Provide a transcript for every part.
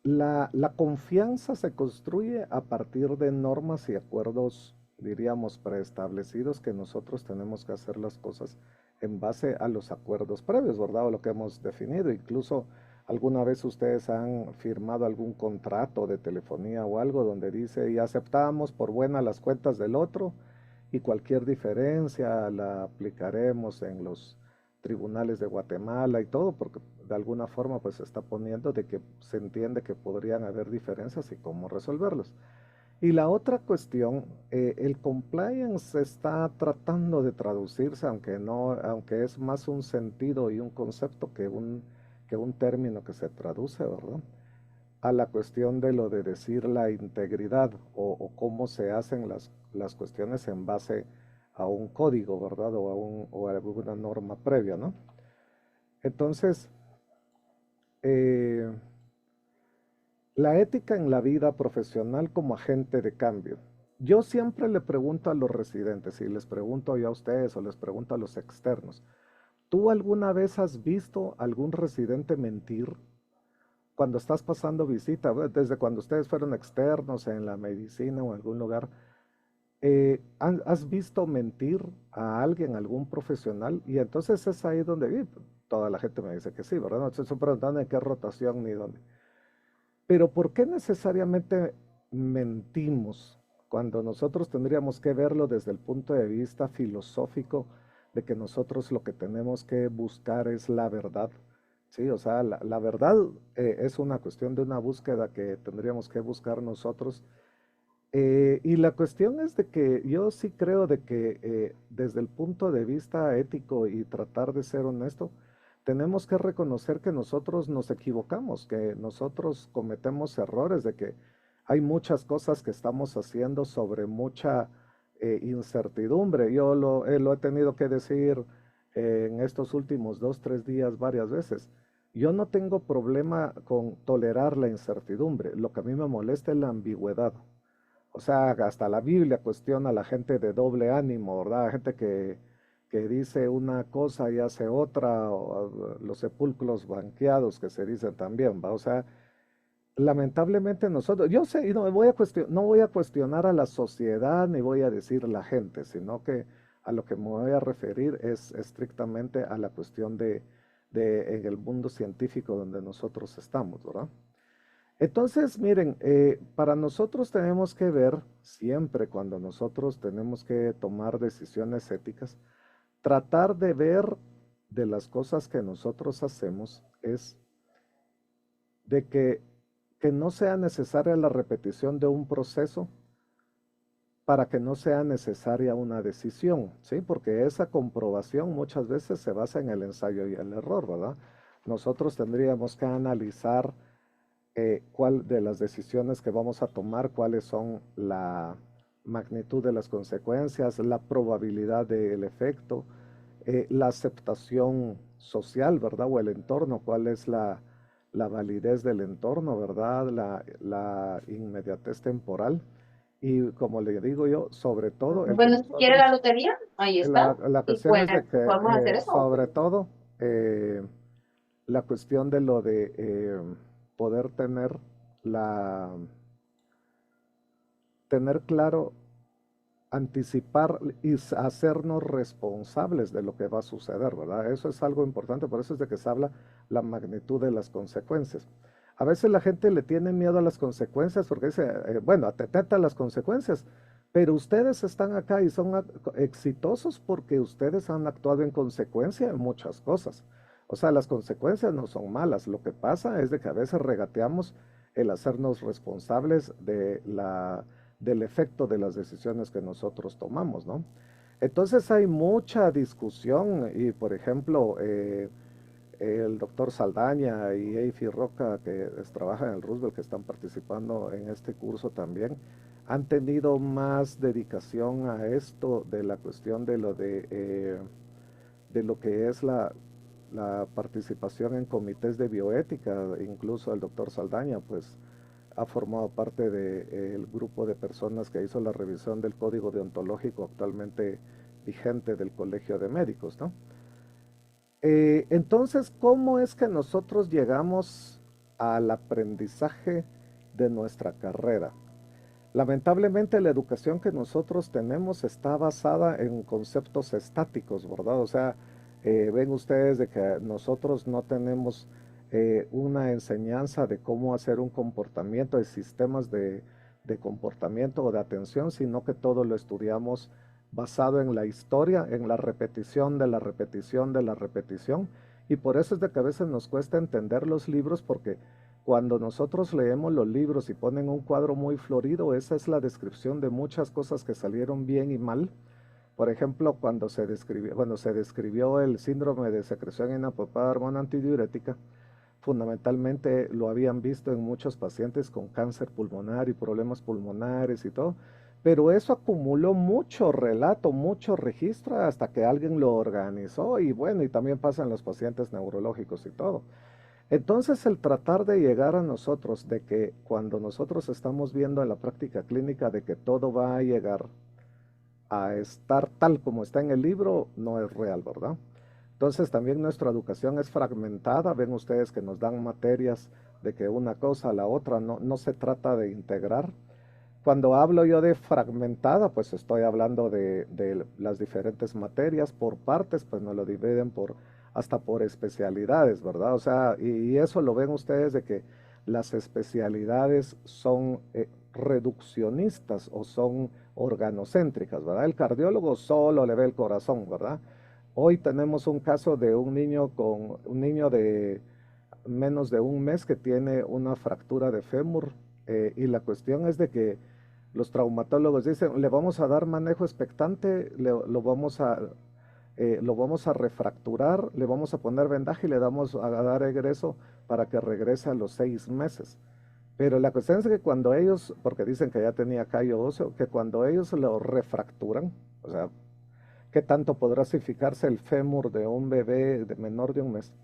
la confianza se construye a partir de normas y acuerdos, diríamos, preestablecidos, que nosotros tenemos que hacer las cosas en base a los acuerdos previos, ¿verdad? O lo que hemos definido. Incluso alguna vez ustedes han firmado algún contrato de telefonía o algo donde dice, y aceptamos por buena las cuentas del otro y cualquier diferencia la aplicaremos en los tribunales de Guatemala y todo, porque de alguna forma pues se está poniendo de que se entiende que podrían haber diferencias y cómo resolverlos. Y la otra cuestión, el compliance está tratando de traducirse, aunque no, aunque es más un sentido y un concepto que un término que se traduce, ¿verdad? A la cuestión de lo de decir la integridad o cómo se hacen las cuestiones en base a un código, ¿verdad? O a alguna norma previa, ¿no? Entonces, eh, la ética en la vida profesional como agente de cambio. Yo siempre le pregunto a los residentes, y les pregunto yo a ustedes o les pregunto a los externos, ¿tú alguna vez has visto algún residente mentir cuando estás pasando visita? Desde cuando ustedes fueron externos en la medicina o en algún lugar, ¿has visto mentir a alguien, algún profesional? Y entonces es ahí donde toda la gente me dice que sí, ¿verdad? No estoy preguntando en qué rotación ni dónde. Pero ¿por qué necesariamente mentimos cuando nosotros tendríamos que verlo desde el punto de vista filosófico de que nosotros lo que tenemos que buscar es la verdad? Sí, o sea, la verdad es una cuestión de una búsqueda que tendríamos que buscar nosotros. Y la cuestión es de que yo sí creo de que desde el punto de vista ético y tratar de ser honesto, tenemos que reconocer que nosotros nos equivocamos, que nosotros cometemos errores, de que hay muchas cosas que estamos haciendo sobre mucha incertidumbre. Yo lo he tenido que decir en estos últimos 2, 3 días varias veces. Yo no tengo problema con tolerar la incertidumbre. Lo que a mí me molesta es la ambigüedad. O sea, hasta la Biblia cuestiona a la gente de doble ánimo, ¿verdad? Gente que dice una cosa y hace otra, o los sepulcros blanqueados que se dicen también, ¿va? O sea, lamentablemente nosotros, yo sé, y no voy a cuestionar a la sociedad ni voy a decir la gente, sino que a lo que me voy a referir es estrictamente a la cuestión de en el mundo científico donde nosotros estamos, ¿verdad? Entonces, miren, para nosotros tenemos que ver siempre cuando nosotros tenemos que tomar decisiones éticas, tratar de ver de las cosas que nosotros hacemos es de que no sea necesaria la repetición de un proceso para que no sea necesaria una decisión, ¿sí? Porque esa comprobación muchas veces se basa en el ensayo y el error, ¿verdad? Nosotros tendríamos que analizar cuál de las decisiones que vamos a tomar, cuáles son la magnitud de las consecuencias, la probabilidad del efecto, la aceptación social, ¿verdad? O el entorno, cuál es la validez del entorno, ¿verdad? La inmediatez temporal. Y como le digo yo, sobre todo el que Bueno, si quiere la nosotros, lotería, ahí está. la Y cuestión pues es de que, podemos hacer eso. sobre todo, la cuestión de lo de poder la, tener claro, anticipar y hacernos responsables de lo que va a suceder, ¿verdad? Eso es algo importante, por eso es de que se habla la magnitud de las consecuencias. A veces la gente le tiene miedo a las consecuencias porque dice, bueno, atenta a las consecuencias, pero ustedes están acá y son exitosos porque ustedes han actuado en consecuencia en muchas cosas. O sea, las consecuencias no son malas, lo que pasa es de que a veces regateamos el hacernos responsables del efecto de las decisiones que nosotros tomamos, ¿no? Entonces hay mucha discusión y, por ejemplo, el doctor Saldaña y Eifi Roca, que trabajan en el Roosevelt, que están participando en este curso también, han tenido más dedicación a esto de la cuestión de lo que es la participación en comités de bioética. Incluso el doctor Saldaña, pues, ha formado parte del grupo de personas que hizo la revisión del código deontológico actualmente vigente del Colegio de Médicos, ¿no? Entonces, ¿cómo es que nosotros llegamos? al aprendizaje de nuestra carrera. Lamentablemente la educación que nosotros tenemos está basada en conceptos estáticos, ¿verdad? O sea, ven ustedes de que nosotros no tenemos una enseñanza de cómo hacer un comportamiento, de sistemas de comportamiento o de atención, sino que todo lo estudiamos basado en la historia, en la repetición de la repetición de la repetición. Y por eso es de que a veces nos cuesta entender los libros porque cuando nosotros leemos los libros y ponen un cuadro muy florido, esa es la descripción de muchas cosas que salieron bien y mal. Por ejemplo, cuando se describió el síndrome de secreción inapropiada de hormona antidiurética, fundamentalmente lo habían visto en muchos pacientes con cáncer pulmonar y problemas pulmonares y todo, pero eso acumuló mucho relato, mucho registro hasta que alguien lo organizó y bueno, y también pasa en los pacientes neurológicos y todo. Entonces, el tratar de llegar a nosotros, de que cuando nosotros estamos viendo en la práctica clínica de que todo va a llegar a estar tal como está en el libro, no es real, ¿verdad? Entonces, también nuestra educación es fragmentada. Ven ustedes que nos dan materias de que una cosa a la otra no se trata de integrar. Cuando hablo yo de fragmentada, pues estoy hablando de las diferentes materias por partes, pues nos lo dividen hasta por especialidades, ¿verdad? O sea, y eso lo ven ustedes de que las especialidades son reduccionistas o son organocéntricas, ¿verdad? El cardiólogo solo le ve el corazón, ¿verdad? Hoy tenemos un caso de un niño de menos de un mes que tiene una fractura de fémur y la cuestión es de que los traumatólogos dicen, le vamos a dar manejo expectante, lo vamos a refracturar, le vamos a poner vendaje y le damos a dar egreso para que regrese a los 6 meses. Pero la cuestión es que cuando ellos, porque dicen que ya tenía callo óseo, que cuando ellos lo refracturan, o sea, ¿qué tanto podrá significarse el fémur de un bebé de menor de un mes?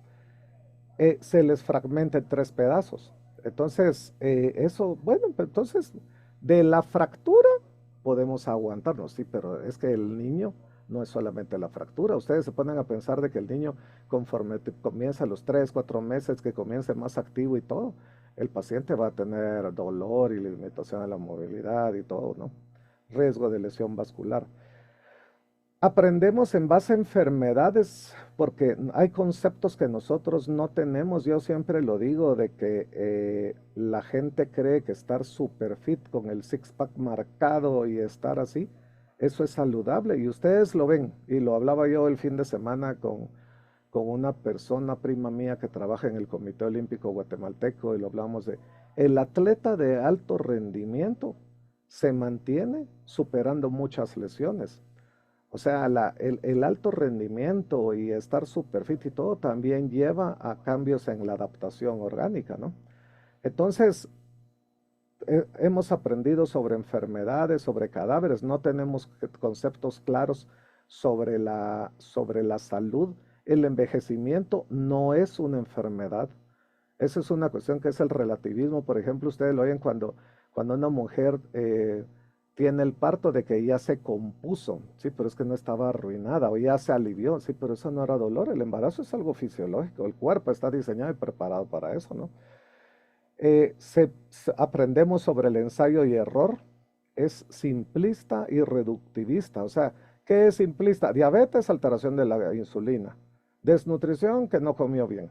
Se les fragmenta en 3 pedazos. Entonces, eso, bueno, pues, entonces, de la fractura podemos aguantarnos, sí, pero es que el niño no es solamente la fractura. Ustedes se ponen a pensar de que el niño, conforme comienza los 3, 4 meses, que comience más activo y todo, el paciente va a tener dolor y limitación de la movilidad y todo, ¿no? Riesgo de lesión vascular. Aprendemos en base a enfermedades porque hay conceptos que nosotros no tenemos. Yo siempre lo digo de que la gente cree que estar super fit con el six-pack marcado y estar así, eso es saludable. Y ustedes lo ven. Y lo hablaba yo el fin de semana con una persona, prima mía, que trabaja en el Comité Olímpico Guatemalteco y lo hablamos de el atleta de alto rendimiento se mantiene superando muchas lesiones. O sea, el alto rendimiento y estar super fit y todo también lleva a cambios en la adaptación orgánica, ¿no? Entonces, hemos aprendido sobre enfermedades, sobre cadáveres, no tenemos conceptos claros sobre la salud. El envejecimiento no es una enfermedad. Esa es una cuestión que es el relativismo. Por ejemplo, ustedes lo oyen cuando una mujer tiene el parto de que ya se compuso, sí, pero es que no estaba arruinada o ya se alivió, sí, pero eso no era dolor. El embarazo es algo fisiológico, el cuerpo está diseñado y preparado para eso, ¿no? Aprendemos sobre el ensayo y error, es simplista y reductivista. O sea, ¿qué es simplista? Diabetes, alteración de la insulina. Desnutrición, que no comió bien.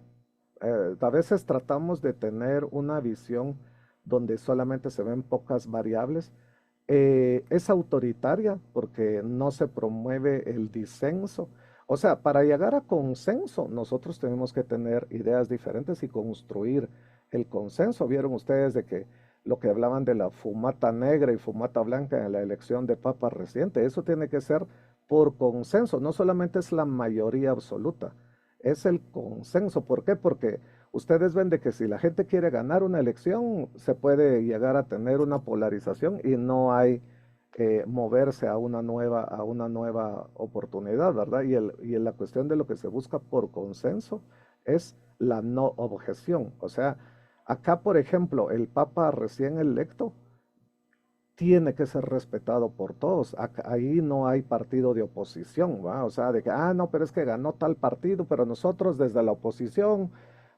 A veces tratamos de tener una visión donde solamente se ven pocas variables. Es autoritaria porque no se promueve el disenso. O sea, para llegar a consenso, nosotros tenemos que tener ideas diferentes y construir el consenso. Vieron ustedes de que lo que hablaban de la fumata negra y fumata blanca en la elección de papa reciente, eso tiene que ser por consenso, no solamente es la mayoría absoluta, es el consenso. ¿Por qué? Porque ustedes ven de que si la gente quiere ganar una elección, se puede llegar a tener una polarización y no hay moverse a una nueva oportunidad, ¿verdad? Y la cuestión de lo que se busca por consenso es la no objeción. O sea, acá, por ejemplo, el Papa recién electo tiene que ser respetado por todos. Ahí no hay partido de oposición, ¿va? O sea, de que, no, pero es que ganó tal partido, pero nosotros desde la oposición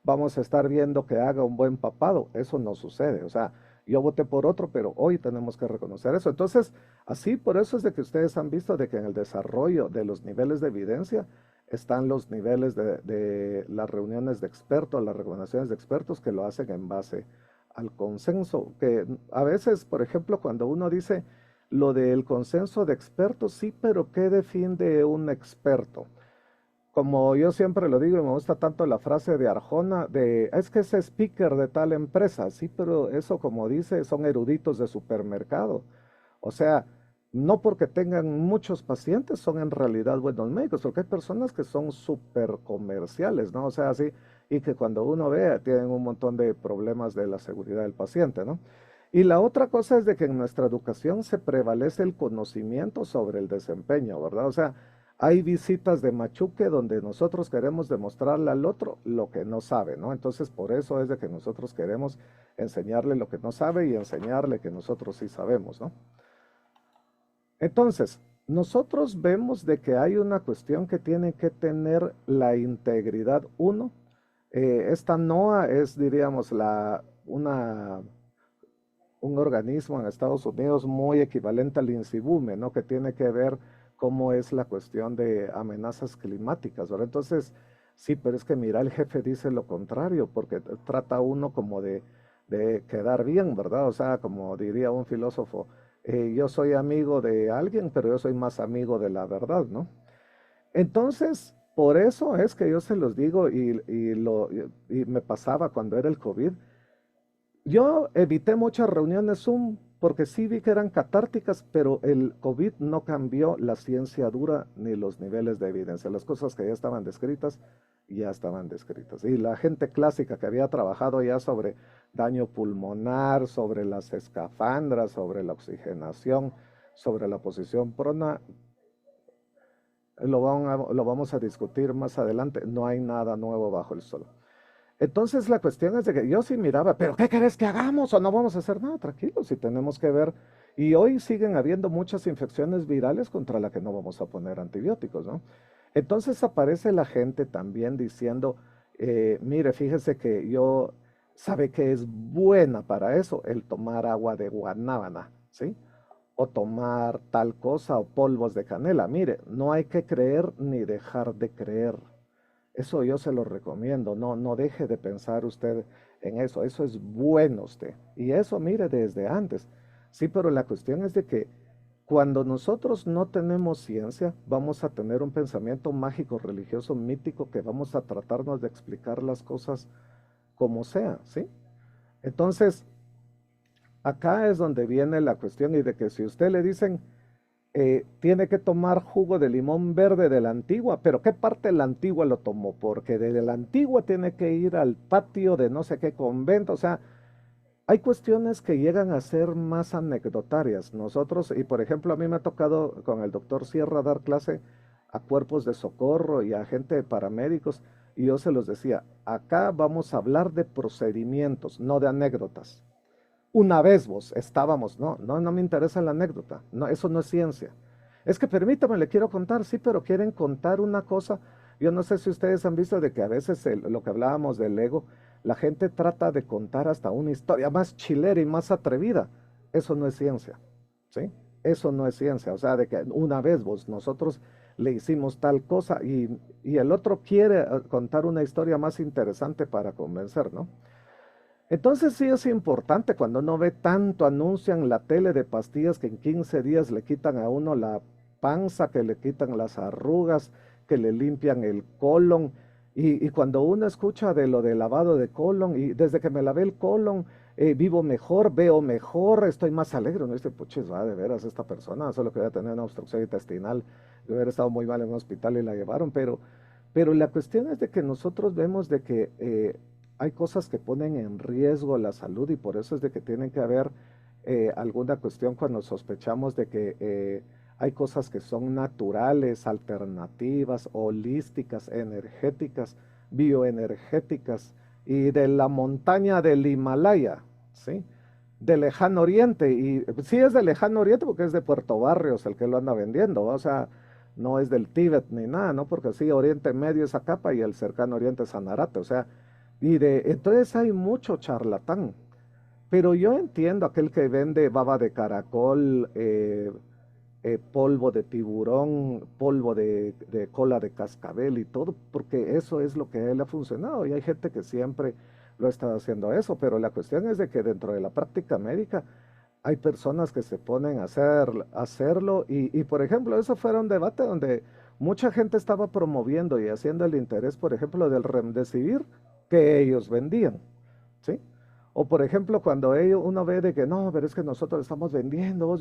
vamos a estar viendo que haga un buen papado. Eso no sucede. O sea, yo voté por otro, pero hoy tenemos que reconocer eso. Entonces, así por eso es de que ustedes han visto de que en el desarrollo de los niveles de evidencia están los niveles de las reuniones de expertos, las recomendaciones de expertos que lo hacen en base al consenso, que a veces, por ejemplo, cuando uno dice lo del consenso de expertos, sí, pero ¿qué define un experto? Como yo siempre lo digo y me gusta tanto la frase de Arjona, es que es speaker de tal empresa, sí, pero eso como dice, son eruditos de supermercado. O sea, no porque tengan muchos pacientes son en realidad buenos médicos, porque hay personas que son súper comerciales, ¿no? O sea, así, y que cuando uno ve tienen un montón de problemas de la seguridad del paciente, ¿no? Y la otra cosa es de que en nuestra educación se prevalece el conocimiento sobre el desempeño, ¿verdad? O sea, hay visitas de machuque donde nosotros queremos demostrarle al otro lo que no sabe, ¿no? Entonces, por eso es de que nosotros queremos enseñarle lo que no sabe y enseñarle que nosotros sí sabemos, ¿no? Entonces, nosotros vemos de que hay una cuestión que tiene que tener la integridad uno. Esta NOAA es, diríamos, un organismo en Estados Unidos muy equivalente al INSIBUME, ¿no? Que tiene que ver cómo es la cuestión de amenazas climáticas, ¿verdad? Entonces, sí, pero es que mira, el jefe dice lo contrario, porque trata uno como de quedar bien, ¿verdad? O sea, como diría un filósofo, yo soy amigo de alguien, pero yo soy más amigo de la verdad, ¿no? Entonces, por eso es que yo se los digo y me pasaba cuando era el COVID. Yo evité muchas reuniones Zoom porque sí vi que eran catárticas, pero el COVID no cambió la ciencia dura ni los niveles de evidencia. Las cosas que ya estaban descritas. Y la gente clásica que había trabajado ya sobre daño pulmonar, sobre las escafandras, sobre la oxigenación, sobre la posición prona, lo vamos a discutir más adelante. No hay nada nuevo bajo el sol. Entonces la cuestión es de que yo sí miraba, pero ¿qué querés que hagamos o no vamos a hacer nada? Tranquilos, si tenemos que ver. Y hoy siguen habiendo muchas infecciones virales contra las que no vamos a poner antibióticos, ¿no? Entonces aparece la gente también diciendo, mire, fíjese que yo sabe que es buena para eso el tomar agua de guanábana, ¿sí? O tomar tal cosa o polvos de canela. Mire, no hay que creer ni dejar de creer. Eso yo se lo recomiendo, no deje de pensar usted en eso es bueno usted. Y eso mire desde antes. Sí, pero la cuestión es de que cuando nosotros no tenemos ciencia, vamos a tener un pensamiento mágico, religioso, mítico, que vamos a tratarnos de explicar las cosas como sea, ¿sí? Entonces, acá es donde viene la cuestión y de que si usted le dicen, tiene que tomar jugo de limón verde de la antigua, pero ¿qué parte de la antigua lo tomó? Porque de la antigua tiene que ir al patio de no sé qué convento, o sea, hay cuestiones que llegan a ser más anecdotarias. Nosotros, y por ejemplo, a mí me ha tocado con el doctor Sierra dar clase a cuerpos de socorro y a gente de paramédicos, y yo se los decía, acá vamos a hablar de procedimientos, no de anécdotas. Una vez vos estábamos, no me interesa la anécdota, no, eso no es ciencia. Es que permítame, le quiero contar, sí, pero quieren contar una cosa. Yo no sé si ustedes han visto de que a veces lo que hablábamos del ego, la gente trata de contar hasta una historia más chilera y más atrevida. Eso no es ciencia, ¿sí? Eso no es ciencia. O sea, de que una vez vos, nosotros le hicimos tal cosa y el otro quiere contar una historia más interesante para convencer, ¿no? Entonces sí es importante cuando uno ve tanto anuncio en la tele de pastillas que en 15 días le quitan a uno la panza, que le quitan las arrugas, que le limpian el colon. Y cuando uno escucha de lo de lavado de colon, y desde que me lavé el colon, vivo mejor, veo mejor, estoy más alegre. Uno dice, puches, va, de veras, esta persona, solo que voy a tener una obstrucción intestinal, de haber estado muy mal en un hospital y la llevaron, pero la cuestión es de que nosotros vemos de que hay cosas que ponen en riesgo la salud y por eso es de que tiene que haber alguna cuestión cuando sospechamos de que hay cosas que son naturales, alternativas, holísticas, energéticas, bioenergéticas y de la montaña del Himalaya, ¿sí? De lejano oriente, y sí es de lejano oriente porque es de Puerto Barrios el que lo anda vendiendo, o sea, no es del Tíbet ni nada, ¿no? Porque sí, Oriente Medio es Acapa y el cercano Oriente es Sanarate, o sea, Entonces hay mucho charlatán. Pero yo entiendo aquel que vende baba de caracol, polvo de tiburón, polvo de cola de cascabel y todo, porque eso es lo que a él ha funcionado. Y hay gente que siempre lo está haciendo eso, pero la cuestión es de que dentro de la práctica médica hay personas que se ponen a hacerlo y, por ejemplo, eso fue un debate donde mucha gente estaba promoviendo y haciendo el interés, por ejemplo, del remdesivir que ellos vendían, ¿sí? O por ejemplo, cuando uno ve de que no, pero es que nosotros estamos vendiendo,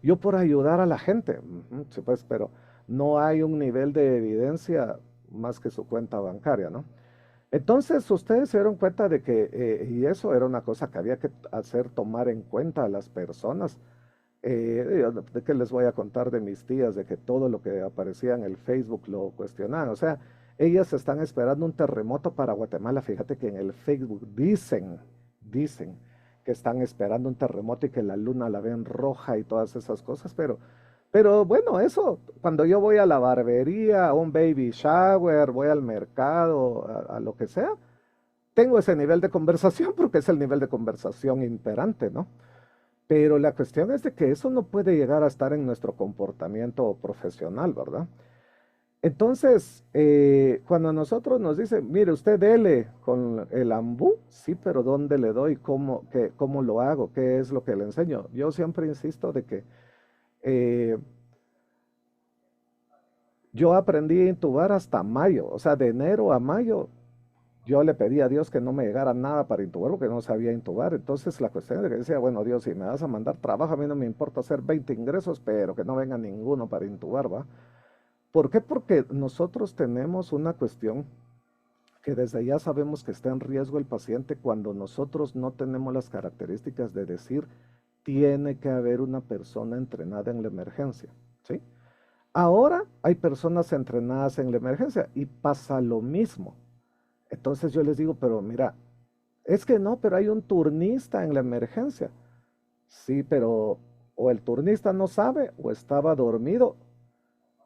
yo por ayudar a la gente, ujú, sí, pues, pero no hay un nivel de evidencia más que su cuenta bancaria, ¿no? Entonces, ustedes se dieron cuenta de que, y eso era una cosa que había que hacer, tomar en cuenta a las personas. ¿De qué les voy a contar de mis tías? De que todo lo que aparecía en el Facebook lo cuestionaban. O sea, ellas están esperando un terremoto para Guatemala. Fíjate que en el Facebook dicen que están esperando un terremoto y que la luna la ven roja y todas esas cosas, pero bueno, eso, cuando yo voy a la barbería, a un baby shower, voy al mercado, a lo que sea, tengo ese nivel de conversación porque es el nivel de conversación imperante, ¿no? Pero la cuestión es de que eso no puede llegar a estar en nuestro comportamiento profesional, ¿verdad? Entonces, cuando a nosotros nos dicen, mire, usted dele con el ambú, sí, pero ¿dónde le doy? ¿Cómo lo hago? ¿Qué es lo que le enseño? Yo siempre insisto de que eh, yo aprendí a intubar hasta mayo, o sea, de enero a mayo, yo le pedí a Dios que no me llegara nada para intubar porque no sabía intubar. Entonces la cuestión es que decía, bueno, Dios, si me vas a mandar trabajo, a mí no me importa hacer 20 ingresos, pero que no venga ninguno para intubar, ¿va? ¿Por qué? Porque nosotros tenemos una cuestión que desde ya sabemos que está en riesgo el paciente cuando nosotros no tenemos las características de decir, tiene que haber una persona entrenada en la emergencia, ¿sí? Ahora hay personas entrenadas en la emergencia y pasa lo mismo. Entonces yo les digo, pero mira, es que no, pero hay un turnista en la emergencia. Sí, pero o el turnista no sabe o estaba dormido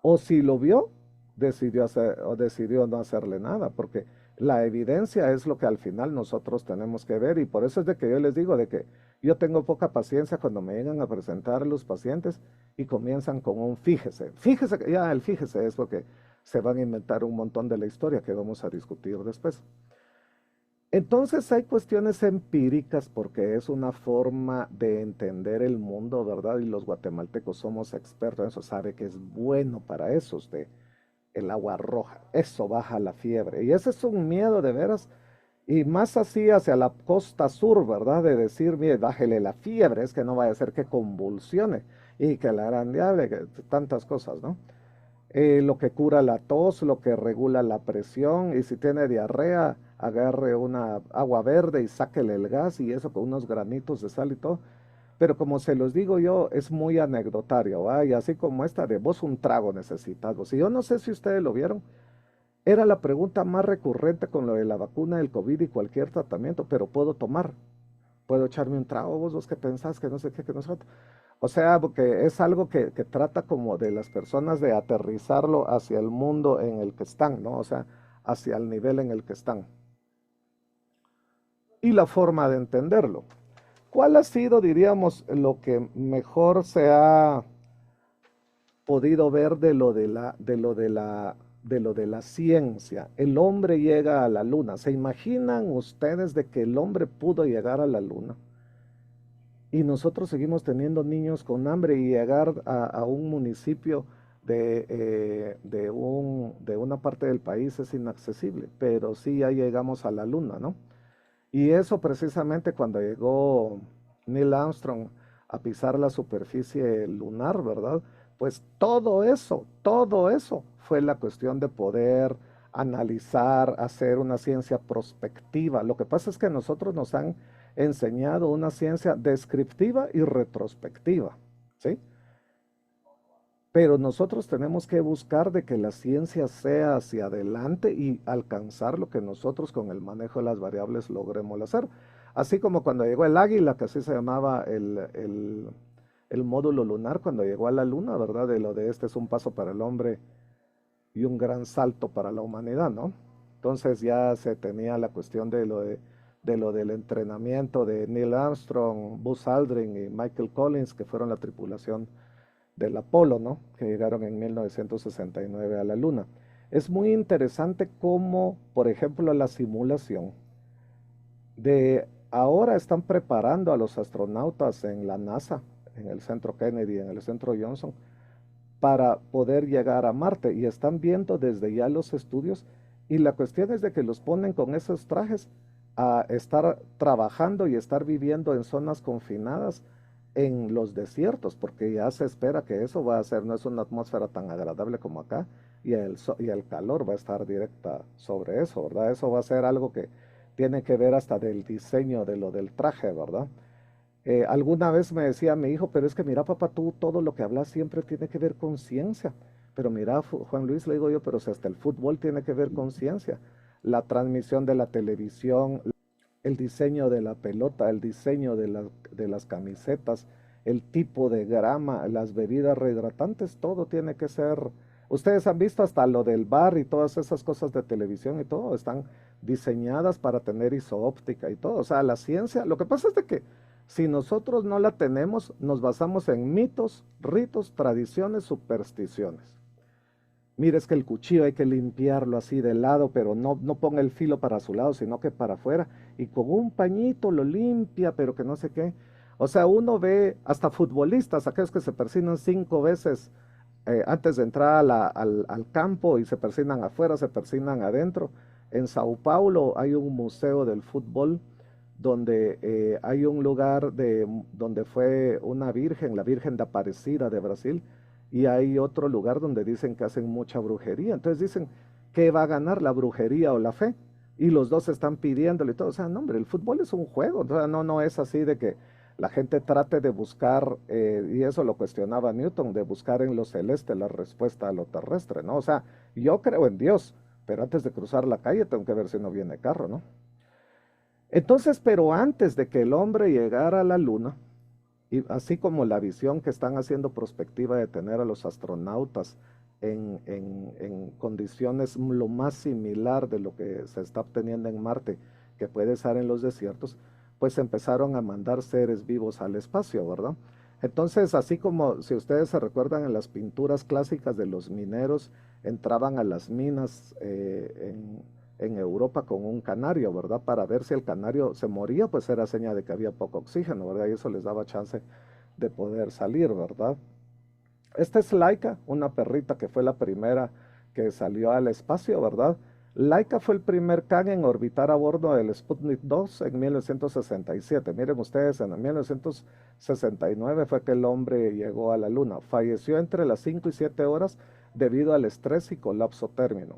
o si lo vio, decidió no hacerle nada, porque la evidencia es lo que al final nosotros tenemos que ver y por eso es de que yo les digo de que yo tengo poca paciencia cuando me llegan a presentar los pacientes y comienzan con un fíjese. Fíjese, ya el fíjese es porque se van a inventar un montón de la historia que vamos a discutir después. Entonces hay cuestiones empíricas porque es una forma de entender el mundo, ¿verdad? Y los guatemaltecos somos expertos en eso, sabe que es bueno para eso usted, el agua roja, eso baja la fiebre. Y ese es un miedo de veras, y más así hacia la costa sur, ¿verdad? De decir, mire, bájele la fiebre, es que no vaya a ser que convulsione y que la gran diable, que tantas cosas, ¿no? Lo que cura la tos, lo que regula la presión, y si tiene diarrea, agarre una agua verde y sáquele el gas y eso con unos granitos de sal y todo. Pero como se los digo yo, es muy anecdotario, ¿va? Y así como esta de vos un trago necesitas vos. Y yo no sé si ustedes lo vieron, era la pregunta más recurrente con lo de la vacuna del COVID y cualquier tratamiento, pero puedo tomar, puedo echarme un trago, vos qué pensás, que no sé qué, que no sé qué. O sea, porque es algo que trata como de las personas de aterrizarlo hacia el mundo en el que están, ¿no? O sea, hacia el nivel en el que están. Y la forma de entenderlo. ¿Cuál ha sido, diríamos, lo que mejor se ha podido ver de lo de la ciencia? El hombre llega a la luna. ¿Se imaginan ustedes de que el hombre pudo llegar a la luna? Y nosotros seguimos teniendo niños con hambre y llegar a un municipio de una parte del país es inaccesible, pero sí ya llegamos a la luna, ¿no? Y eso precisamente cuando llegó Neil Armstrong a pisar la superficie lunar, ¿verdad? Pues todo eso fue la cuestión de poder analizar, hacer una ciencia prospectiva. Lo que pasa es que nosotros nos han enseñado una ciencia descriptiva y retrospectiva, ¿sí? Pero nosotros tenemos que buscar de que la ciencia sea hacia adelante y alcanzar lo que nosotros con el manejo de las variables logremos hacer. Así como cuando llegó el águila, que así se llamaba el módulo lunar, cuando llegó a la luna, ¿verdad? De lo de este es un paso para el hombre y un gran salto para la humanidad, ¿no? Entonces ya se tenía la cuestión de lo del entrenamiento de Neil Armstrong, Buzz Aldrin y Michael Collins, que fueron la tripulación del Apolo, ¿no? Que llegaron en 1969 a la Luna. Es muy interesante cómo, por ejemplo, la simulación de ahora están preparando a los astronautas en la NASA, en el centro Kennedy, en el centro Johnson, para poder llegar a Marte y están viendo desde ya los estudios y la cuestión es de que los ponen con esos trajes a estar trabajando y estar viviendo en zonas confinadas en los desiertos, porque ya se espera que eso va a ser, no es una atmósfera tan agradable como acá y el calor va a estar directa sobre eso, ¿verdad? Eso va a ser algo que tiene que ver hasta del diseño de lo del traje, ¿verdad? Alguna vez me decía mi hijo, pero es que mira, papá, tú todo lo que hablas siempre tiene que ver con ciencia. Pero mira, Juan Luis, le digo yo, pero si hasta el fútbol tiene que ver con ciencia. La transmisión de la televisión, el diseño de la pelota, el diseño de las camisetas, el tipo de grama, las bebidas rehidratantes, todo tiene que ser. Ustedes han visto hasta lo del bar y todas esas cosas de televisión y todo, están diseñadas para tener isoóptica y todo. O sea, la ciencia, lo que pasa es de que si nosotros no la tenemos, nos basamos en mitos, ritos, tradiciones, supersticiones. Mire, es que el cuchillo hay que limpiarlo así de lado, pero no ponga el filo para su lado, sino que para afuera. Y con un pañito lo limpia, pero que no sé qué. O sea, uno ve hasta futbolistas, aquellos que se persignan 5 veces antes de entrar al campo y se persignan afuera, se persignan adentro. En Sao Paulo hay un museo del fútbol donde hay un lugar donde fue una virgen, la Virgen de Aparecida de Brasil, y hay otro lugar donde dicen que hacen mucha brujería. Entonces dicen, ¿qué va a ganar, la brujería o la fe? Y los dos están pidiéndole y todo. O sea, no, hombre, el fútbol es un juego. O sea, no es así de que la gente trate de buscar, y eso lo cuestionaba Newton, de buscar en lo celeste la respuesta a lo terrestre, ¿no? O sea, yo creo en Dios, pero antes de cruzar la calle tengo que ver si no viene carro, ¿no? Entonces, pero antes de que el hombre llegara a la luna, y así como la visión que están haciendo prospectiva de tener a los astronautas en condiciones lo más similar de lo que se está obteniendo en Marte, que puede estar en los desiertos, pues empezaron a mandar seres vivos al espacio, ¿verdad? Entonces, así como si ustedes se recuerdan en las pinturas clásicas de los mineros, entraban a las minas en Europa con un canario, ¿verdad? Para ver si el canario se moría, pues era seña de que había poco oxígeno, ¿verdad? Y eso les daba chance de poder salir, ¿verdad? Esta es Laika, una perrita que fue la primera que salió al espacio, ¿verdad? Laika fue el primer Kang en orbitar a bordo del Sputnik 2 en 1967. Miren ustedes, en 1969 fue que el hombre llegó a la Luna. Falleció entre las 5 y 7 horas debido al estrés y colapso térmico.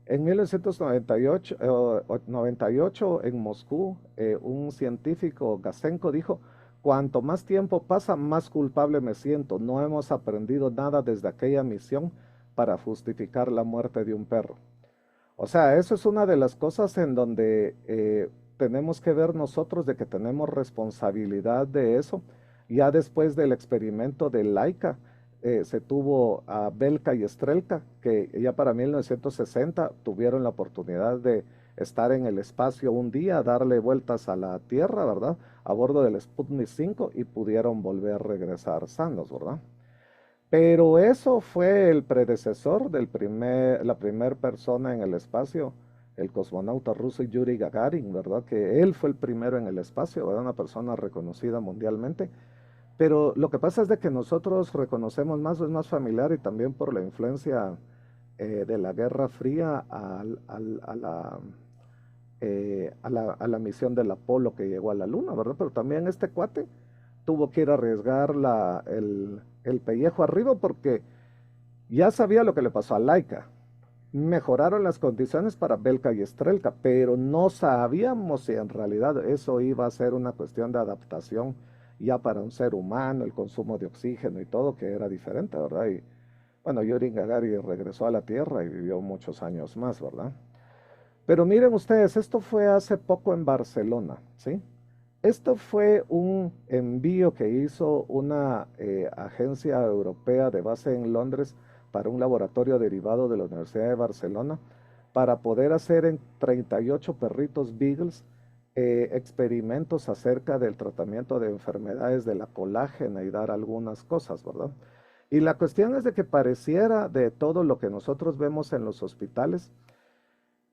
En 1998 en Moscú, un científico, Gasenko, dijo, cuanto más tiempo pasa, más culpable me siento. No hemos aprendido nada desde aquella misión para justificar la muerte de un perro. O sea, eso es una de las cosas en donde tenemos que ver nosotros de que tenemos responsabilidad de eso. Ya después del experimento de Laika, se tuvo a Belka y Strelka, que ya para 1960 tuvieron la oportunidad de estar en el espacio un día, darle vueltas a la Tierra, ¿verdad? A bordo del Sputnik 5 y pudieron volver a regresar sanos, ¿verdad? Pero eso fue el predecesor la primera persona en el espacio, el cosmonauta ruso Yuri Gagarin, ¿verdad? Que él fue el primero en el espacio, ¿verdad? Una persona reconocida mundialmente. Pero lo que pasa es de que nosotros reconocemos más, es más familiar y también por la influencia de la Guerra Fría a la misión del Apolo que llegó a la Luna, ¿verdad? Pero también este cuate tuvo que ir a arriesgar el pellejo arriba porque ya sabía lo que le pasó a Laika. Mejoraron las condiciones para Belka y Strelka, pero no sabíamos si en realidad eso iba a ser una cuestión de adaptación ya para un ser humano, el consumo de oxígeno y todo, que era diferente, ¿verdad? Y bueno, Yuri Gagarin regresó a la Tierra y vivió muchos años más, ¿verdad? Pero miren ustedes, esto fue hace poco en Barcelona, ¿sí? Esto fue un envío que hizo una agencia europea de base en Londres para un laboratorio derivado de la Universidad de Barcelona para poder hacer en 38 perritos Beagles experimentos acerca del tratamiento de enfermedades de la colágena y dar algunas cosas, ¿verdad? Y la cuestión es de que pareciera de todo lo que nosotros vemos en los hospitales,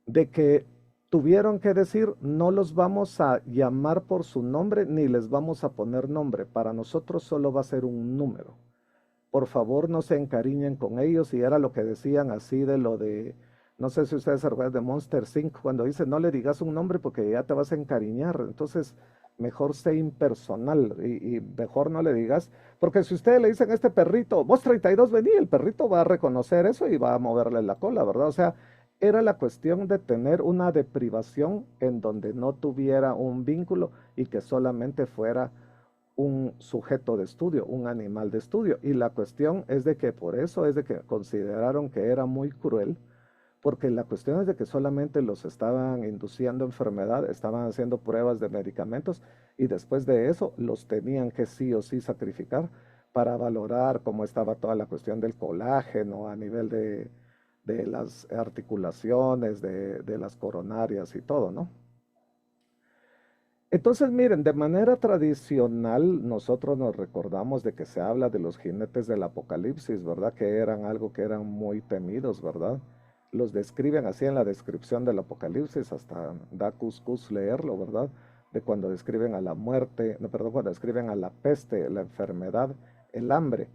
de que tuvieron que decir, no los vamos a llamar por su nombre ni les vamos a poner nombre, para nosotros solo va a ser un número. Por favor, no se encariñen con ellos, y era lo que decían así de lo de, no sé si ustedes se recuerdan de Monster Inc., cuando dice, no le digas un nombre porque ya te vas a encariñar, entonces mejor sé impersonal y mejor no le digas, porque si ustedes le dicen a este perrito, vos 32 vení, el perrito va a reconocer eso y va a moverle la cola, ¿verdad? O sea, era la cuestión de tener una deprivación en donde no tuviera un vínculo y que solamente fuera un sujeto de estudio, un animal de estudio. Y la cuestión es de que por eso es de que consideraron que era muy cruel, porque la cuestión es de que solamente los estaban induciendo enfermedad, estaban haciendo pruebas de medicamentos y después de eso los tenían que sí o sí sacrificar para valorar cómo estaba toda la cuestión del colágeno a nivel de las articulaciones, de las coronarias y todo, ¿no? Entonces, miren, de manera tradicional nosotros nos recordamos de que se habla de los jinetes del Apocalipsis, ¿verdad? Que eran algo que eran muy temidos, ¿verdad? Los describen así en la descripción del Apocalipsis, hasta da cuscús leerlo, ¿verdad? De cuando describen a la muerte, no, perdón, cuando describen a la peste, la enfermedad, el hambre.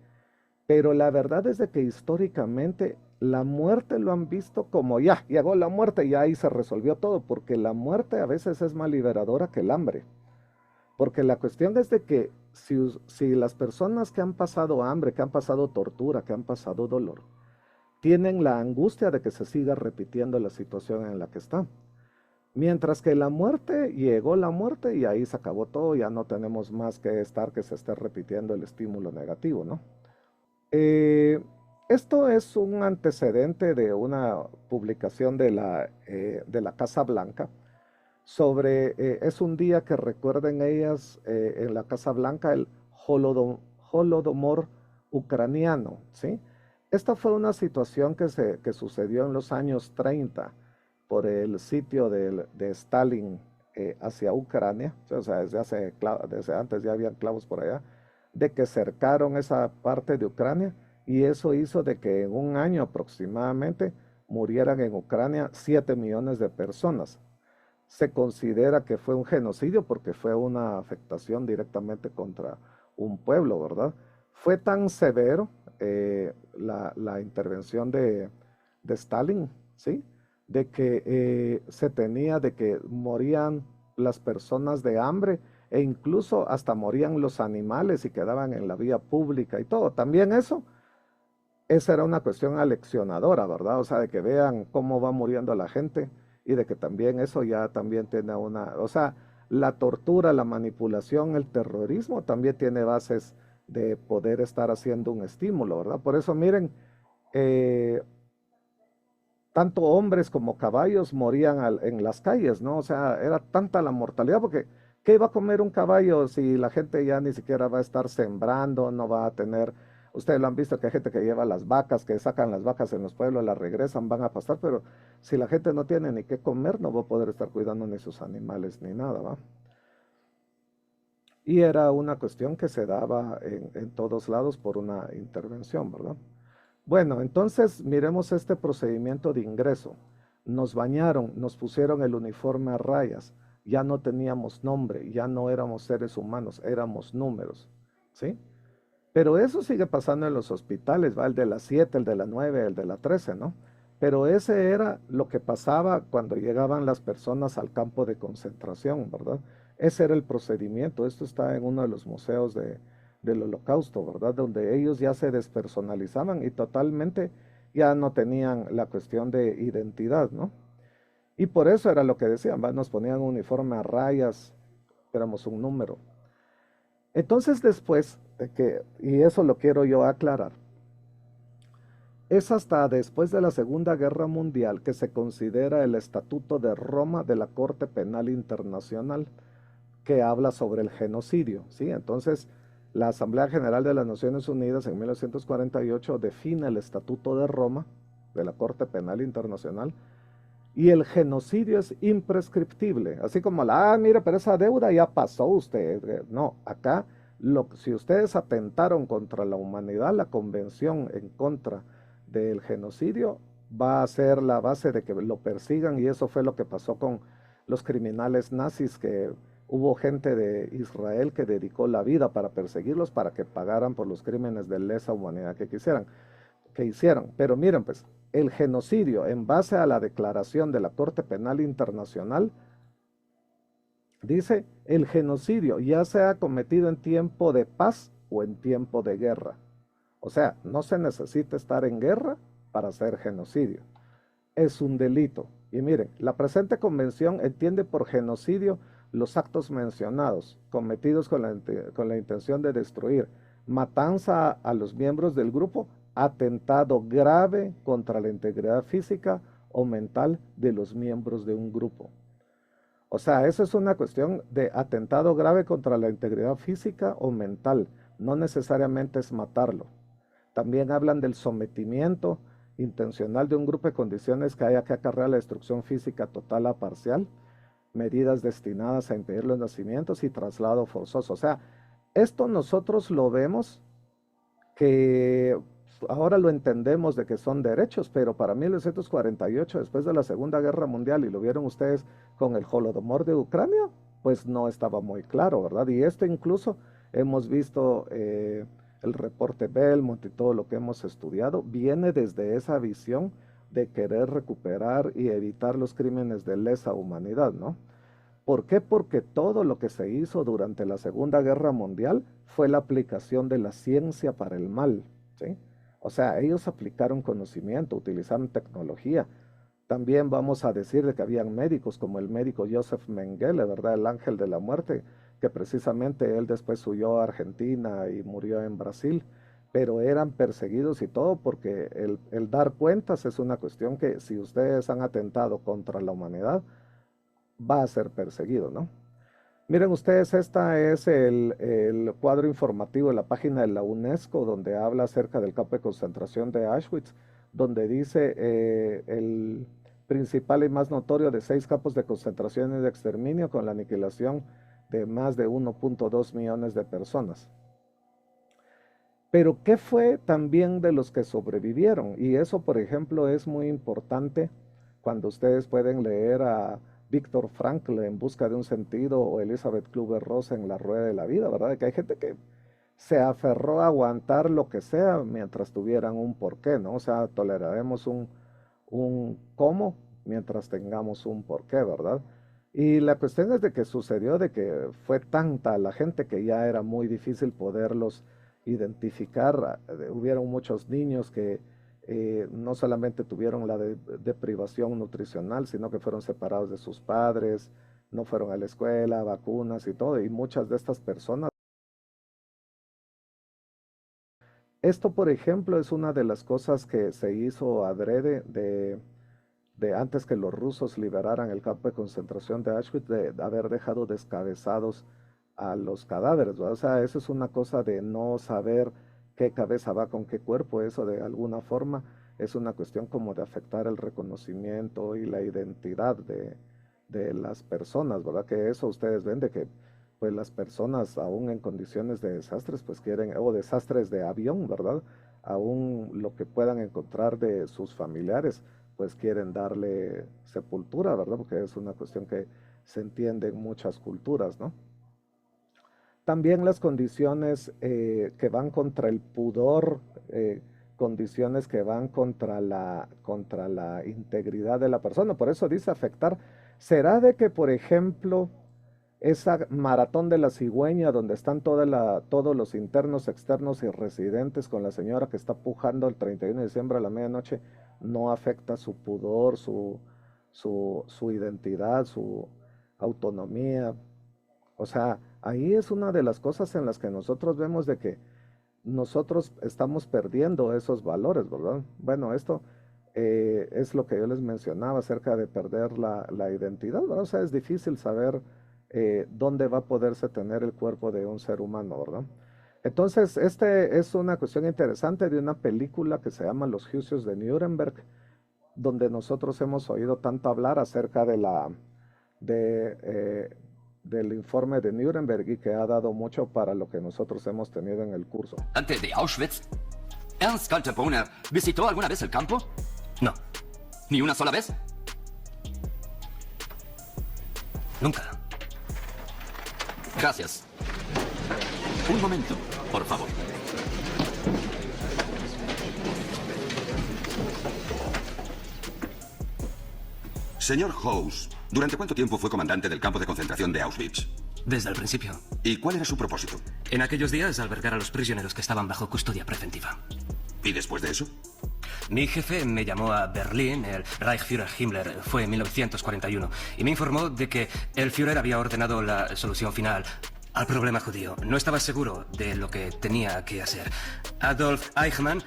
Pero la verdad es de que históricamente la muerte lo han visto como ya, llegó la muerte y ahí se resolvió todo, porque la muerte a veces es más liberadora que el hambre. Porque la cuestión es de que si las personas que han pasado hambre, que han pasado tortura, que han pasado dolor, tienen la angustia de que se siga repitiendo la situación en la que están. Mientras que la muerte, llegó la muerte y ahí se acabó todo, ya no tenemos más que estar que se esté repitiendo el estímulo negativo, ¿no? Eh, Esto es un antecedente de una publicación de la Casa Blanca sobre, es un día que recuerden ellas en la Casa Blanca el Holodomor ucraniano, ¿sí? Esta fue una situación que sucedió en los años 30 por el sitio de Stalin hacia Ucrania, o sea, desde antes ya habían clavos por allá, de que cercaron esa parte de Ucrania y eso hizo de que en un año aproximadamente murieran en Ucrania 7 millones de personas. Se considera que fue un genocidio porque fue una afectación directamente contra un pueblo, ¿verdad? Fue tan severo la intervención de Stalin, ¿sí? De que se tenía de que morían las personas de hambre e incluso hasta morían los animales y quedaban en la vía pública y todo. También eso, esa era una cuestión aleccionadora, ¿verdad? O sea, de que vean cómo va muriendo la gente y de que también eso ya también tiene una, o sea, la tortura, la manipulación, el terrorismo también tiene bases de poder estar haciendo un estímulo, ¿verdad? Por eso miren, eh, tanto hombres como caballos morían en las calles, ¿no? O sea, era tanta la mortalidad porque ¿qué iba a comer un caballo si la gente ya ni siquiera va a estar sembrando, no va a tener... Ustedes lo han visto que hay gente que lleva las vacas, que sacan las vacas en los pueblos, las regresan, van a pastar, pero si la gente no tiene ni qué comer, no va a poder estar cuidando ni sus animales ni nada, ¿va? Y era una cuestión que se daba en todos lados por una intervención, ¿verdad? Bueno, entonces miremos este procedimiento de ingreso. Nos bañaron, nos pusieron el uniforme a rayas, ya no teníamos nombre, ya no éramos seres humanos, éramos números, ¿sí? Pero eso sigue pasando en los hospitales, ¿va? El de las 7, el de la 9, el de la 13, ¿no? Pero ese era lo que pasaba cuando llegaban las personas al campo de concentración, ¿verdad? Ese era el procedimiento. Esto está en uno de los museos del Holocausto, ¿verdad? Donde ellos ya se despersonalizaban y totalmente ya no tenían la cuestión de identidad, ¿no? Y por eso era lo que decían, ¿va? Nos ponían un uniforme a rayas, éramos un número. Entonces después, y eso lo quiero yo aclarar, es hasta después de la Segunda Guerra Mundial que se considera el Estatuto de Roma de la Corte Penal Internacional, que habla sobre el genocidio, ¿sí? Entonces, la Asamblea General de las Naciones Unidas en 1948 define el Estatuto de Roma de la Corte Penal Internacional Y el genocidio es imprescriptible, así como mire, pero esa deuda ya pasó usted. No, acá, si ustedes atentaron contra la humanidad, la convención en contra del genocidio va a ser la base de que lo persigan, y eso fue lo que pasó con los criminales nazis, que hubo gente de Israel que dedicó la vida para perseguirlos, para que pagaran por los crímenes de lesa humanidad que hicieron. Pero miren, pues, el genocidio, en base a la declaración de la Corte Penal Internacional, dice, el genocidio ya sea cometido en tiempo de paz o en tiempo de guerra. O sea, no se necesita estar en guerra para hacer genocidio. Es un delito. Y miren, la presente convención entiende por genocidio los actos mencionados, cometidos con la intención de destruir, matanza a los miembros del grupo, atentado grave contra la integridad física o mental de los miembros de un grupo. O sea, eso es una cuestión de atentado grave contra la integridad física o mental. No necesariamente es matarlo. También hablan del sometimiento intencional de un grupo de condiciones que haya que acarrear la destrucción física total o parcial, medidas destinadas a impedir los nacimientos y traslado forzoso. O sea, esto nosotros lo vemos que ahora lo entendemos de que son derechos, pero para 1948, después de la Segunda Guerra Mundial, y lo vieron ustedes con el Holodomor de Ucrania, pues no estaba muy claro, ¿verdad? Y esto incluso hemos visto el reporte Belmont y todo lo que hemos estudiado, viene desde esa visión de querer recuperar y evitar los crímenes de lesa humanidad, ¿no? ¿Por qué? Porque todo lo que se hizo durante la Segunda Guerra Mundial fue la aplicación de la ciencia para el mal, ¿sí? O sea, ellos aplicaron conocimiento, utilizaron tecnología. También vamos a decir de que habían médicos, como el médico Joseph Mengele, ¿verdad? El ángel de la muerte, que precisamente él después huyó a Argentina y murió en Brasil, pero eran perseguidos y todo porque el dar cuentas es una cuestión que si ustedes han atentado contra la humanidad, va a ser perseguido, ¿no? Miren ustedes, esta es el cuadro informativo de la página de la UNESCO, donde habla acerca del campo de concentración de Auschwitz, donde dice el principal y más notorio de 6 campos de concentración y de exterminio, con la aniquilación de más de 1.2 millones de personas. Pero ¿qué fue también de los que sobrevivieron? Y eso, por ejemplo, es muy importante cuando ustedes pueden leer a Víctor Frankl en Busca de un Sentido o Elizabeth Kübler-Ross en La Rueda de la Vida, ¿verdad? De que hay gente que se aferró a aguantar lo que sea mientras tuvieran un porqué, ¿no? O sea, toleraremos un cómo mientras tengamos un porqué, ¿verdad? Y la cuestión es de que sucedió de que fue tanta la gente que ya era muy difícil poderlos identificar. Hubieron muchos niños que no solamente tuvieron la deprivación nutricional, sino que fueron separados de sus padres, no fueron a la escuela, vacunas y todo, y muchas de estas personas. Esto, por ejemplo, es una de las cosas que se hizo adrede de antes que los rusos liberaran el campo de concentración de Auschwitz, de haber dejado descabezados a los cadáveres, ¿verdad? O sea, eso es una cosa de no saber qué cabeza va con qué cuerpo, eso de alguna forma es una cuestión como de afectar el reconocimiento y la identidad de las personas, ¿verdad? Que eso ustedes ven de que pues las personas aún en condiciones de desastres pues quieren, o desastres de avión, ¿verdad? Aún lo que puedan encontrar de sus familiares pues quieren darle sepultura, ¿verdad? Porque es una cuestión que se entiende en muchas culturas, ¿no? También las condiciones que van contra el pudor, condiciones que van contra la integridad de la persona. Por eso dice afectar. ¿Será de que, por ejemplo, esa maratón de la cigüeña, donde están todos los internos, externos y residentes con la señora que está pujando el 31 de diciembre a la medianoche, no afecta su pudor, su identidad, su autonomía? O sea, ahí es una de las cosas en las que nosotros vemos de que nosotros estamos perdiendo esos valores, ¿verdad? Bueno, esto es lo que yo les mencionaba acerca de perder la identidad, ¿verdad? O sea, es difícil saber dónde va a poderse tener el cuerpo de un ser humano, ¿verdad? Entonces, este es una cuestión interesante de una película que se llama Los Juicios de Nuremberg, donde nosotros hemos oído tanto hablar acerca de, del informe de Nuremberg y que ha dado mucho para lo que nosotros hemos tenido en el curso. Antes de Auschwitz, Ernst Kaltenbrunner visitó alguna vez el campo? No. ¿Ni una sola vez? Nunca. Gracias. Un momento, por favor. Señor House, ¿durante cuánto tiempo fue comandante del campo de concentración de Auschwitz? Desde el principio. ¿Y cuál era su propósito? En aquellos días, albergar a los prisioneros que estaban bajo custodia preventiva. ¿Y después de eso? Mi jefe me llamó a Berlín, el Reichsführer Himmler, fue en 1941, y me informó de que el Führer había ordenado la solución final al problema judío. No estaba seguro de lo que tenía que hacer. Adolf Eichmann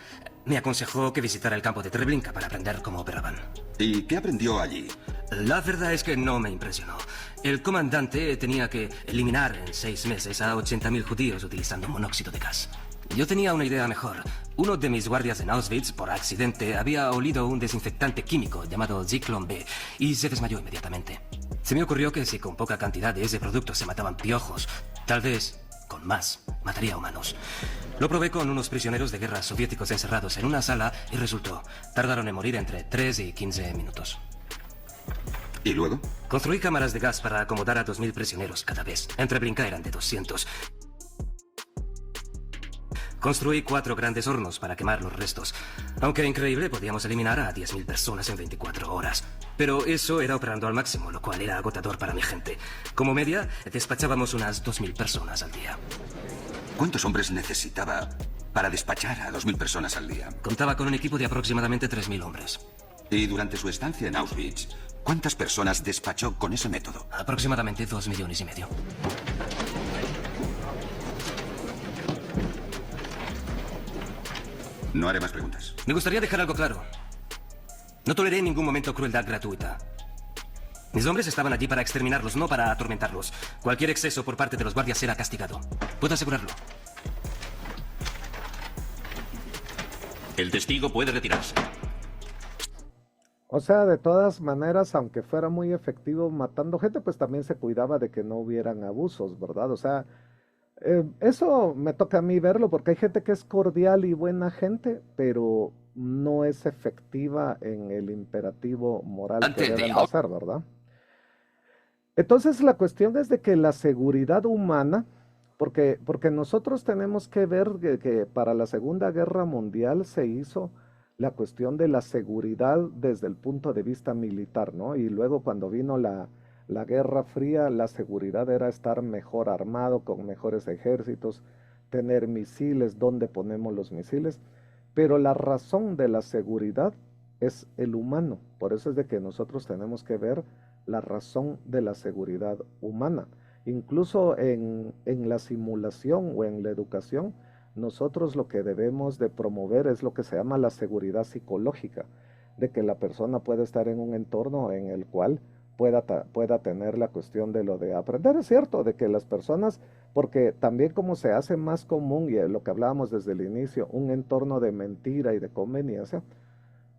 me aconsejó que visitara el campo de Treblinka para aprender cómo operaban. ¿Y qué aprendió allí? La verdad es que no me impresionó. El comandante tenía que eliminar en 6 meses a 80.000 judíos utilizando monóxido de gas. Yo tenía una idea mejor. Uno de mis guardias en Auschwitz, por accidente, había olido un desinfectante químico llamado Zyklon B y se desmayó inmediatamente. Se me ocurrió que si con poca cantidad de ese producto se mataban piojos, tal vez con más mataría humanos. Lo probé con unos prisioneros de guerra soviéticos encerrados en una sala y resultó. Tardaron en morir entre 3 y 15 minutos. ¿Y luego? Construí cámaras de gas para acomodar a 2.000 prisioneros cada vez. En Treblinka eran de 200. Construí 4 grandes hornos para quemar los restos. Aunque era increíble, podíamos eliminar a 10.000 personas en 24 horas. Pero eso era operando al máximo, lo cual era agotador para mi gente. Como media, despachábamos unas 2.000 personas al día. ¿Cuántos hombres necesitaba para despachar a 2.000 personas al día? Contaba con un equipo de aproximadamente 3.000 hombres. Y durante su estancia en Auschwitz, ¿cuántas personas despachó con ese método? Aproximadamente 2,5 millones. No haré más preguntas. Me gustaría dejar algo claro. No toleré en ningún momento crueldad gratuita. Mis hombres estaban allí para exterminarlos, no para atormentarlos. Cualquier exceso por parte de los guardias era castigado. Puedo asegurarlo. El testigo puede retirarse. O sea, de todas maneras, aunque fuera muy efectivo matando gente, pues también se cuidaba de que no hubieran abusos, ¿verdad? O sea, eso me toca a mí verlo porque hay gente que es cordial y buena gente, pero no es efectiva en el imperativo moral que deben de hacer, ¿verdad? Entonces la cuestión es de que la seguridad humana, porque nosotros tenemos que ver que para la Segunda Guerra Mundial se hizo la cuestión de la seguridad desde el punto de vista militar, ¿no? Y luego cuando vino la Guerra Fría, la seguridad era estar mejor armado, con mejores ejércitos, tener misiles, dónde ponemos los misiles, pero la razón de la seguridad es el humano, por eso es de que nosotros tenemos que ver la razón de la seguridad humana. Incluso en la simulación o en la educación, nosotros lo que debemos de promover es lo que se llama la seguridad psicológica, de que la persona puede estar en un entorno en el cual pueda tener la cuestión de lo de aprender. Es cierto, de que las personas, porque también como se hace más común, y lo que hablábamos desde el inicio, un entorno de mentira y de conveniencia,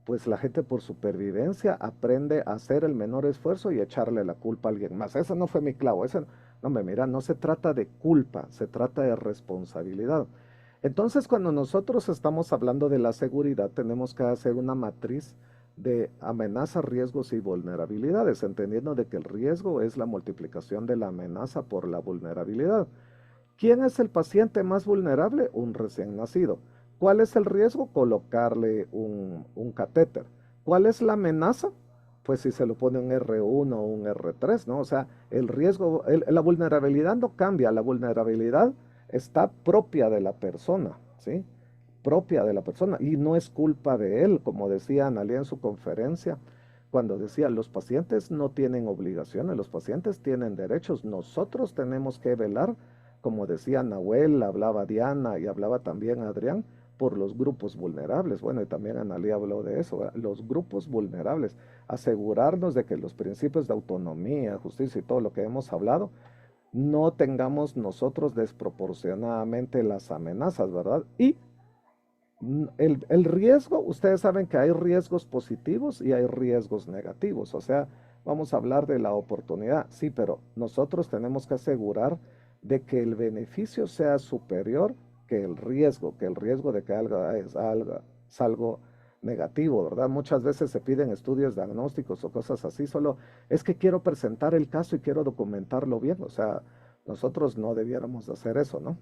pues la gente por supervivencia aprende a hacer el menor esfuerzo y echarle la culpa a alguien más. Ese no fue mi clavo, no me mira, no se trata de culpa, se trata de responsabilidad. Entonces, cuando nosotros estamos hablando de la seguridad, tenemos que hacer una matriz de amenazas, riesgos y vulnerabilidades, entendiendo de que el riesgo es la multiplicación de la amenaza por la vulnerabilidad. ¿Quién es el paciente más vulnerable? Un recién nacido. ¿Cuál es el riesgo? Colocarle un catéter. ¿Cuál es la amenaza? Pues si se lo pone un R1 o un R3, ¿no? O sea, el riesgo, la vulnerabilidad no cambia, la vulnerabilidad está propia de la persona, ¿sí? Propia de la persona y no es culpa de él, como decía Analia en su conferencia, cuando decía, los pacientes no tienen obligaciones, los pacientes tienen derechos, nosotros tenemos que velar, como decía Nahuel, hablaba Diana y hablaba también Adrián, por los grupos vulnerables. Bueno, y también Analia habló de eso, ¿verdad? Los grupos vulnerables, asegurarnos de que los principios de autonomía, justicia y todo lo que hemos hablado, no tengamos nosotros desproporcionadamente las amenazas, ¿verdad? Y El riesgo, ustedes saben que hay riesgos positivos y hay riesgos negativos, o sea, vamos a hablar de la oportunidad, sí, pero nosotros tenemos que asegurar de que el beneficio sea superior que el riesgo de que es algo negativo, ¿verdad? Muchas veces se piden estudios diagnósticos o cosas así, solo es que quiero presentar el caso y quiero documentarlo bien, o sea, nosotros no debiéramos hacer eso, ¿no?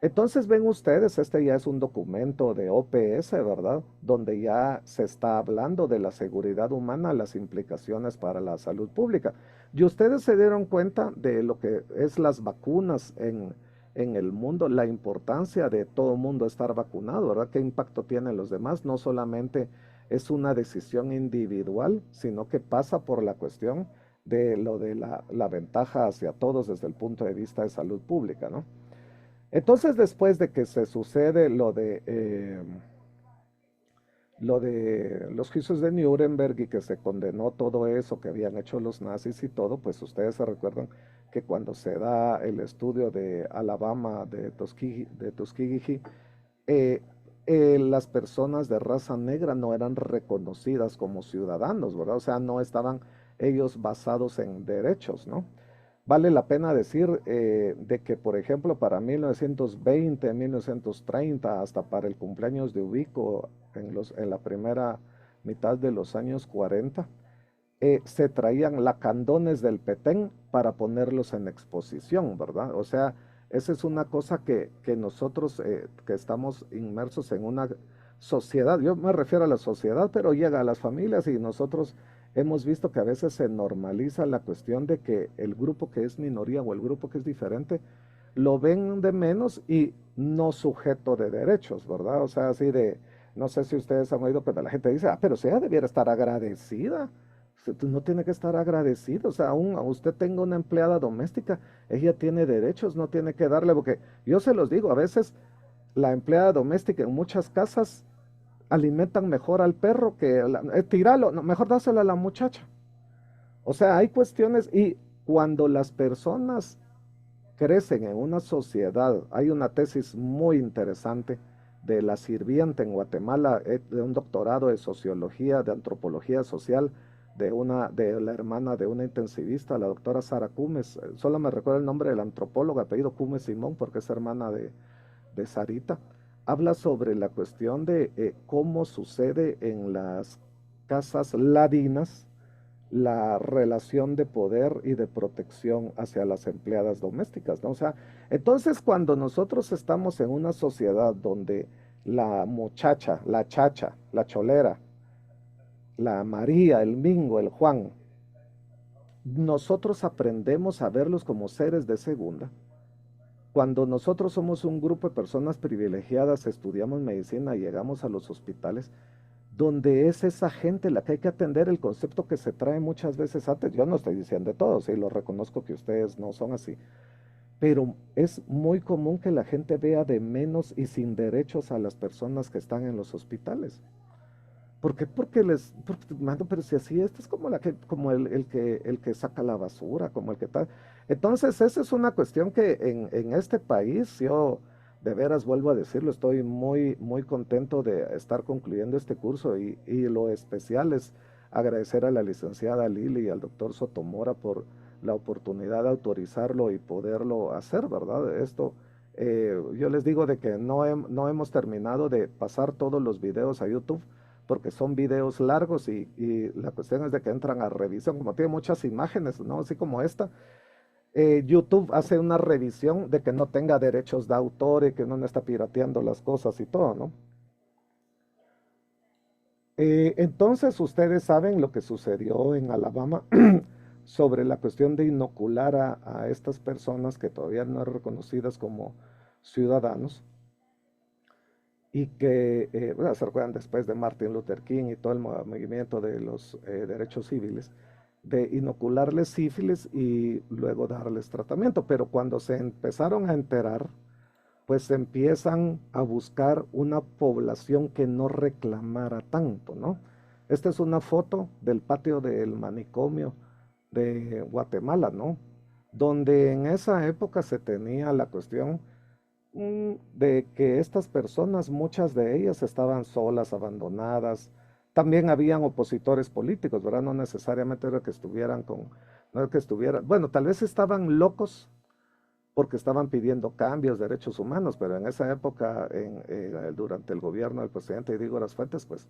Entonces ven ustedes, este ya es un documento de OPS, ¿verdad? Donde ya se está hablando de la seguridad humana, las implicaciones para la salud pública. Y ustedes se dieron cuenta de lo que es las vacunas en el mundo, la importancia de todo mundo estar vacunado, ¿verdad? ¿Qué impacto tienen los demás? No solamente es una decisión individual, sino que pasa por la cuestión de lo de la ventaja hacia todos desde el punto de vista de salud pública, ¿no? Entonces, después de que se sucede lo de los juicios de Nuremberg y que se condenó todo eso que habían hecho los nazis y todo, pues ustedes se recuerdan que cuando se da el estudio de Alabama de Tuskegee, eh, las personas de raza negra no eran reconocidas como ciudadanos, ¿verdad? O sea, no estaban ellos basados en derechos, ¿no? Vale la pena decir de que, por ejemplo, para 1920, 1930, hasta para el cumpleaños de Ubico en la primera mitad de los años 40, se traían lacandones del Petén para ponerlos en exposición, ¿verdad? O sea, esa es una cosa que nosotros que estamos inmersos en una sociedad, yo me refiero a la sociedad, pero llega a las familias y nosotros hemos visto que a veces se normaliza la cuestión de que el grupo que es minoría o el grupo que es diferente lo ven de menos y no sujeto de derechos, ¿verdad? O sea, así de, no sé si ustedes han oído cuando la gente dice, pero si ella debiera estar agradecida. Usted no tiene que estar agradecido, o sea, aún a usted tenga una empleada doméstica, ella tiene derechos, no tiene que darle, porque yo se los digo, a veces la empleada doméstica en muchas casas alimentan mejor al perro que tiralo, no, mejor dáselo a la muchacha. O sea, hay cuestiones y cuando las personas crecen en una sociedad, hay una tesis muy interesante de la sirvienta en Guatemala, de un doctorado de sociología, de antropología social, de la hermana de una intensivista, la doctora Sara Cumes, solo me recuerdo el nombre del antropólogo, apellido Cumes Simón, porque es hermana de Sarita, habla sobre la cuestión de cómo sucede en las casas ladinas la relación de poder y de protección hacia las empleadas domésticas, ¿no? O sea, entonces cuando nosotros estamos en una sociedad donde la muchacha, la chacha, la cholera, la María, el Mingo, el Juan, nosotros aprendemos a verlos como seres de segunda. Cuando nosotros somos un grupo de personas privilegiadas, estudiamos medicina y llegamos a los hospitales, donde es esa gente la que hay que atender, el concepto que se trae muchas veces antes. Yo no estoy diciendo de todos, y lo reconozco que ustedes no son así, pero es muy común que la gente vea de menos y sin derechos a las personas que están en los hospitales. ¿Por qué? Mano, pero si así, este es como, como el que saca la basura, como el que tal. Entonces, esa es una cuestión que en este país, yo de veras vuelvo a decirlo, estoy muy, muy contento de estar concluyendo este curso y lo especial es agradecer a la licenciada Lili y al doctor Sotomora por la oportunidad de autorizarlo y poderlo hacer, ¿verdad? Esto, yo les digo de que no hemos terminado de pasar todos los videos a YouTube porque son videos largos y la cuestión es de que entran a revisión, como tiene muchas imágenes, ¿no? Así como esta, YouTube hace una revisión de que no tenga derechos de autor y que no está pirateando las cosas y todo, ¿no? Entonces ustedes saben lo que sucedió en Alabama sobre la cuestión de inocular a estas personas que todavía no eran reconocidas como ciudadanos y que, bueno, se recuerdan después de Martin Luther King y todo el movimiento de los derechos civiles, de inocularles sífilis y luego darles tratamiento. Pero cuando se empezaron a enterar, pues empiezan a buscar una población que no reclamara tanto, ¿no? Esta es una foto del patio del manicomio de Guatemala, ¿no? Donde en esa época se tenía la cuestión de que estas personas, muchas de ellas estaban solas, abandonadas. También habían opositores políticos, ¿verdad? No necesariamente era que estuvieran no era que estuvieran, bueno, tal vez estaban locos porque estaban pidiendo cambios, derechos humanos, pero en esa época, durante el gobierno del presidente Dígoras Fuentes, pues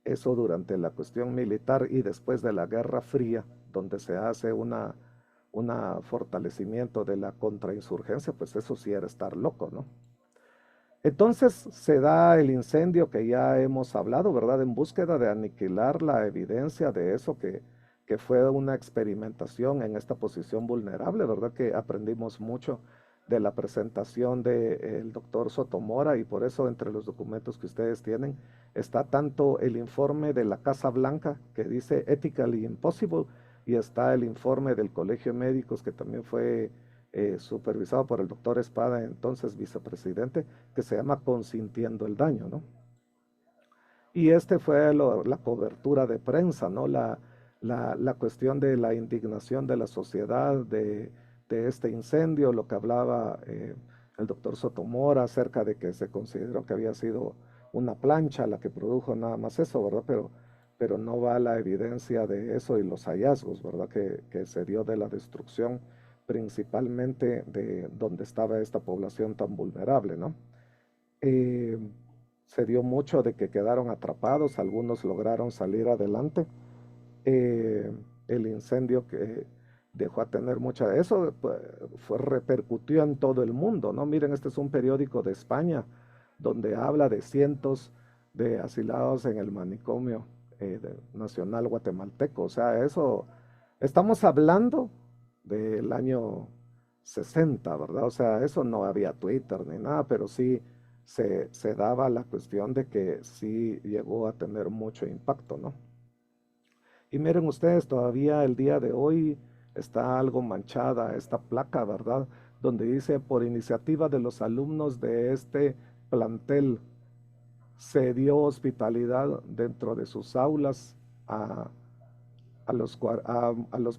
eso durante la cuestión militar y después de la Guerra Fría, donde se hace una fortalecimiento de la contrainsurgencia, pues eso sí era estar loco, ¿no? Entonces se da el incendio que ya hemos hablado, ¿verdad? En búsqueda de aniquilar la evidencia de eso que fue una experimentación en esta posición vulnerable, ¿verdad? Que aprendimos mucho de la presentación del doctor Sotomora y por eso entre los documentos que ustedes tienen está tanto el informe de la Casa Blanca que dice Ethically Impossible y está el informe del Colegio de Médicos que también fue supervisado por el doctor Espada, entonces vicepresidente, que se llama Consintiendo el Daño, ¿no? Y este fue la cobertura de prensa, ¿no? La cuestión de la indignación de la sociedad, de este incendio, lo que hablaba el doctor Sotomora acerca de que se consideró que había sido una plancha la que produjo nada más eso, ¿verdad? Pero no va la evidencia de eso y los hallazgos, ¿verdad? Que se dio de la destrucción principalmente de donde estaba esta población tan vulnerable, ¿no? Eh, Se dio mucho de que quedaron atrapados, algunos lograron salir adelante. Eh, el incendio que dejó a tener mucha, eso pues, repercutió en todo el mundo, ¿no? Miren, este es un periódico de España donde habla de cientos de asilados en el manicomio nacional guatemalteco, o sea, eso, estamos hablando del año 60, ¿verdad? O sea, eso no había Twitter ni nada, pero sí se daba la cuestión de que sí llegó a tener mucho impacto, ¿no? Y miren ustedes, todavía el día de hoy está algo manchada esta placa, ¿verdad? Donde dice, por iniciativa de los alumnos de este plantel, se dio hospitalidad dentro de sus aulas a los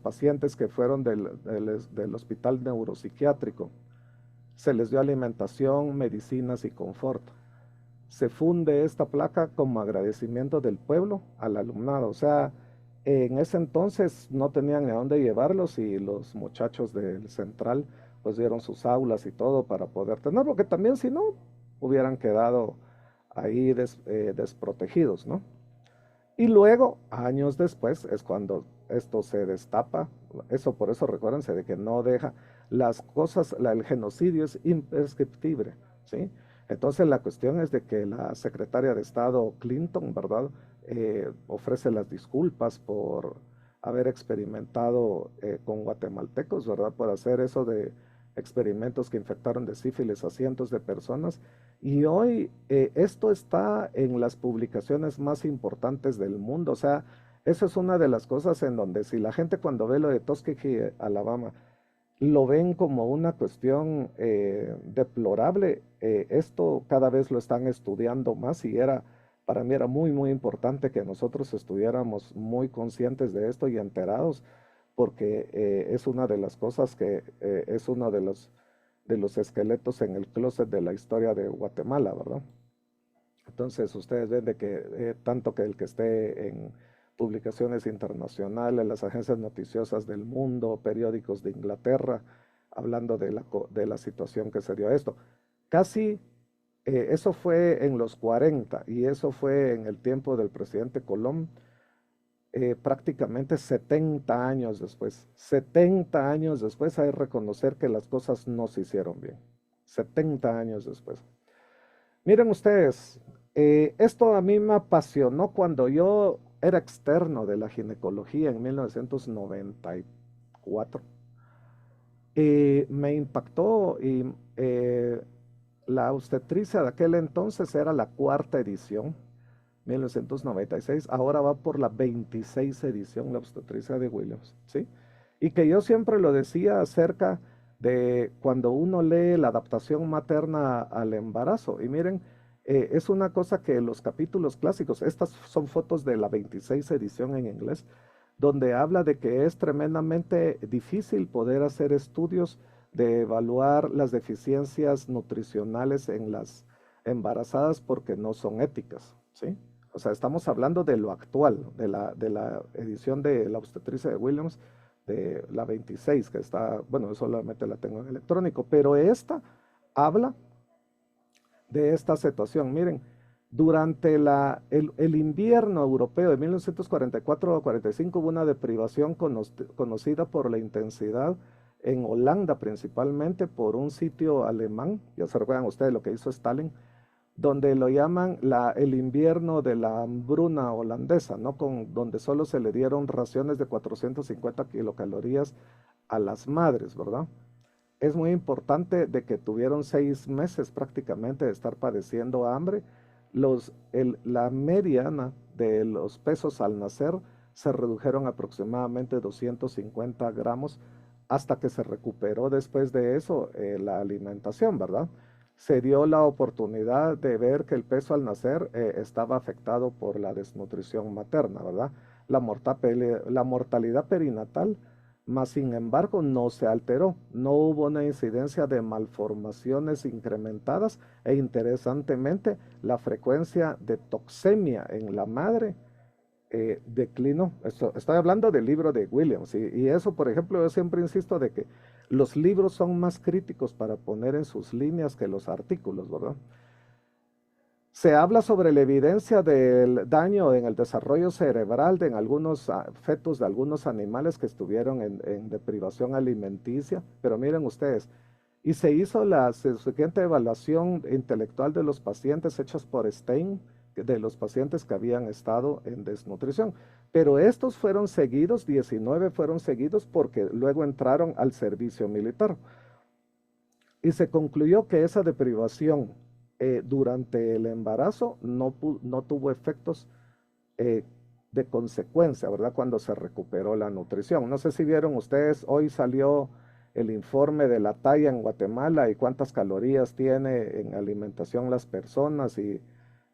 pacientes que fueron del hospital neuropsiquiátrico. Se les dio alimentación, medicinas y confort. Se funde esta placa como agradecimiento del pueblo al alumnado. O sea, en ese entonces no tenían ni a dónde llevarlos y los muchachos del central pues dieron sus aulas y todo para poder tener, porque también si no hubieran quedado ahí desprotegidos, ¿no? Y luego, años después, es cuando esto se destapa. Eso, por eso recuérdense de que no deja las cosas, el genocidio es imprescriptible, ¿sí? Entonces la cuestión es de que la secretaria de Estado Clinton, ¿verdad? Ofrece las disculpas por haber experimentado con guatemaltecos, ¿verdad? Por hacer eso de experimentos que infectaron de sífilis a cientos de personas. Y hoy esto está en las publicaciones más importantes del mundo. O sea, eso es una de las cosas en donde si la gente cuando ve lo de Tuskegee, Alabama, lo ven como una cuestión deplorable, esto cada vez lo están estudiando más y para mí era muy, muy importante que nosotros estuviéramos muy conscientes de esto y enterados, porque es una de las cosas que es uno de los esqueletos en el closet de la historia de Guatemala, ¿verdad? Entonces ustedes ven de que tanto que el que esté en publicaciones internacionales, las agencias noticiosas del mundo, periódicos de Inglaterra, hablando de la situación que se dio esto. Casi eso fue en los 40 y eso fue en el tiempo del presidente Colón, prácticamente 70 años después. 70 años después hay que reconocer que las cosas no se hicieron bien. 70 años después. Miren ustedes, esto a mí me apasionó cuando yo era externo de la ginecología en 1994. Me impactó y la obstetricia de aquel entonces era la cuarta edición, 1996, ahora va por la 26 edición, la obstetricia de Williams, ¿sí? Y que yo siempre lo decía acerca de cuando uno lee la adaptación materna al embarazo. Y miren, es una cosa que los capítulos clásicos, estas son fotos de la 26 edición en inglés, donde habla de que es tremendamente difícil poder hacer estudios de evaluar las deficiencias nutricionales en las embarazadas porque no son éticas, ¿sí? O sea, estamos hablando de lo actual, de la edición de la obstetricia de Williams, de la 26, que está, bueno, solamente la tengo en electrónico, pero esta habla de esta situación. Miren, durante el invierno europeo de 1944-45 hubo una deprivación conocida por la intensidad en Holanda, principalmente por un sitio alemán, ya se recuerdan ustedes lo que hizo Stalin, donde lo llaman el invierno de la hambruna holandesa, ¿no? Donde solo se le dieron raciones de 450 kilocalorías a las madres, ¿verdad? Es muy importante de que tuvieron 6 meses prácticamente de estar padeciendo hambre. La mediana de los pesos al nacer se redujeron aproximadamente 250 gramos hasta que se recuperó después de eso la alimentación, ¿verdad? Se dio la oportunidad de ver que el peso al nacer estaba afectado por la desnutrición materna, ¿verdad? La mortalidad perinatal, más sin embargo, no se alteró. No hubo una incidencia de malformaciones incrementadas e interesantemente, la frecuencia de toxemia en la madre declinó. Estoy hablando del libro de Williams y eso, por ejemplo, yo siempre insisto de que los libros son más críticos para poner en sus líneas que los artículos, ¿verdad? Se habla sobre la evidencia del daño en el desarrollo cerebral en algunos fetos de algunos animales que estuvieron en deprivación alimenticia, pero miren ustedes, y se hizo la suficiente evaluación intelectual de los pacientes hechas por Stein, de los pacientes que habían estado en desnutrición. Pero estos fueron seguidos, 19 fueron seguidos porque luego entraron al servicio militar. Y se concluyó que esa deprivación durante el embarazo no tuvo efectos de consecuencia, ¿verdad? Cuando se recuperó la nutrición. No sé si vieron ustedes, hoy salió el informe de la talla en Guatemala y cuántas calorías tiene en alimentación las personas y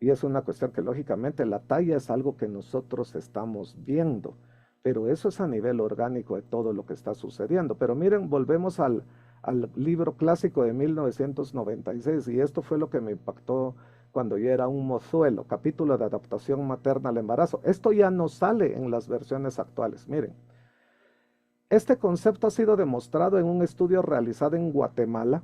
es una cuestión que lógicamente la talla es algo que nosotros estamos viendo, pero eso es a nivel orgánico de todo lo que está sucediendo. Pero miren, volvemos al libro clásico de 1996 y esto fue lo que me impactó cuando yo era un mozuelo, capítulo de adaptación materna al embarazo. Esto ya no sale en las versiones actuales, miren. Este concepto ha sido demostrado en un estudio realizado en Guatemala,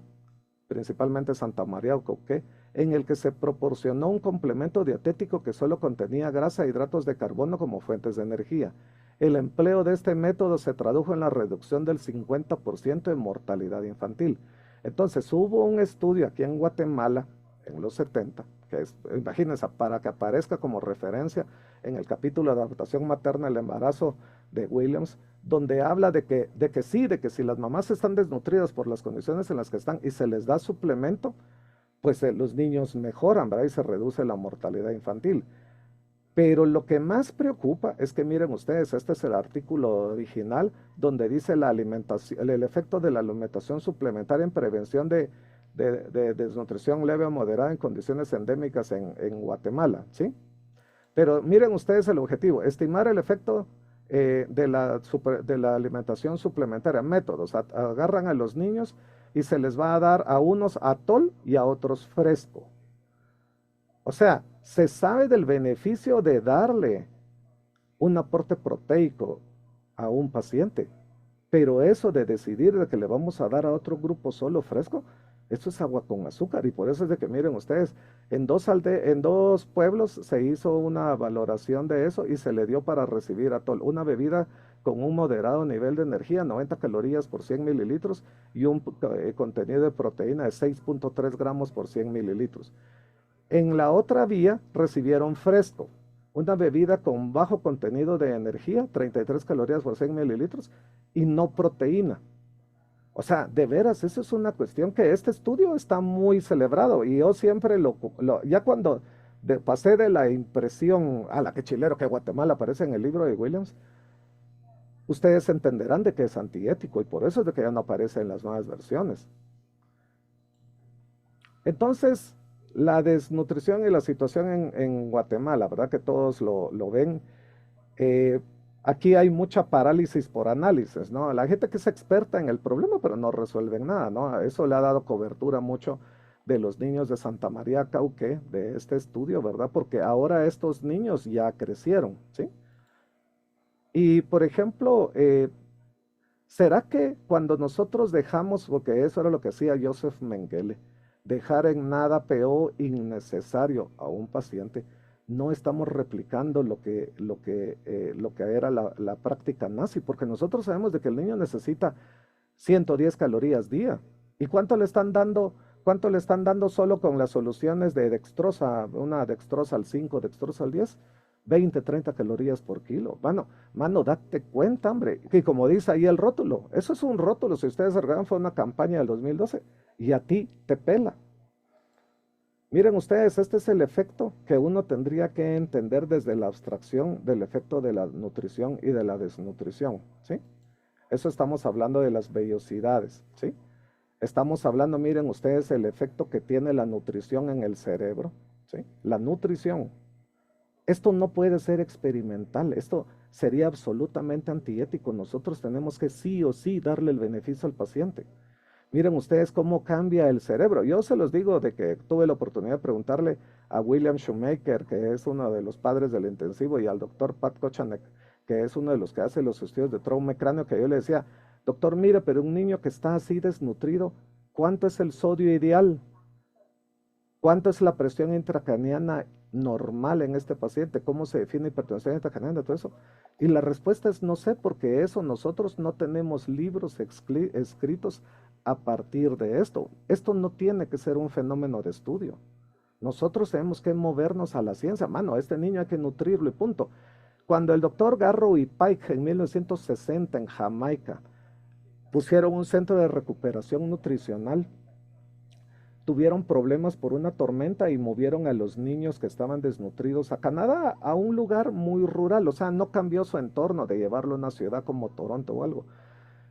principalmente Santa María Ocoqué, en el que se proporcionó un complemento dietético que solo contenía grasa e hidratos de carbono como fuentes de energía. El empleo de este método se tradujo en la reducción del 50% de mortalidad infantil. Entonces hubo un estudio aquí en Guatemala en los 70, que es, imagínense, para que aparezca como referencia en el capítulo de adaptación materna al embarazo de Williams, donde habla de que si las mamás están desnutridas por las condiciones en las que están y se les da suplemento, pues los niños mejoran, ¿verdad? Y se reduce la mortalidad infantil. Pero lo que más preocupa es que miren ustedes, este es el artículo original donde dice el efecto de la alimentación suplementaria en prevención de desnutrición leve o moderada en condiciones endémicas en Guatemala, ¿sí? Pero miren ustedes el objetivo, estimar el efecto de la alimentación suplementaria. Métodos, agarran a los niños y se les va a dar a unos atol y a otros fresco. O sea, se sabe del beneficio de darle un aporte proteico a un paciente, pero eso de decidir de que le vamos a dar a otro grupo solo fresco, eso es agua con azúcar. Y por eso es de que miren ustedes, en dos pueblos se hizo una valoración de eso y se le dio para recibir atol, una bebida con un moderado nivel de energía, 90 calorías por 100 mililitros y un contenido de proteína de 6.3 gramos por 100 mililitros. En la otra vía recibieron fresco, una bebida con bajo contenido de energía, 33 calorías por 100 mililitros y no proteína. O sea, de veras, eso es una cuestión que este estudio está muy celebrado y yo siempre ya cuando pasé de la impresión, a la que chilero que Guatemala aparece en el libro de Williams, ustedes entenderán de que es antiético y por eso es de que ya no aparece en las nuevas versiones. Entonces, la desnutrición y la situación en Guatemala, ¿verdad? Que todos lo ven. Aquí hay mucha parálisis por análisis, ¿no? La gente que es experta en el problema, pero no resuelven nada, ¿no? Eso le ha dado cobertura mucho de los niños de Santa María Cauque, de este estudio, ¿verdad? Porque ahora estos niños ya crecieron, ¿sí? Y, por ejemplo, ¿será que cuando nosotros dejamos, porque eso era lo que hacía Joseph Mengele, dejar en nada peor innecesario a un paciente, no estamos replicando lo que era la práctica nazi? Porque nosotros sabemos de que el niño necesita 110 calorías día. ¿Y cuánto le están dando solo con las soluciones de dextrosa, una dextrosa al 5, dextrosa al 10? 20, 30 calorías por kilo. Mano, date cuenta, hombre. Y como dice ahí el rótulo, eso es un rótulo. Si ustedes recuerdan, fue una campaña del 2012 y a ti te pela. Miren ustedes, este es el efecto que uno tendría que entender desde la abstracción del efecto de la nutrición y de la desnutrición, ¿sí? Eso estamos hablando de las vellosidades, ¿sí? Estamos hablando, miren ustedes, el efecto que tiene la nutrición en el cerebro, ¿sí? La nutrición. Esto no puede ser experimental, esto sería absolutamente antiético. Nosotros tenemos que sí o sí darle el beneficio al paciente. Miren ustedes cómo cambia el cerebro. Yo se los digo de que tuve la oportunidad de preguntarle a William Shoemaker, que es uno de los padres del intensivo, y al doctor Pat Kochanek, que es uno de los que hace los estudios de trauma cráneo, que yo le decía, doctor, mire, pero un niño que está así desnutrido, ¿cuánto es el sodio ideal? ¿Cuánto es la presión intracraniana normal en este paciente? ¿Cómo se define hipertensión intracraniana? Todo eso. Y la respuesta es no sé, porque eso nosotros no tenemos libros escritos a partir de esto. Esto no tiene que ser un fenómeno de estudio. Nosotros tenemos que movernos a la ciencia. Mano, a este niño hay que nutrirlo y punto. Cuando el doctor Garrow y Pike en 1960 en Jamaica pusieron un centro de recuperación nutricional, tuvieron problemas por una tormenta y movieron a los niños que estaban desnutridos a Canadá, a un lugar muy rural. O sea, no cambió su entorno de llevarlo a una ciudad como Toronto o algo,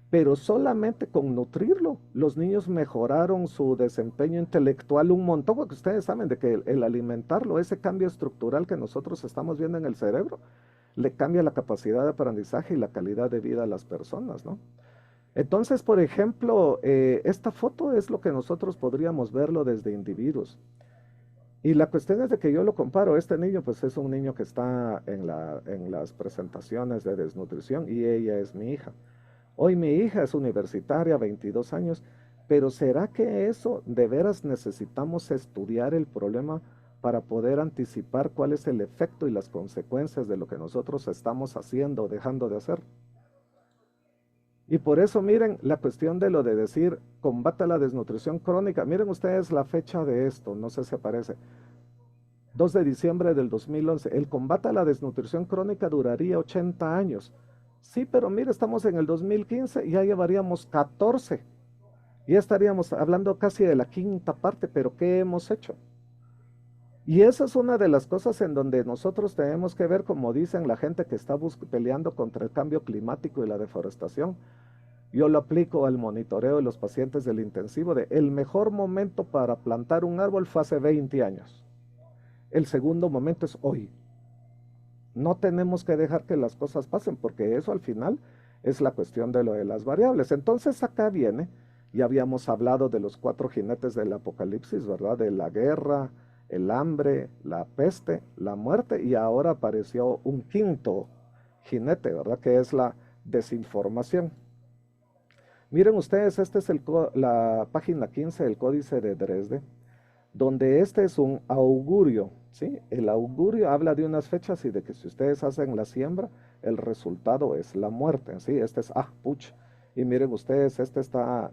pero solamente con nutrirlo, los niños mejoraron su desempeño intelectual un montón, porque ustedes saben de que el alimentarlo, ese cambio estructural que nosotros estamos viendo en el cerebro, le cambia la capacidad de aprendizaje y la calidad de vida a las personas, ¿no? Entonces, por ejemplo, esta foto es lo que nosotros podríamos verlo desde individuos. Y la cuestión es de que yo lo comparo. Este niño, pues es un niño que está en las presentaciones de desnutrición y ella es mi hija. Hoy mi hija es universitaria, 22 años, pero ¿será que eso de veras necesitamos estudiar el problema para poder anticipar cuál es el efecto y las consecuencias de lo que nosotros estamos haciendo o dejando de hacer? Y por eso, miren, la cuestión de lo de decir, combata la desnutrición crónica. Miren ustedes la fecha de esto, no sé si aparece. 2 de diciembre del 2011. El combate a la desnutrición crónica duraría 80 años. Sí, pero mire, estamos en el 2015 y ya llevaríamos 14. Ya estaríamos hablando casi de la quinta parte, pero ¿qué hemos hecho? Y esa es una de las cosas en donde nosotros tenemos que ver, como dicen la gente que está peleando contra el cambio climático y la deforestación. Yo lo aplico al monitoreo de los pacientes del intensivo de el mejor momento para plantar un árbol fue hace 20 años. El segundo momento es hoy. No tenemos que dejar que las cosas pasen, porque eso al final es la cuestión de lo de las variables. Entonces acá viene, ya habíamos hablado de los 4 jinetes del apocalipsis, ¿verdad? De la guerra, el hambre, la peste, la muerte, y ahora apareció un quinto jinete, ¿verdad? Que es la desinformación. Miren ustedes, esta es la página 15 del Códice de Dresde, donde este es un augurio, ¿sí? El augurio habla de unas fechas y de que si ustedes hacen la siembra, el resultado es la muerte, ¿sí? Este es puch. Y miren ustedes, este está,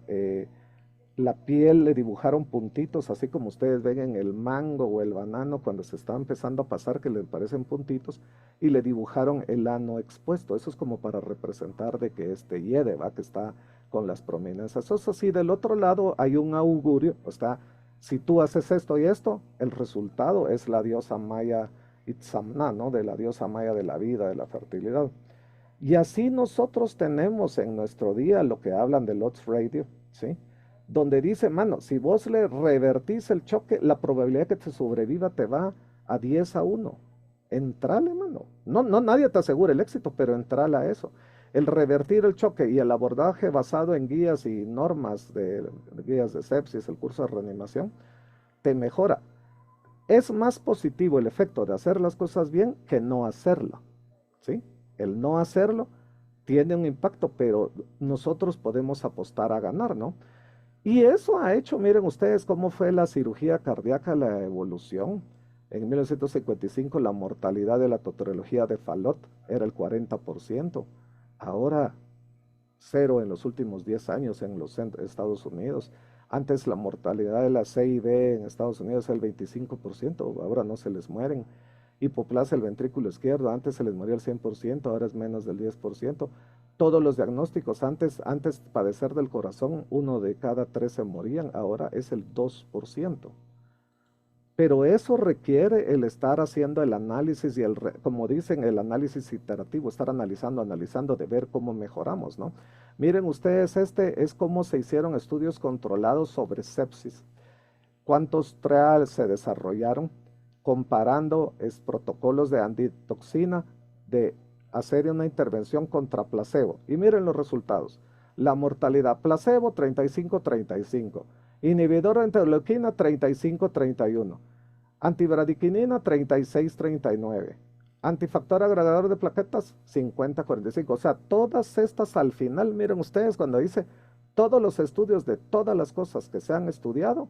la piel le dibujaron puntitos, así como ustedes ven en el mango o el banano cuando se está empezando a pasar que le parecen puntitos, y le dibujaron el ano expuesto. Eso es como para representar de que este hiede, ¿va? Que está con las prominencias. Eso sí, del otro lado hay un augurio, está, si tú haces esto y esto, el resultado es la diosa maya Itzamna, ¿no? De la diosa maya de la vida, de la fertilidad. Y así nosotros tenemos en nuestro día lo que hablan de Lots Radio, ¿sí? Donde dice, mano, si vos le revertís el choque, la probabilidad que te sobreviva te va a 10 a 1. entrale, mano. No, no, nadie te asegura el éxito, pero entrale a eso. El revertir el choque y el abordaje basado en guías y normas de guías de sepsis, el curso de reanimación, te mejora. Es más positivo el efecto de hacer las cosas bien que no hacerlo, ¿sí? El no hacerlo tiene un impacto, pero nosotros podemos apostar a ganar, ¿no? Y eso ha hecho, miren ustedes cómo fue la cirugía cardíaca, la evolución. En 1955 la mortalidad de la totorología de Fallot era el 40%. Ahora cero en los últimos 10 años en los Estados Unidos. Antes la mortalidad de la CIB en Estados Unidos era el 25%, ahora no se les mueren. Hipoplasia el ventrículo izquierdo, antes se les moría el 100%, ahora es menos del 10%. Todos los diagnósticos, antes padecer del corazón, 1 de cada 3 se morían, ahora es el 2%. Pero eso requiere el estar haciendo el análisis y como dicen, el análisis iterativo, estar analizando de ver cómo mejoramos, ¿no? Miren ustedes, este es cómo se hicieron estudios controlados sobre sepsis. ¿Cuántos trials se desarrollaron comparando protocolos de antitoxina de hacer una intervención contra placebo? Y miren los resultados. La mortalidad placebo 35-35. Inhibidor de interleuquina 35-31, antibradiquinina 36-39, antifactor agregador de plaquetas 50-45. O sea, todas estas al final, miren ustedes cuando dice todos los estudios de todas las cosas que se han estudiado,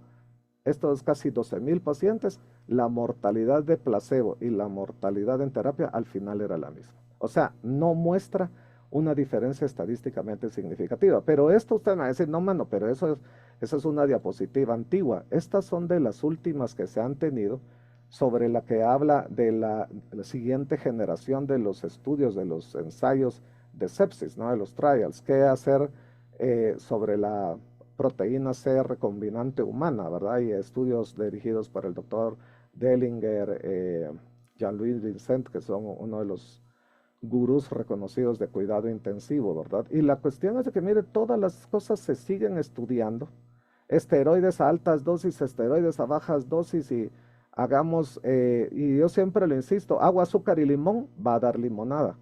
estos casi 12,000 pacientes, la mortalidad de placebo y la mortalidad en terapia al final era la misma. O sea, no muestra una diferencia estadísticamente significativa. Pero esto usted me va a decir, no, mano, pero eso es una diapositiva antigua. Estas son de las últimas que se han tenido sobre la que habla de la siguiente generación de los estudios, de los ensayos de sepsis, ¿no? De los trials, qué hacer sobre la proteína C recombinante humana, ¿verdad? Y estudios dirigidos por el doctor Dellinger, Jean-Louis Vincent, que son uno de los gurús reconocidos de cuidado intensivo, ¿verdad? Y la cuestión es de que, mire, todas las cosas se siguen estudiando. Esteroides a altas dosis, esteroides a bajas dosis, y hagamos, y yo siempre lo insisto, agua, azúcar y limón va a dar limonada.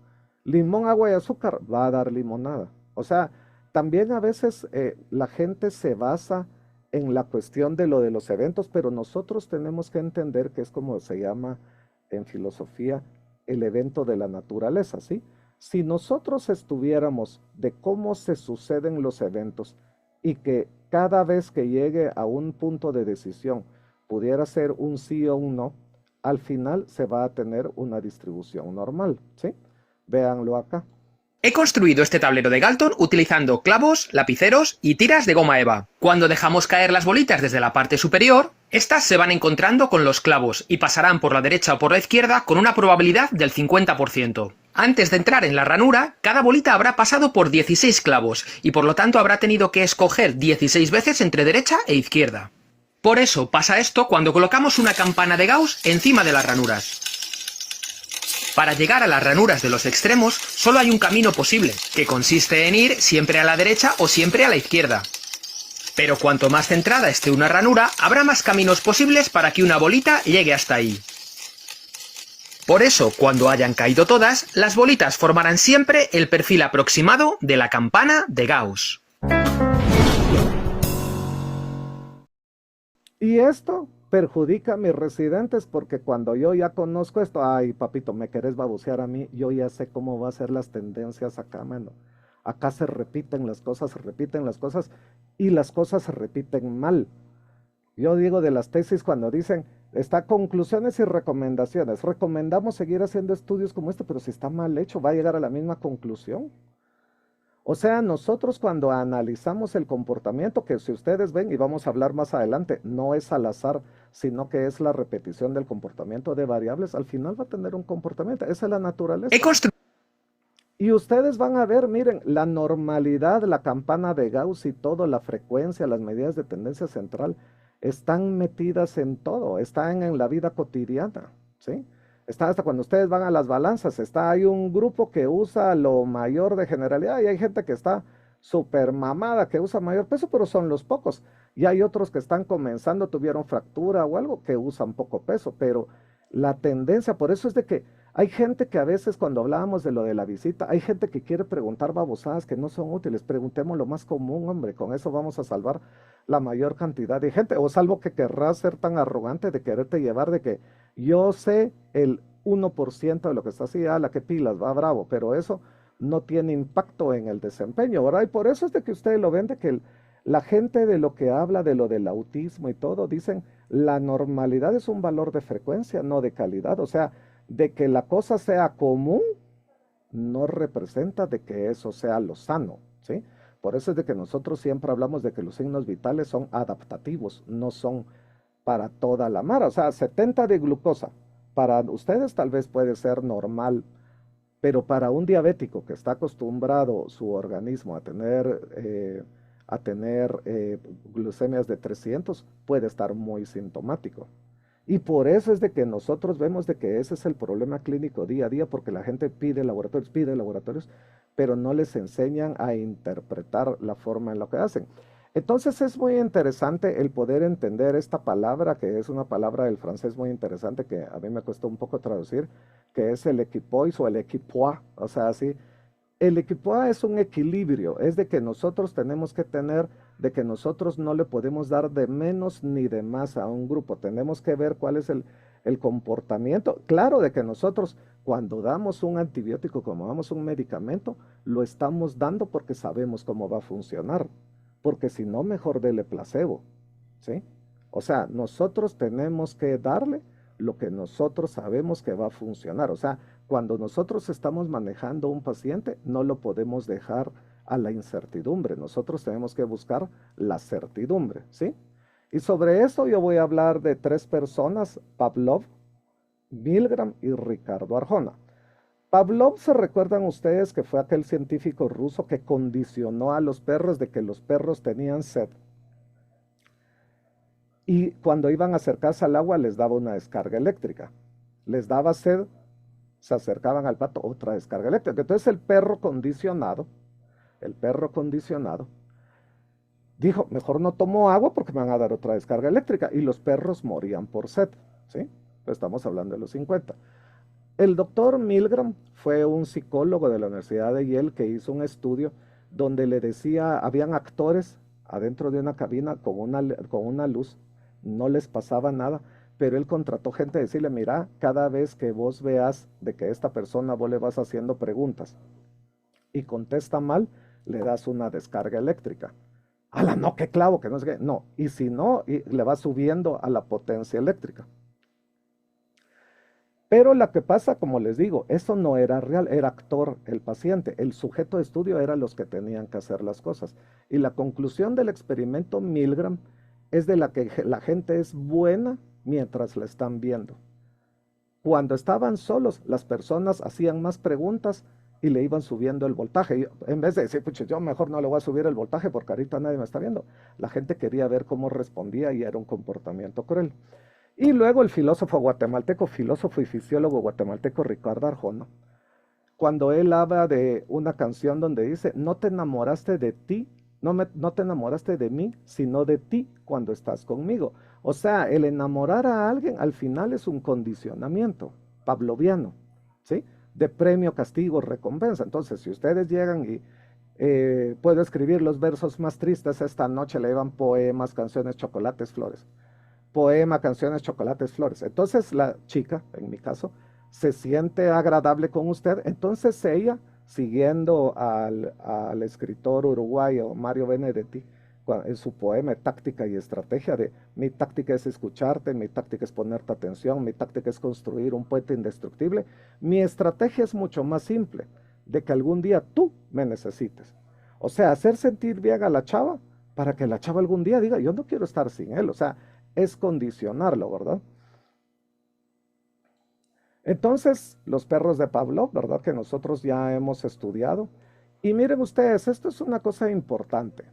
Limón, agua y azúcar va a dar limonada. O sea, también a veces la gente se basa en la cuestión de lo de los eventos, pero nosotros tenemos que entender que es como se llama en filosofía el evento de la naturaleza, ¿sí? Si nosotros estuviéramos de cómo se suceden los eventos y que cada vez que llegue a un punto de decisión pudiera ser un sí o un no, al final se va a tener una distribución normal, ¿sí? Véanlo acá. He construido este tablero de Galton utilizando clavos, lapiceros y tiras de goma eva. Cuando dejamos caer las bolitas desde la parte superior, estas se van encontrando con los clavos y pasarán por la derecha o por la izquierda con una probabilidad del 50%. Antes de entrar en la ranura, cada bolita habrá pasado por 16 clavos y por lo tanto habrá tenido que escoger 16 veces entre derecha e izquierda. Por eso pasa esto cuando colocamos una campana de Gauss encima de las ranuras. Para llegar a las ranuras de los extremos solo hay un camino posible, que consiste en ir siempre a la derecha o siempre a la izquierda. Pero cuanto más centrada esté una ranura, habrá más caminos posibles para que una bolita llegue hasta ahí. Por eso, cuando hayan caído todas, las bolitas formarán siempre el perfil aproximado de la campana de Gauss. Y esto perjudica a mis residentes porque cuando yo ya conozco esto, ay papito, me querés babosear a mí, yo ya sé cómo va a ser las tendencias acá, mano. Acá se repiten las cosas y las cosas se repiten mal. Yo digo de las tesis cuando dicen, está conclusiones y recomendaciones. Recomendamos seguir haciendo estudios como este, pero si está mal hecho, va a llegar a la misma conclusión. O sea, nosotros cuando analizamos el comportamiento, que si ustedes ven, y vamos a hablar más adelante, no es al azar, sino que es la repetición del comportamiento de variables, al final va a tener un comportamiento, esa es la naturaleza. Y ustedes van a ver, miren, la normalidad, la campana de Gauss y todo, la frecuencia, las medidas de tendencia central, están metidas en todo, están en la vida cotidiana, ¿sí? Está hasta cuando ustedes van a las balanzas, hay un grupo que usa lo mayor de generalidad y hay gente que está súper mamada, que usa mayor peso, pero son los pocos. Y hay otros que están comenzando, tuvieron fractura o algo, que usan poco peso, pero la tendencia, por eso es de que hay gente que a veces cuando hablábamos de lo de la visita, hay gente que quiere preguntar babosadas que no son útiles. Preguntemos lo más común, hombre, con eso vamos a salvar la mayor cantidad de gente. O salvo que querrás ser tan arrogante de quererte llevar de que yo sé el 1% de lo que está así, la que pilas, va bravo, pero eso no tiene impacto en el desempeño, ¿verdad? Y por eso es de que ustedes lo ven de que la gente de lo que habla de lo del autismo y todo, dicen, la normalidad es un valor de frecuencia, no de calidad. O sea, de que la cosa sea común, no representa de que eso sea lo sano, ¿sí? Por eso es de que nosotros siempre hablamos de que los signos vitales son adaptativos, no son para toda la mara. O sea, 70 de glucosa, para ustedes tal vez puede ser normal, pero para un diabético que está acostumbrado su organismo a tener glucemias de 300, puede estar muy sintomático. Y por eso es de que nosotros vemos de que ese es el problema clínico día a día, porque la gente pide laboratorios, pero no les enseñan a interpretar la forma en la que hacen. Entonces es muy interesante el poder entender esta palabra, que es una palabra del francés muy interesante, que a mí me costó un poco traducir, que es el equipoise o el equipois. O sea, así, el equipois es un equilibrio, es de que nosotros tenemos que tener, de que nosotros no le podemos dar de menos ni de más a un grupo. Tenemos que ver cuál es el comportamiento. Claro, de que nosotros cuando damos un antibiótico, como damos un medicamento, lo estamos dando porque sabemos cómo va a funcionar. Porque si no, mejor dele placebo, ¿sí? O sea, nosotros tenemos que darle lo que nosotros sabemos que va a funcionar. O sea, cuando nosotros estamos manejando un paciente, no lo podemos dejar a la incertidumbre. Nosotros tenemos que buscar la certidumbre, ¿sí? Y sobre eso yo voy a hablar de 3 personas, Pavlov, Milgram y Ricardo Arjona. Pavlov, ¿se recuerdan ustedes que fue aquel científico ruso que condicionó a los perros de que los perros tenían sed? Y cuando iban a acercarse al agua les daba una descarga eléctrica. Les daba sed, se acercaban al pato, otra descarga eléctrica. Entonces el perro condicionado, dijo, mejor no tomo agua porque me van a dar otra descarga eléctrica. Y los perros morían por sed, ¿sí? Estamos hablando de los 50. El doctor Milgram fue un psicólogo de la Universidad de Yale que hizo un estudio donde le decía, habían actores adentro de una cabina con una luz, no les pasaba nada, pero él contrató gente a decirle, mira, cada vez que vos veas de que esta persona vos le vas haciendo preguntas y contesta mal, le das una descarga eléctrica. ¡Hala, no, qué clavo, que no sé qué! No, y si no, le vas subiendo a la potencia eléctrica. Pero lo que pasa, como les digo, eso no era real, era actor el paciente. El sujeto de estudio eran los que tenían que hacer las cosas. Y la conclusión del experimento Milgram es de la que la gente es buena mientras la están viendo. Cuando estaban solos, las personas hacían más preguntas y le iban subiendo el voltaje. Y en vez de decir, pucha, yo mejor no le voy a subir el voltaje porque ahorita nadie me está viendo. La gente quería ver cómo respondía y era un comportamiento cruel. Y luego el filósofo y fisiólogo guatemalteco Ricardo Arjona, cuando él habla de una canción donde dice, no te enamoraste de ti, no te enamoraste de mí, sino de ti cuando estás conmigo. O sea, el enamorar a alguien al final es un condicionamiento pavloviano, ¿sí? De premio, castigo, recompensa. Entonces, si ustedes llegan y puedo escribir los versos más tristes esta noche, le llevan poemas, canciones, chocolates, flores. Poema, canciones, chocolates, flores. Entonces la chica, en mi caso, se siente agradable con usted. Entonces ella, siguiendo al escritor uruguayo Mario Benedetti, en su poema Táctica y Estrategia, de mi táctica es escucharte, mi táctica es ponerte atención, mi táctica es construir un puente indestructible, mi estrategia es mucho más simple, de que algún día tú me necesites. O sea, hacer sentir bien a la chava, para que la chava algún día diga, yo no quiero estar sin él. O sea, es condicionarlo, ¿verdad? Entonces, los perros de Pavlov, ¿verdad? Que nosotros ya hemos estudiado. Y miren ustedes, esto es una cosa importante.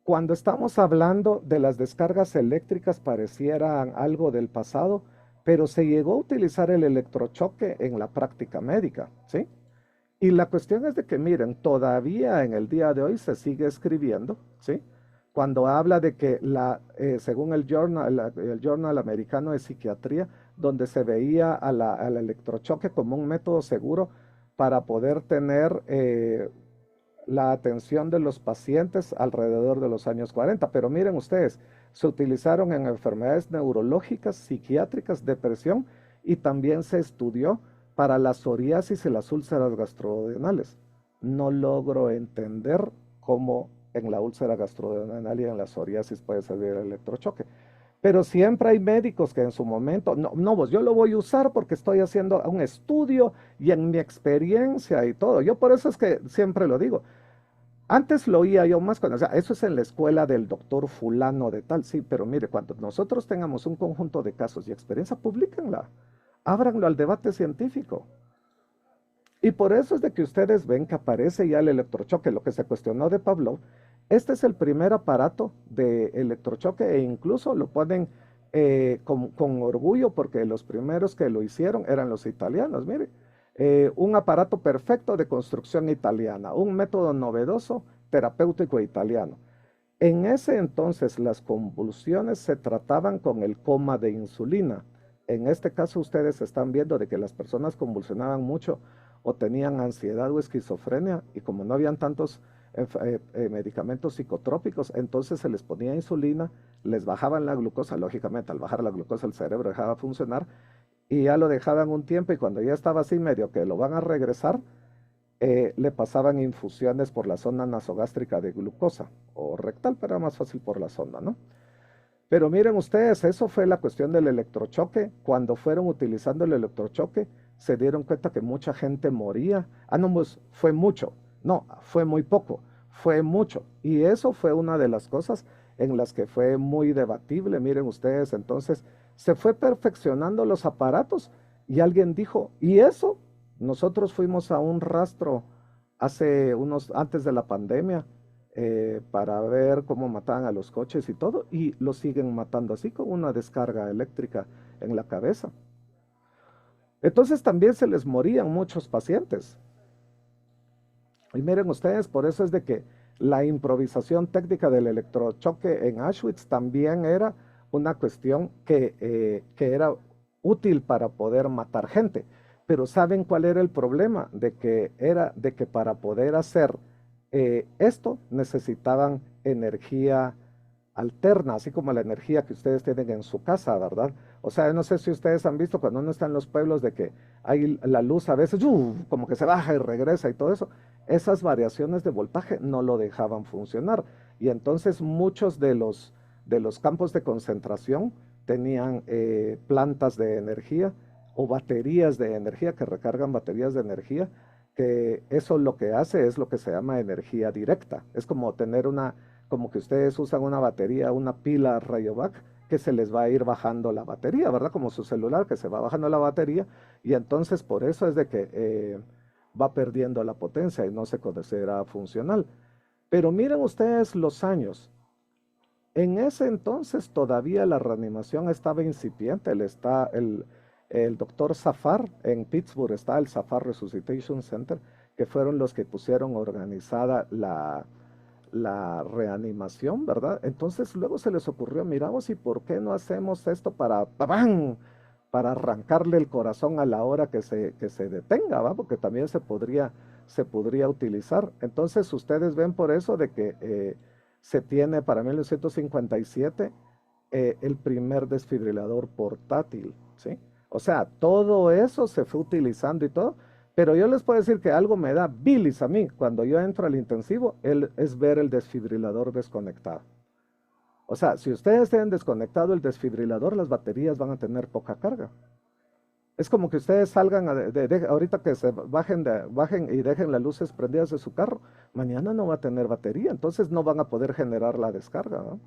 Cuando estamos hablando de las descargas eléctricas, parecieran algo del pasado, pero se llegó a utilizar el electrochoque en la práctica médica, ¿sí? Y la cuestión es de que, miren, todavía en el día de hoy se sigue escribiendo, ¿sí? cuando habla de que según el Journal Americano de Psiquiatría, donde se veía al electrochoque como un método seguro para poder tener la atención de los pacientes alrededor de los años 40. Pero miren ustedes, se utilizaron en enfermedades neurológicas, psiquiátricas, depresión, y también se estudió para la psoriasis y las úlceras gastroduodenales. No logro entender cómo en la úlcera gastroduodenal y en la psoriasis puede servir el electrochoque. Pero siempre hay médicos que en su momento, no, pues yo lo voy a usar porque estoy haciendo un estudio y en mi experiencia y todo. Yo por eso es que siempre lo digo. Antes lo oía yo más cuando, o sea, eso es en la escuela del doctor fulano de tal, sí, pero mire, cuando nosotros tengamos un conjunto de casos y experiencia, publíquenla, ábranlo al debate científico. Y por eso es de que ustedes ven que aparece ya el electrochoque, lo que se cuestionó de Pavlov. Este es el primer aparato de electrochoque e incluso lo ponen con orgullo porque los primeros que lo hicieron eran los italianos, mire. Un aparato perfecto de construcción italiana, un método novedoso, terapéutico italiano. En ese entonces las convulsiones se trataban con el coma de insulina. En este caso ustedes están viendo de que las personas convulsionaban mucho o tenían ansiedad o esquizofrenia y como no habían tantos medicamentos psicotrópicos, entonces se les ponía insulina, les bajaban la glucosa, lógicamente al bajar la glucosa el cerebro dejaba de funcionar y ya lo dejaban un tiempo y cuando ya estaba así medio que lo van a regresar, le pasaban infusiones por la zona nasogástrica de glucosa o rectal, pero era más fácil por la zona, ¿no? Pero miren ustedes, eso fue la cuestión del electrochoque. Cuando fueron utilizando el electrochoque, se dieron cuenta que mucha gente moría. Ah, no, pues fue mucho. No, fue muy poco, fue mucho. Y eso fue una de las cosas en las que fue muy debatible. Miren ustedes, entonces se fue perfeccionando los aparatos y alguien dijo, ¿y eso? Nosotros fuimos a un rastro antes de la pandemia, para ver cómo mataban a los coches y todo, y los siguen matando así con una descarga eléctrica en la cabeza. Entonces también se les morían muchos pacientes. Y miren ustedes, por eso es de que la improvisación técnica del electrochoque en Auschwitz también era una cuestión que era útil para poder matar gente. Pero ¿saben cuál era el problema? De que para poder hacer esto necesitaban energía alterna, así como la energía que ustedes tienen en su casa, ¿verdad? O sea, no sé si ustedes han visto cuando uno está en los pueblos de que hay la luz a veces, como que se baja y regresa y todo eso. Esas variaciones de voltaje no lo dejaban funcionar. Y entonces muchos de los campos de concentración tenían plantas de energía o baterías de energía que recargan baterías de energía, que eso lo que hace es lo que se llama energía directa. Es como como que ustedes usan una batería, una pila Rayovac, que se les va a ir bajando la batería, ¿verdad? Como su celular, que se va bajando la batería, y entonces por eso es de que va perdiendo la potencia y no se considera funcional. Pero miren ustedes los años. En ese entonces todavía la reanimación estaba incipiente. El doctor Safar en Pittsburgh está el Safar Resuscitation Center, que fueron los que pusieron organizada la reanimación, ¿verdad? Entonces luego se les ocurrió, miramos, ¿y por qué no hacemos esto para arrancarle el corazón a la hora que se detenga, ¿va? Porque también se podría utilizar. Entonces ustedes ven por eso de que se tiene para 1957 el primer desfibrilador portátil, ¿sí? O sea, todo eso se fue utilizando y todo, pero yo les puedo decir que algo me da bilis a mí cuando yo entro al intensivo, es ver el desfibrilador desconectado. O sea, si ustedes tienen desconectado el desfibrilador, las baterías van a tener poca carga. Es como que ustedes salgan, ahorita que se bajen y dejen las luces prendidas de su carro, mañana no va a tener batería, entonces no van a poder generar la descarga, ¿no?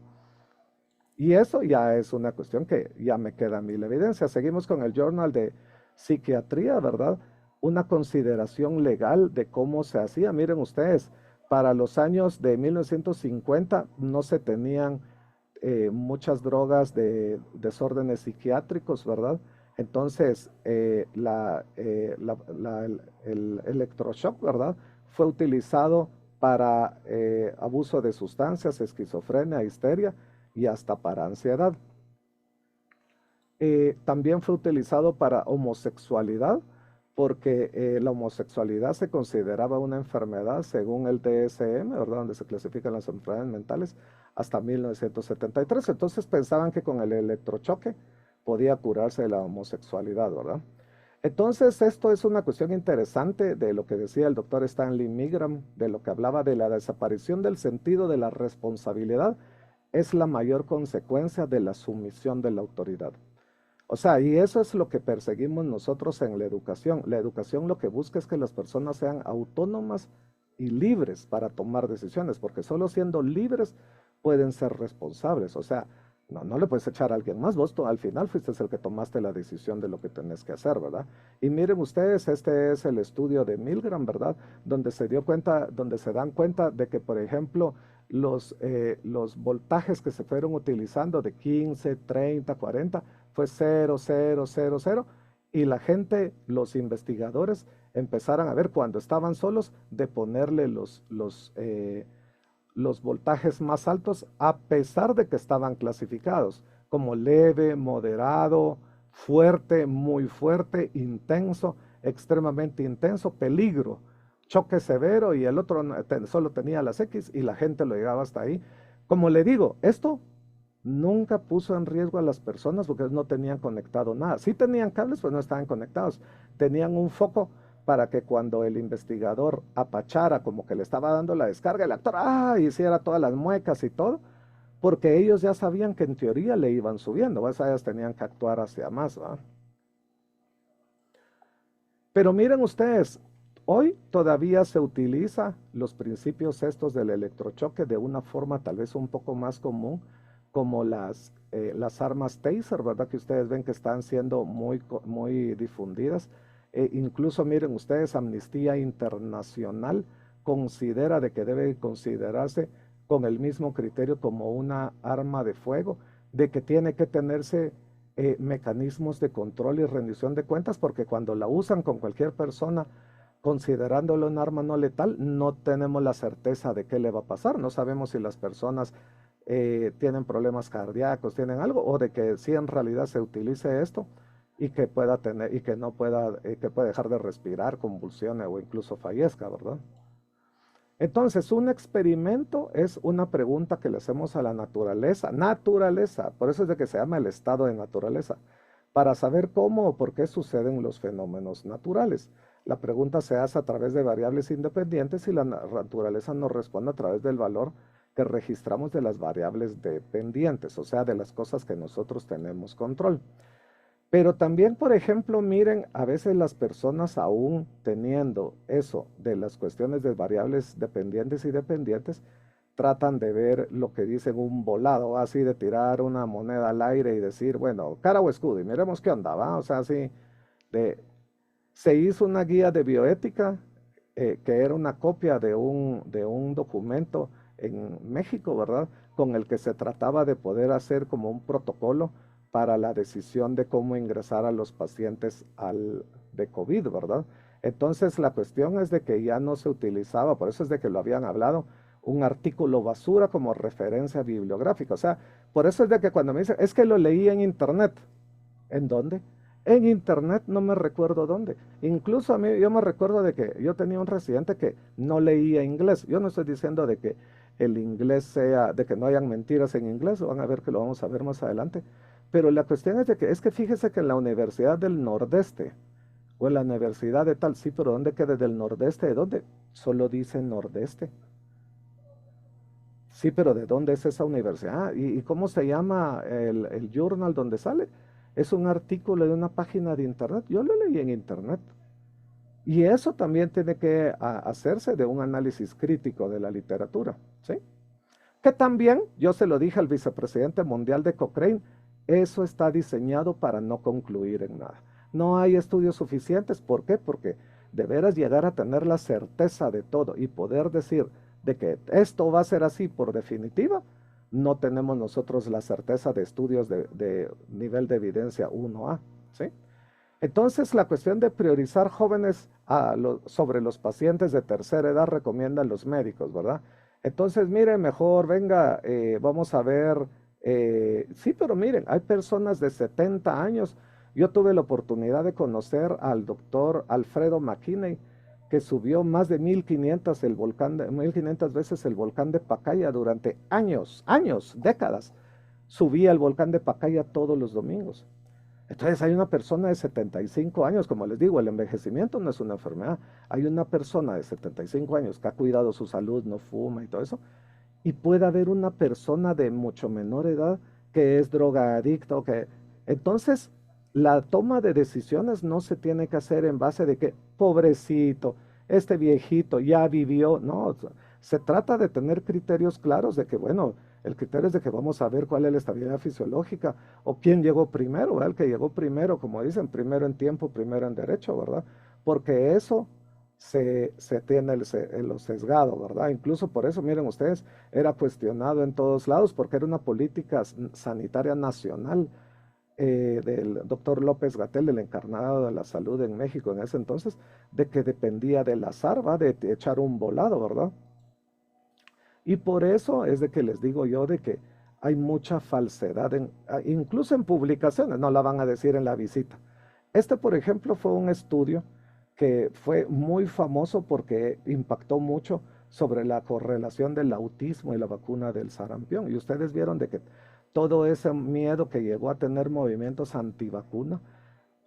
Y eso ya es una cuestión que ya me queda mil evidencias. Seguimos con el Journal de Psiquiatría, ¿verdad? Una consideración legal de cómo se hacía. Miren ustedes, para los años de 1950 no se tenían muchas drogas de desórdenes psiquiátricos, ¿verdad? Entonces, el electroshock, ¿verdad? Fue utilizado para abuso de sustancias, esquizofrenia, histeria y hasta para ansiedad. También fue utilizado para homosexualidad, porque la homosexualidad se consideraba una enfermedad según el DSM, ¿verdad? Donde se clasifican las enfermedades mentales, hasta 1973. Entonces pensaban que con el electrochoque podía curarse de la homosexualidad, ¿verdad? Entonces esto es una cuestión interesante de lo que decía el doctor Stanley Milgram, de lo que hablaba de la desaparición del sentido de la responsabilidad, es la mayor consecuencia de la sumisión de la autoridad. O sea, y eso es lo que perseguimos nosotros en la educación. La educación lo que busca es que las personas sean autónomas y libres para tomar decisiones, porque solo siendo libres pueden ser responsables. O sea, no le puedes echar a alguien más. Vos al final fuiste el que tomaste la decisión de lo que tenés que hacer, ¿verdad? Y miren ustedes, este es el estudio de Milgram, ¿verdad? Donde se dan cuenta de que, por ejemplo, los voltajes que se fueron utilizando de 15, 30, 40, fue 0, 0, 0, 0, y la gente, los investigadores, empezaron a ver cuando estaban solos de ponerle los voltajes más altos a pesar de que estaban clasificados como leve, moderado, fuerte, muy fuerte, intenso, extremadamente intenso, peligro, choque severo, y el otro solo tenía las X y la gente lo llegaba hasta ahí. Como le digo, esto nunca puso en riesgo a las personas porque no tenían conectado nada. Sí tenían cables, pero no estaban conectados. Tenían un foco para que cuando el investigador apachara como que le estaba dando la descarga, el actor hiciera todas las muecas y todo, porque ellos ya sabían que en teoría le iban subiendo, pues ellos tenían que actuar hacia más, ¿va? Pero miren ustedes, hoy todavía se utiliza los principios estos del electrochoque de una forma tal vez un poco más común, como las armas taser, ¿verdad? Que ustedes ven que están siendo muy difundidas. Incluso miren ustedes, Amnistía Internacional considera de que debe considerarse con el mismo criterio como una arma de fuego, de que tiene que tenerse mecanismos de control y rendición de cuentas, porque cuando la usan con cualquier persona, considerándolo un arma no letal, no tenemos la certeza de qué le va a pasar. No sabemos si las personas tienen problemas cardíacos, tienen algo, o de que sí en realidad se utilice esto y que pueda tener, y que no pueda, que pueda dejar de respirar, convulsione o incluso fallezca, ¿verdad? Entonces, un experimento es una pregunta que le hacemos a la naturaleza, por eso es de que se llama el estado de naturaleza, para saber cómo o por qué suceden los fenómenos naturales. La pregunta se hace a través de variables independientes y la naturaleza nos responde a través del valor que registramos de las variables dependientes, o sea, de las cosas que nosotros tenemos control. Pero también, por ejemplo, miren, a veces las personas aún teniendo eso de las cuestiones de variables dependientes y dependientes, tratan de ver lo que dicen un volado, así de tirar una moneda al aire y decir, bueno, cara o escudo, y miremos qué onda, ¿va? O sea, así, se hizo una guía de bioética, que era una copia de un documento en México, ¿verdad? Con el que se trataba de poder hacer como un protocolo para la decisión de cómo ingresar a los pacientes de COVID, ¿verdad? Entonces la cuestión es de que ya no se utilizaba, por eso es de que lo habían hablado, un artículo basura como referencia bibliográfica. O sea, por eso es de que cuando me dicen, es que lo leí en internet. ¿En dónde? En internet, no me recuerdo dónde. Incluso a mí, yo me recuerdo de que yo tenía un residente que no leía inglés. Yo no estoy diciendo de que el inglés sea, de que no hayan mentiras en inglés, van a ver que lo vamos a ver más adelante. Pero la cuestión es de que, fíjese que en la Universidad del Nordeste, o en la Universidad de tal, sí, pero ¿dónde queda del Nordeste? ¿De dónde? Solo dice Nordeste. Sí, pero ¿de dónde es esa universidad? ¿Y cómo se llama el journal donde sale? Es un artículo de una página de internet. Yo lo leí en internet. Y eso también tiene que hacerse de un análisis crítico de la literatura, ¿sí? Que también, yo se lo dije al vicepresidente mundial de Cochrane, eso está diseñado para no concluir en nada. No hay estudios suficientes. ¿Por qué? Porque de veras llegar a tener la certeza de todo y poder decir de que esto va a ser así por definitiva, no tenemos nosotros la certeza de estudios de nivel de evidencia 1A, ¿sí? Entonces, la cuestión de priorizar jóvenes sobre los pacientes de tercera edad recomiendan los médicos, ¿verdad? Entonces, miren, mejor, venga, vamos a ver, sí, pero miren, hay personas de 70 años. Yo tuve la oportunidad de conocer al doctor Alfredo McKinney, que subió más de 1500 veces el volcán de Pacaya durante años, décadas. Subía el volcán de Pacaya todos los domingos. Entonces hay una persona de 75 años, como les digo, el envejecimiento no es una enfermedad. Hay una persona de 75 años que ha cuidado su salud, no fuma y todo eso, y puede haber una persona de mucho menor edad que es drogadicto, que entonces la toma de decisiones no se tiene que hacer en base de que, pobrecito, este viejito ya vivió, no, se trata de tener criterios claros de que, bueno, el criterio es de que vamos a ver cuál es la estabilidad fisiológica o quién llegó primero, ¿verdad? El que llegó primero, como dicen, primero en tiempo, primero en derecho, ¿verdad? Porque eso se tiene lo sesgado, ¿verdad? Incluso por eso, miren ustedes, era cuestionado en todos lados porque era una política sanitaria nacional del doctor López-Gatell, el encarnado de la salud en México en ese entonces, de que dependía del azar, ¿va? De echar un volado, ¿verdad? Y por eso es de que les digo yo de que hay mucha falsedad, incluso en publicaciones, no la van a decir en la visita. Este, por ejemplo, fue un estudio que fue muy famoso porque impactó mucho sobre la correlación del autismo y la vacuna del sarampión. Y ustedes vieron de que todo ese miedo que llegó a tener movimientos antivacuna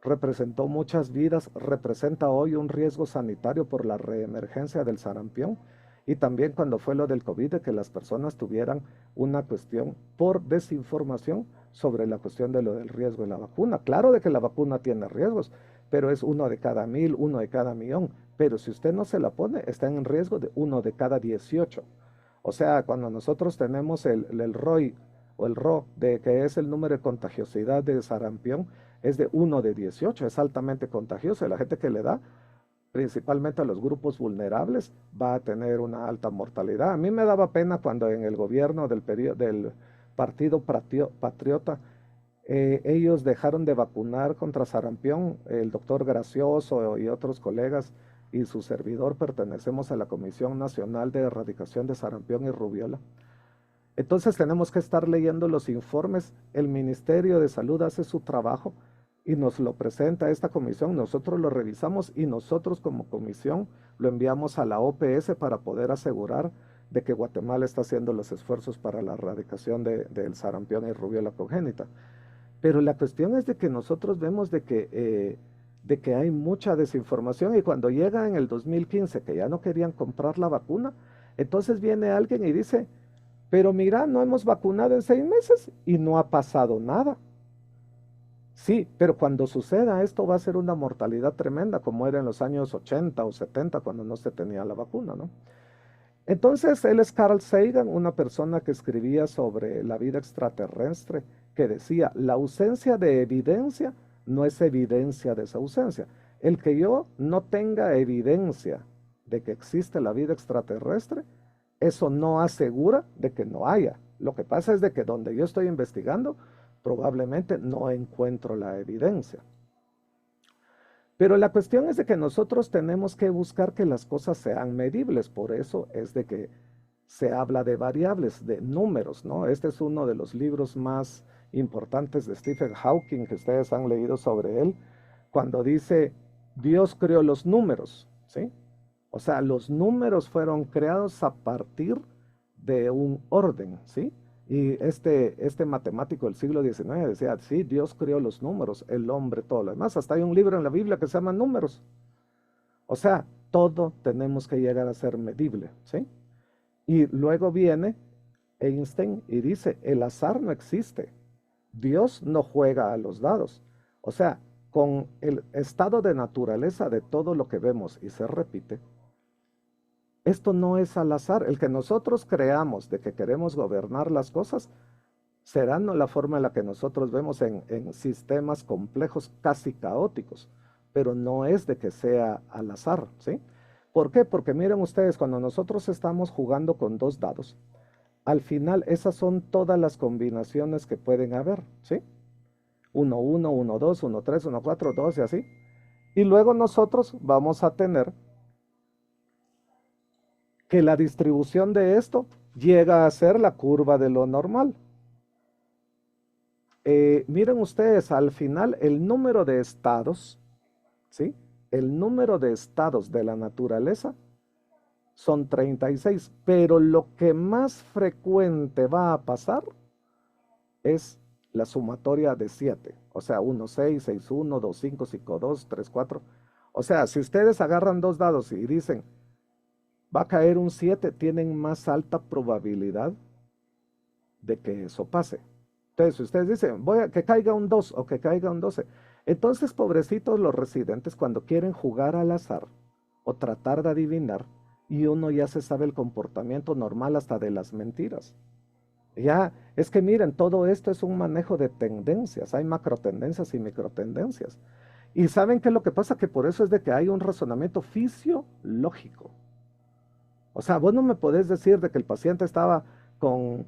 representó muchas vidas, representa hoy un riesgo sanitario por la reemergencia del sarampión. Y también cuando fue lo del COVID, de que las personas tuvieran una cuestión por desinformación sobre la cuestión de lo del riesgo de la vacuna. Claro de que la vacuna tiene riesgos, pero es 1 de cada 1000, 1 de cada millón. Pero si usted no se la pone, está en riesgo de 1 de cada 18. O sea, cuando nosotros tenemos el ROI o el RO, de que es el número de contagiosidad de sarampión, es de 1 de 18, es altamente contagioso. Y la gente que le da, principalmente a los grupos vulnerables, va a tener una alta mortalidad. A mí me daba pena cuando en el gobierno del Partido Patriota, ellos dejaron de vacunar contra sarampión. El doctor Gracioso y otros colegas y su servidor pertenecemos a la Comisión Nacional de Erradicación de Sarampión y Rubiola. Entonces tenemos que estar leyendo los informes. El Ministerio de Salud hace su trabajo y nos lo presenta a esta comisión, nosotros lo revisamos y nosotros como comisión lo enviamos a la OPS para poder asegurar de que Guatemala está haciendo los esfuerzos para la erradicación del sarampión y rubiola congénita. Pero la cuestión es de que nosotros vemos de que hay mucha desinformación, y cuando llega en el 2015 que ya no querían comprar la vacuna, entonces viene alguien y dice, pero mira, no hemos vacunado en 6 meses y no ha pasado nada. Sí, pero cuando suceda esto va a ser una mortalidad tremenda, como era en los años 80 o 70 cuando no se tenía la vacuna, ¿no? Entonces, él es Carl Sagan, una persona que escribía sobre la vida extraterrestre, que decía, la ausencia de evidencia no es evidencia de esa ausencia. El que yo no tenga evidencia de que existe la vida extraterrestre, eso no asegura de que no haya. Lo que pasa es de que donde yo estoy investigando, probablemente no encuentro la evidencia. Pero la cuestión es de que nosotros tenemos que buscar que las cosas sean medibles. Por eso es de que se habla de variables, de números, ¿no? Este es uno de los libros más importantes de Stephen Hawking, que ustedes han leído sobre él, cuando dice, Dios creó los números, ¿sí? O sea, los números fueron creados a partir de un orden, ¿sí? Y este matemático del siglo XIX decía, sí, Dios creó los números, el hombre, todo lo demás. Hasta hay un libro en la Biblia que se llama Números. O sea, todo tenemos que llegar a ser medible, ¿sí? Y luego viene Einstein y dice, el azar no existe. Dios no juega a los dados. O sea, con el estado de naturaleza de todo lo que vemos y se repite, esto no es al azar. El que nosotros creamos de que queremos gobernar las cosas será no la forma en la que nosotros vemos en sistemas complejos casi caóticos, pero no es de que sea al azar, ¿sí? ¿Por qué? Porque miren ustedes, cuando nosotros estamos jugando con 2 dados, al final esas son todas las combinaciones que pueden haber, ¿sí? 1, 1, 1, 2, 1, 3, 1, 4, 2 y así. Y luego nosotros vamos a tener que la distribución de esto llega a ser la curva de lo normal. Miren ustedes, al final el número de estados, ¿sí? El número de estados de la naturaleza son 36, pero lo que más frecuente va a pasar es la sumatoria de 7, o sea, 1, 6, 6, 1, 2, 5, 5, 2, 3, 4. O sea, si ustedes agarran dos dados y dicen, va a caer un 7, tienen más alta probabilidad de que eso pase. Entonces, si ustedes dicen, voy a que caiga un 2 o que caiga un 12, entonces, pobrecitos los residentes cuando quieren jugar al azar o tratar de adivinar, y uno ya se sabe el comportamiento normal hasta de las mentiras. Ya, es que miren, todo esto es un manejo de tendencias, hay macrotendencias y microtendencias. Y ¿saben qué es lo que pasa? Que por eso es de que hay un razonamiento fisiológico. O sea, vos no me podés decir de que el paciente estaba con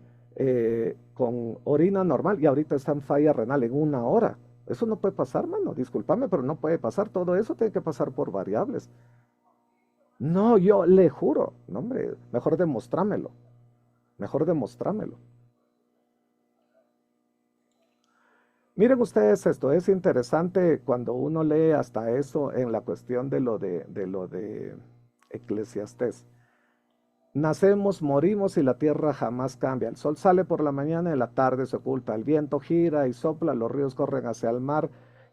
orina normal y ahorita está en falla renal en 1 hora. Eso no puede pasar, mano, discúlpame, pero no puede pasar. Todo eso tiene que pasar por variables. No, yo le juro, no hombre, mejor demostrámelo. Mejor demostrámelo. Miren ustedes esto, es interesante cuando uno lee hasta eso en la cuestión de lo de Eclesiastés. Nacemos, morimos y la tierra jamás cambia. El sol sale por la mañana y la tarde se oculta. El viento gira y sopla, los ríos corren hacia el mar.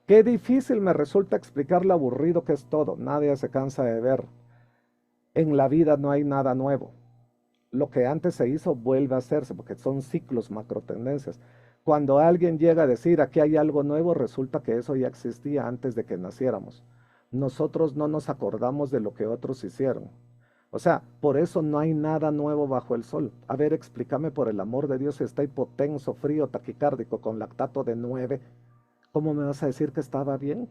Qué difícil me resulta explicar lo aburrido que es todo. Nadie se cansa de ver. En la vida no hay nada nuevo. Lo que antes se hizo vuelve a hacerse, porque son ciclos, macrotendencias. Cuando alguien llega a decir aquí hay algo nuevo, resulta que eso ya existía antes de que naciéramos. Nosotros no nos acordamos de lo que otros hicieron. O sea, por eso no hay nada nuevo bajo el sol. A ver, explícame por el amor de Dios, si está hipotenso, frío, taquicárdico, con lactato de 9, ¿cómo me vas a decir que estaba bien?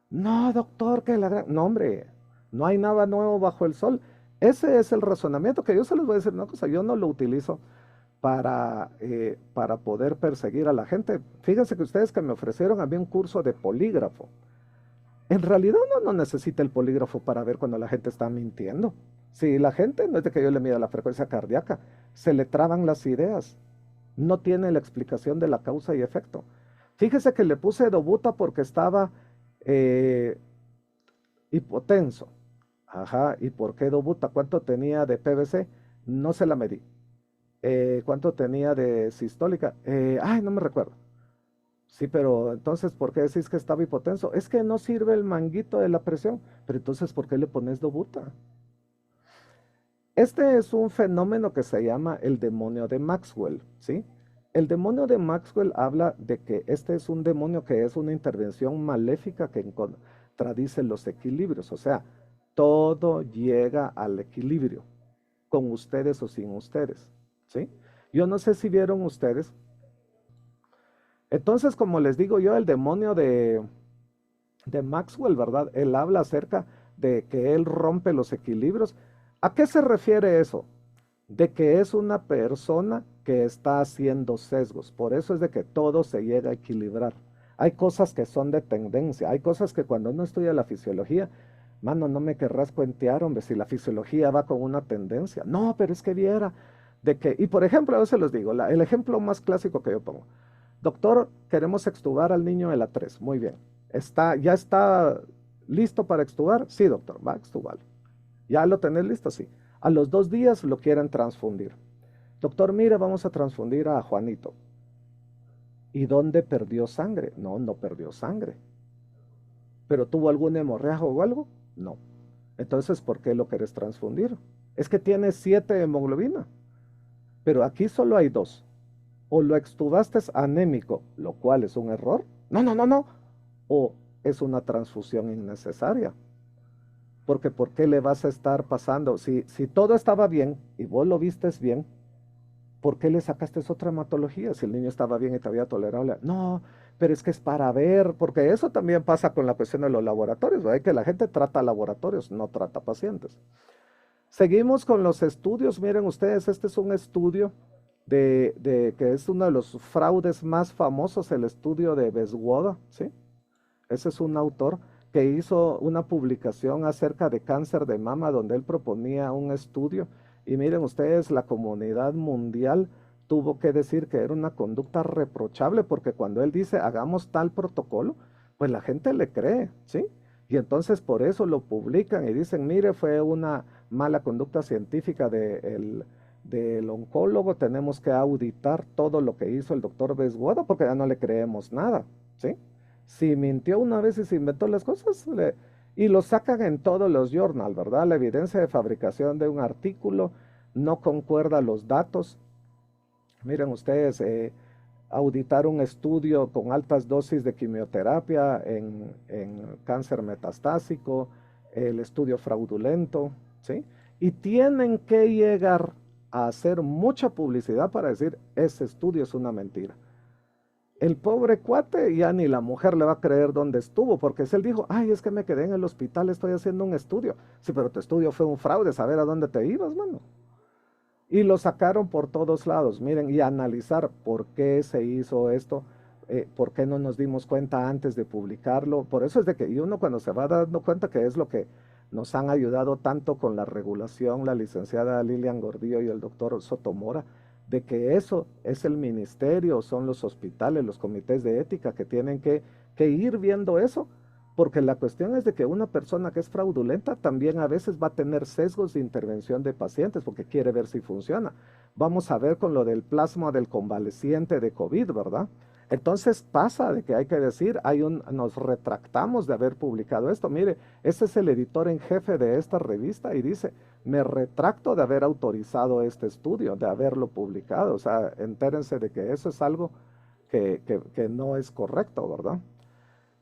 No, doctor, que la gran... No, hombre, no hay nada nuevo bajo el sol. Ese es el razonamiento que yo se les voy a decir una cosa, yo no lo utilizo para poder perseguir a la gente. Fíjense que ustedes que me ofrecieron a mí un curso de polígrafo. En realidad uno no necesita el polígrafo para ver cuando la gente está mintiendo. Si la gente, no es de que yo le mida la frecuencia cardíaca, se le traban las ideas. No tiene la explicación de la causa y efecto. Fíjese que le puse dobuta porque estaba hipotenso. Ajá, ¿y por qué dobuta? ¿Cuánto tenía de PVC? No se la medí. ¿Cuánto tenía de sistólica? Ay, no me recuerdo. Sí, pero entonces, ¿por qué decís que estaba hipotenso? Es que no sirve el manguito de la presión. Pero entonces, ¿por qué le pones dobuta? Este es un fenómeno que se llama el demonio de Maxwell, ¿sí? El demonio de Maxwell habla de que este es un demonio que es una intervención maléfica que contradice los equilibrios. O sea, todo llega al equilibrio, con ustedes o sin ustedes, ¿sí? Yo no sé si vieron ustedes. Entonces, como les digo yo, el demonio de Maxwell, ¿verdad? Él habla acerca de que él rompe los equilibrios. ¿A qué se refiere eso? De que es una persona que está haciendo sesgos. Por eso es de que todo se llega a equilibrar. Hay cosas que son de tendencia. Hay cosas que cuando uno estudia la fisiología, mano, no me querrás cuentear, hombre, si la fisiología va con una tendencia. No, pero es que viera de que... Y por ejemplo, a veces les digo, el ejemplo más clásico que yo pongo. Doctor, queremos extubar al niño de la 3. Muy bien. ¿Ya está listo para extubar? Sí, doctor, va a extubar. ¿Ya lo tenés listo? Sí. A los 2 días lo quieren transfundir. Doctor, mire, vamos a transfundir a Juanito. ¿Y dónde perdió sangre? No, no perdió sangre. ¿Pero tuvo algún hemorragia o algo? No. Entonces, ¿por qué lo querés transfundir? Es que tiene 7 de hemoglobina. Pero aquí solo hay 2. O lo extubaste anémico, lo cual es un error. No, no, no, no. O es una transfusión innecesaria. Porque ¿por qué le vas a estar pasando? Si todo estaba bien y vos lo vistes bien, ¿por qué le sacaste otra hematología? Si el niño estaba bien y te había tolerable. No, pero es que es para ver, porque eso también pasa con la cuestión de los laboratorios, ¿verdad? Que la gente trata laboratorios, no trata pacientes. Seguimos con los estudios. Miren ustedes, este es un estudio de que es uno de los fraudes más famosos, el estudio de Beswoda, ¿sí? Ese es un autor que hizo una publicación acerca de cáncer de mama donde él proponía un estudio. Y miren ustedes, la comunidad mundial tuvo que decir que era una conducta reprochable porque cuando él dice hagamos tal protocolo, pues la gente le cree, ¿sí? Y entonces por eso lo publican y dicen, mire, fue una mala conducta científica del oncólogo, tenemos que auditar todo lo que hizo el doctor Beswoda porque ya no le creemos nada, ¿sí? Si mintió una vez y se inventó las cosas, y lo sacan en todos los journals, ¿verdad? La evidencia de fabricación de un artículo no concuerda los datos. Miren ustedes, auditar un estudio con altas dosis de quimioterapia en cáncer metastásico, el estudio fraudulento, ¿sí? Y tienen que llegar a hacer mucha publicidad para decir, ese estudio es una mentira. El pobre cuate ya ni la mujer le va a creer dónde estuvo, porque si él dijo, ay, es que me quedé en el hospital, estoy haciendo un estudio. Sí, pero tu estudio fue un fraude, saber a dónde te ibas, mano. Y lo sacaron por todos lados, miren, y analizar por qué se hizo esto, por qué no nos dimos cuenta antes de publicarlo. Por eso es de que y uno cuando se va dando cuenta que es lo que nos han ayudado tanto con la regulación, la licenciada Lilian Gordillo y el doctor Sotomora, de que eso es el ministerio, son los hospitales, los comités de ética que tienen que ir viendo eso, porque la cuestión es de que una persona que es fraudulenta también a veces va a tener sesgos de intervención de pacientes porque quiere ver si funciona. Vamos a ver con lo del plasma del convaleciente de COVID, ¿verdad? Entonces pasa de que hay que decir, nos retractamos de haber publicado esto. Mire, ese es el editor en jefe de esta revista y dice, me retracto de haber autorizado este estudio, de haberlo publicado. O sea, entérense de que eso es algo que no es correcto, ¿verdad?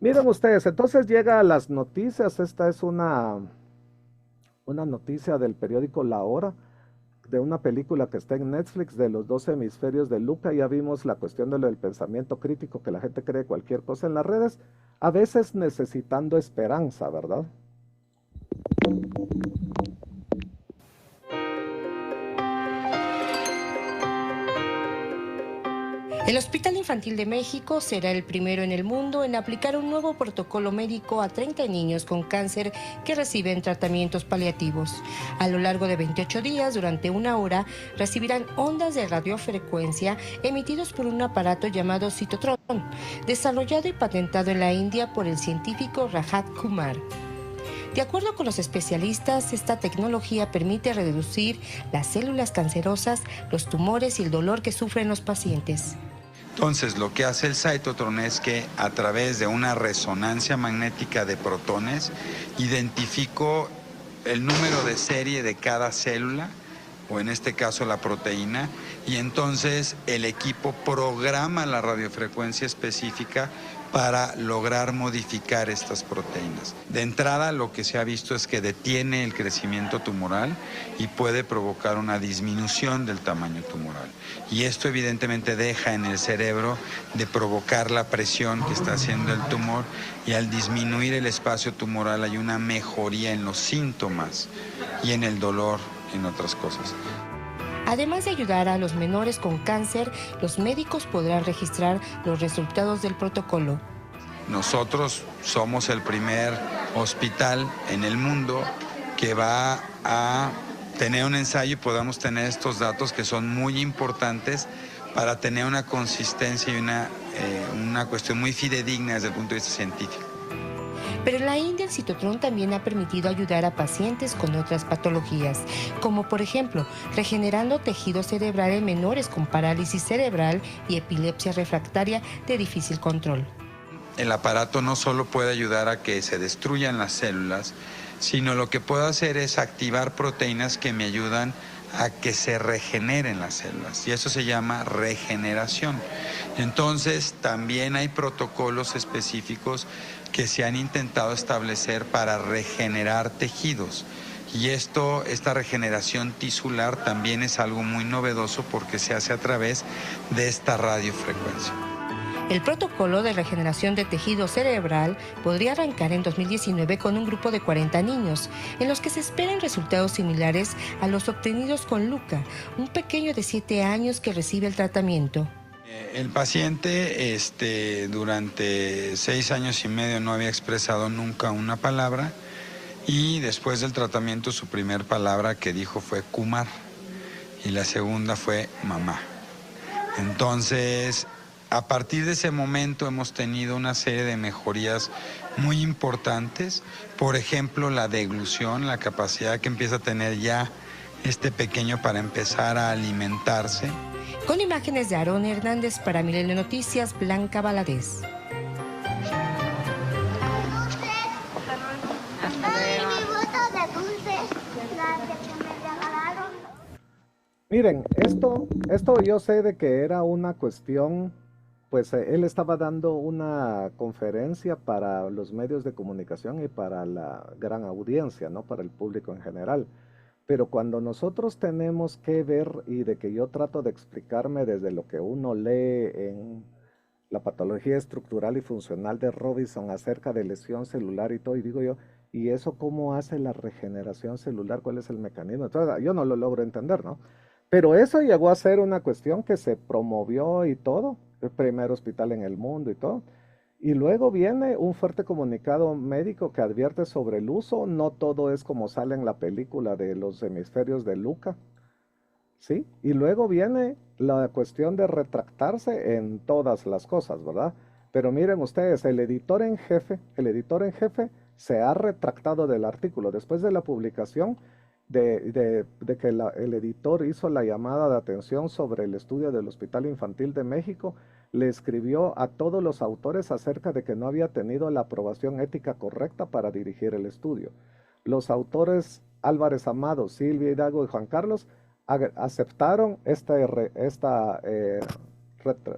Miren ustedes, entonces llega a las noticias. Esta es una noticia del periódico La Hora, de una película que está en Netflix de los 12 hemisferios de Luca. Ya vimos la cuestión de lo del pensamiento crítico, que la gente cree cualquier cosa en las redes, a veces necesitando esperanza, ¿verdad? El Hospital Infantil de México será el primero en el mundo en aplicar un nuevo protocolo médico a 30 niños con cáncer que reciben tratamientos paliativos. A lo largo de 28 días, durante una hora, recibirán ondas de radiofrecuencia emitidos por un aparato llamado Cytotron, desarrollado y patentado en la India por el científico Rajat Kumar. De acuerdo con los especialistas, esta tecnología permite reducir las células cancerosas, los tumores y el dolor que sufren los pacientes. Entonces, lo que hace el Cytotron es que a través de una resonancia magnética de protones, identifico el número de serie de cada célula, o en este caso la proteína, y entonces el equipo programa la radiofrecuencia específica para lograr modificar estas proteínas. De entrada, lo que se ha visto es que detiene el crecimiento tumoral y puede provocar una disminución del tamaño tumoral. Y esto evidentemente deja en el cerebro de provocar la presión que está haciendo el tumor, y al disminuir el espacio tumoral hay una mejoría en los síntomas y en el dolor, en otras cosas. Además de ayudar a los menores con cáncer, los médicos podrán registrar los resultados del protocolo. Nosotros somos el primer hospital en el mundo que va a tener un ensayo y podamos tener estos datos que son muy importantes para tener una consistencia y una cuestión muy fidedigna desde el punto de vista científico. Pero en la India el Cytotron también ha permitido ayudar a pacientes con otras patologías, como por ejemplo, regenerando tejido cerebral en menores con parálisis cerebral y epilepsia refractaria de difícil control. El aparato no solo puede ayudar a que se destruyan las células, sino lo que puede hacer es activar proteínas que me ayudan a que se regeneren las células, y eso se llama regeneración. Entonces, también hay protocolos específicos que se han intentado establecer para regenerar tejidos. Y esta regeneración tisular también es algo muy novedoso porque se hace a través de esta radiofrecuencia. El protocolo de regeneración de tejido cerebral podría arrancar en 2019 con un grupo de 40 niños, en los que se esperan resultados similares a los obtenidos con Luca, un pequeño de 7 años que recibe el tratamiento. El paciente durante 6 años y medio no había expresado nunca una palabra y después del tratamiento su primer palabra que dijo fue Kumar y la segunda fue mamá. Entonces, a partir de ese momento hemos tenido una serie de mejorías muy importantes. Por ejemplo, la deglución, la capacidad que empieza a tener ya este pequeño para empezar a alimentarse. Con imágenes de Aarón Hernández para Milenio Noticias, Blanca Valadez. Miren, esto yo sé de que era una cuestión, pues él estaba dando una conferencia para los medios de comunicación y para la gran audiencia, ¿no? Para el público en general. Pero cuando nosotros tenemos que ver, y de que yo trato de explicarme desde lo que uno lee en la patología estructural y funcional de Robinson acerca de lesión celular y todo, y digo yo, ¿y eso cómo hace la regeneración celular? ¿Cuál es el mecanismo? Entonces, yo no lo logro entender, ¿no? Pero eso llegó a ser una cuestión que se promovió y todo, el primer hospital en el mundo y todo. Y luego viene un fuerte comunicado médico que advierte sobre el uso. No todo es como sale en la película de los hemisferios de Luca, ¿sí? Y luego viene la cuestión de retractarse en todas las cosas, ¿verdad? Pero miren ustedes, el editor en jefe se ha retractado del artículo. Después de la publicación de que el editor hizo la llamada de atención sobre el estudio del Hospital Infantil de México, le escribió a todos los autores acerca de que no había tenido la aprobación ética correcta para dirigir el estudio. Los autores Álvarez Amado, Silvia Hidalgo y Juan Carlos aceptaron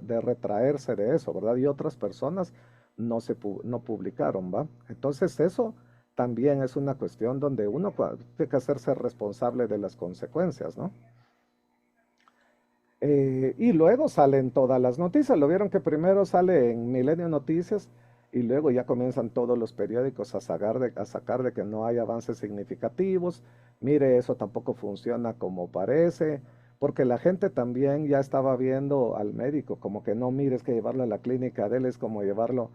de retraerse de eso, ¿verdad? Y otras personas no publicaron, ¿va? Entonces eso también es una cuestión donde uno tiene que hacerse responsable de las consecuencias, ¿no? Y luego salen todas las noticias. Lo vieron que primero sale en Milenio Noticias y luego ya comienzan todos los periódicos a sacar de que no hay avances significativos. Mire, eso tampoco funciona como parece, porque la gente también ya estaba viendo al médico como que no, mire, es que llevarlo a la clínica de él es como llevarlo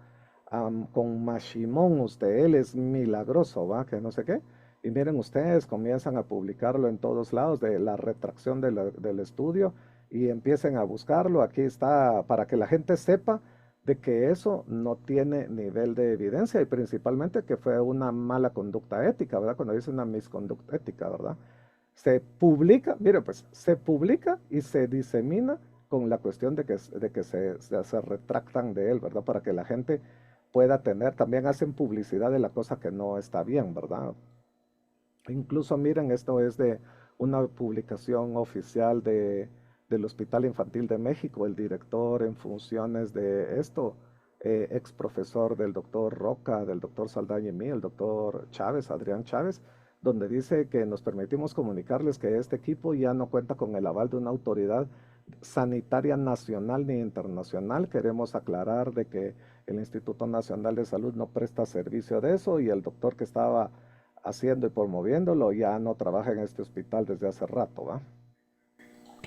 con Mashimón, él es milagroso, ¿va? Que no sé qué. Y miren ustedes, comienzan a publicarlo en todos lados de la retracción del estudio y empiecen a buscarlo. Aquí está, para que la gente sepa de que eso no tiene nivel de evidencia y principalmente que fue una mala conducta ética, ¿verdad? Cuando dice una misconducta ética, ¿verdad? Se publica, mire pues, se publica y se disemina con la cuestión de que se retractan de él, ¿verdad? Para que la gente pueda tener, también hacen publicidad de la cosa que no está bien, ¿verdad? Incluso miren, esto es de una publicación oficial del Hospital Infantil de México, el director en funciones de esto, ex profesor del doctor Roca, del doctor Saldaña y mí, el doctor Chávez, Adrián Chávez, donde dice que nos permitimos comunicarles que este equipo ya no cuenta con el aval de una autoridad sanitaria nacional ni internacional. Queremos aclarar de que el Instituto Nacional de Salud no presta servicio de eso y el doctor que estaba haciendo y promoviéndolo ya no trabaja en este hospital desde hace rato, ¿va?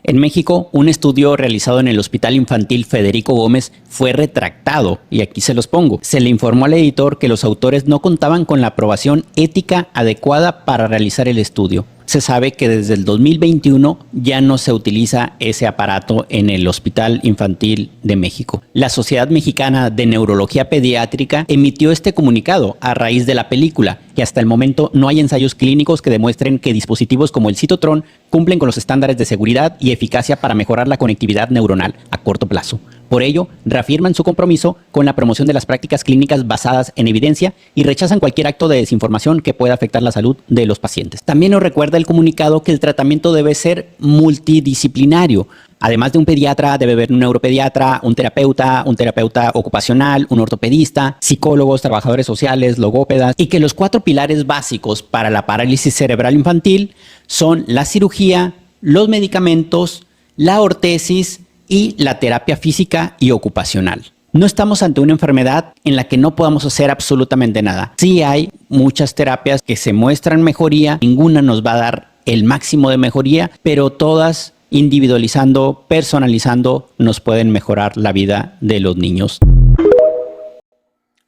En México, un estudio realizado en el Hospital Infantil Federico Gómez fue retractado, y aquí se los pongo. Se le informó al editor que los autores no contaban con la aprobación ética adecuada para realizar el estudio. Se sabe que desde el 2021 ya no se utiliza ese aparato en el Hospital Infantil de México. La Sociedad Mexicana de Neurología Pediátrica emitió este comunicado a raíz de la película, y hasta el momento no hay ensayos clínicos que demuestren que dispositivos como el Cytotron cumplen con los estándares de seguridad y eficacia para mejorar la conectividad neuronal a corto plazo. Por ello, reafirman su compromiso con la promoción de las prácticas clínicas basadas en evidencia y rechazan cualquier acto de desinformación que pueda afectar la salud de los pacientes. También nos recuerda el comunicado que el tratamiento debe ser multidisciplinario. Además de un pediatra, debe haber un neuropediatra, un terapeuta ocupacional, un ortopedista, psicólogos, trabajadores sociales, logópedas, y que los 4 pilares básicos para la parálisis cerebral infantil son la cirugía, los medicamentos, la ortesis y la terapia física y ocupacional. No estamos ante una enfermedad en la que no podamos hacer absolutamente nada. Sí hay muchas terapias que se muestran mejoría, ninguna nos va a dar el máximo de mejoría, pero todas individualizando, personalizando, nos pueden mejorar la vida de los niños.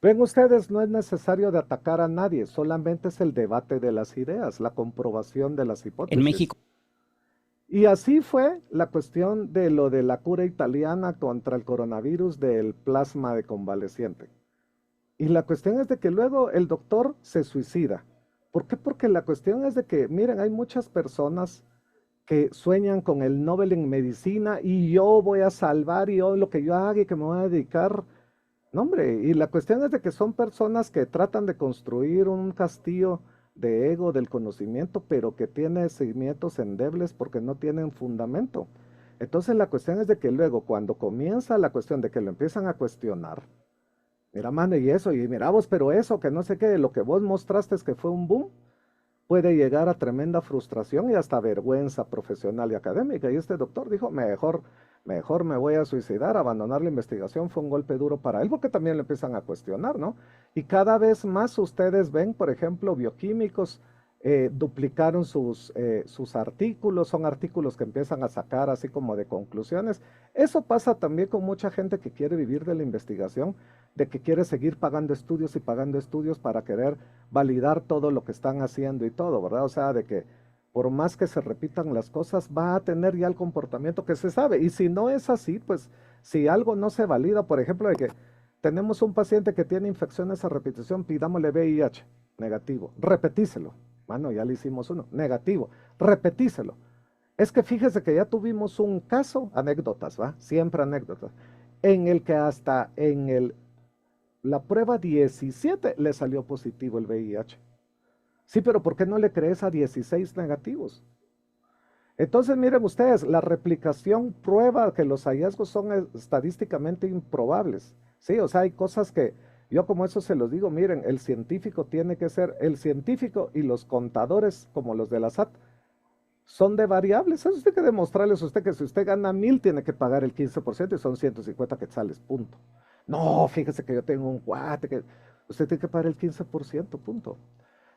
Ven ustedes, no es necesario de atacar a nadie, solamente es el debate de las ideas, la comprobación de las hipótesis. En México. Y así fue la cuestión de lo de la cura italiana contra el coronavirus del plasma de convaleciente. Y la cuestión es de que luego el doctor se suicida. ¿Por qué? Porque la cuestión es de que, miren, hay muchas personas que sueñan con el Nobel en medicina y yo voy a salvar y yo lo que yo haga y que me voy a dedicar. No, hombre, y la cuestión es de que son personas que tratan de construir un castillo de ego del conocimiento, pero que tiene cimientos endebles porque no tienen fundamento. Entonces la cuestión es de que luego cuando comienza la cuestión de que lo empiezan a cuestionar, mira, mano, y eso, y mira vos, pero eso, que no sé qué, lo que vos mostraste es que fue un boom, puede llegar a tremenda frustración y hasta vergüenza profesional y académica. Y este doctor dijo, mejor me voy a suicidar, abandonar la investigación fue un golpe duro para él, porque también lo empiezan a cuestionar, ¿no? Y cada vez más ustedes ven, por ejemplo, bioquímicos duplicaron sus artículos, son artículos que empiezan a sacar así como de conclusiones. Eso pasa también con mucha gente que quiere vivir de la investigación, de que quiere seguir pagando estudios y pagando estudios para querer validar todo lo que están haciendo y todo, ¿verdad? O sea, de que por más que se repitan las cosas, va a tener ya el comportamiento que se sabe. Y si no es así, pues si algo no se valida, por ejemplo, de que tenemos un paciente que tiene infecciones a repetición, pidámosle VIH, negativo, repetíselo. Bueno, ya le hicimos uno, negativo, repetíselo. Es que fíjese que ya tuvimos un caso, anécdotas, ¿va? Siempre anécdotas, en el que hasta en la prueba 17 le salió positivo el VIH. Sí, pero ¿por qué no le crees a 16 negativos? Entonces, miren ustedes, la replicación prueba que los hallazgos son estadísticamente improbables. Sí, o sea, hay cosas que yo como eso se los digo, miren, el científico tiene que ser, el científico y los contadores, como los de la SAT, son de variables. Eso usted que demostrarles a usted que si usted gana 1000 tiene que pagar el 15% y son 150 quetzales, punto. No, fíjese que yo tengo un cuate que usted tiene que pagar el 15%, punto.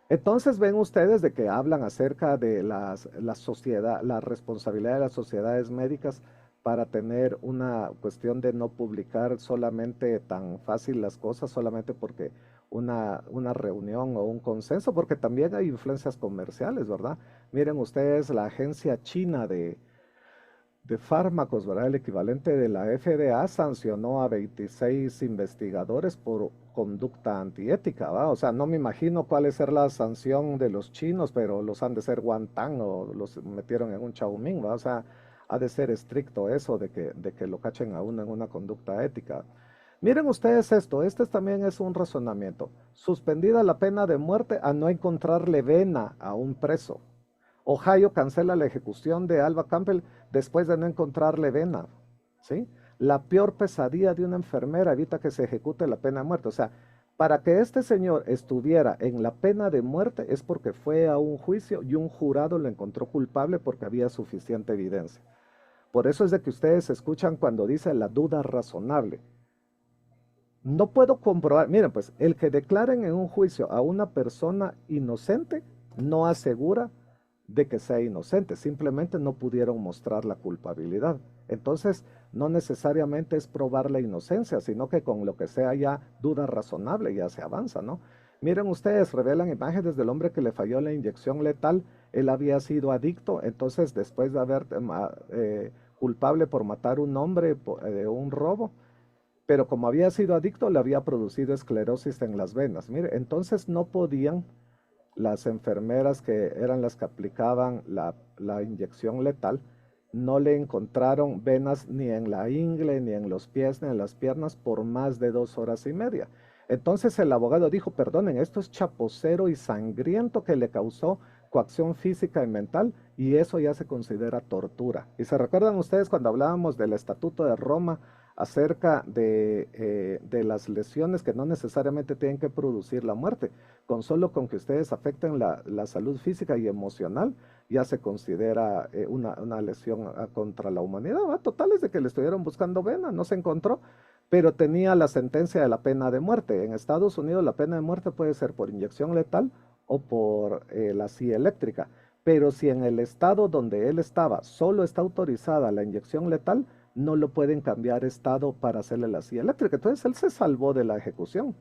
Entonces ven ustedes de que hablan acerca de la sociedad, la responsabilidad de las sociedades médicas para tener una cuestión de no publicar solamente tan fácil las cosas, solamente porque una reunión o un consenso, porque también hay influencias comerciales, ¿verdad? Miren ustedes, la agencia china de fármacos, ¿verdad? El equivalente de la FDA sancionó a 26 investigadores por conducta antiética, ¿va? O sea, no me imagino cuál es la sanción de los chinos, pero los han de ser guantán o los metieron en un chaumín, ¿va? O sea, ha de ser estricto eso de que lo cachen a uno en una conducta ética. Miren ustedes esto, este también es un razonamiento. Suspendida la pena de muerte a no encontrarle vena a un preso. Ohio cancela la ejecución de Alva Campbell después de no encontrarle vena, ¿sí? La peor pesadilla de una enfermera evita que se ejecute la pena de muerte. O sea, para que este señor estuviera en la pena de muerte es porque fue a un juicio y un jurado lo encontró culpable porque había suficiente evidencia. Por eso es de que ustedes escuchan cuando dice la duda razonable. No puedo comprobar, miren pues, el que declaren en un juicio a una persona inocente no asegura de que sea inocente, simplemente no pudieron mostrar la culpabilidad. Entonces, no necesariamente es probar la inocencia, sino que con lo que sea ya duda razonable ya se avanza, ¿no? Miren ustedes, revelan imágenes del hombre que le falló la inyección letal, él había sido adicto, entonces después de haber culpable por matar un hombre de un robo, pero como había sido adicto, le había producido esclerosis en las venas. Mire, entonces no podían las enfermeras que eran las que aplicaban la inyección letal, no le encontraron venas ni en la ingle, ni en los pies, ni en las piernas por más de 2 horas y media. Entonces el abogado dijo, perdonen, esto es chapucero y sangriento que le causó coacción física y mental, y eso ya se considera tortura. Y se recuerdan ustedes cuando hablábamos del Estatuto de Roma acerca de las lesiones que no necesariamente tienen que producir la muerte, con que ustedes afecten la salud física y emocional, ya se considera una lesión contra la humanidad, ¿va? Total es de que le estuvieron buscando vena, no se encontró, pero tenía la sentencia de la pena de muerte. En Estados Unidos la pena de muerte puede ser por inyección letal o por la silla eléctrica, pero si en el estado donde él estaba solo está autorizada la inyección letal, no lo pueden cambiar estado para hacerle la silla eléctrica. Entonces él se salvó de la ejecución.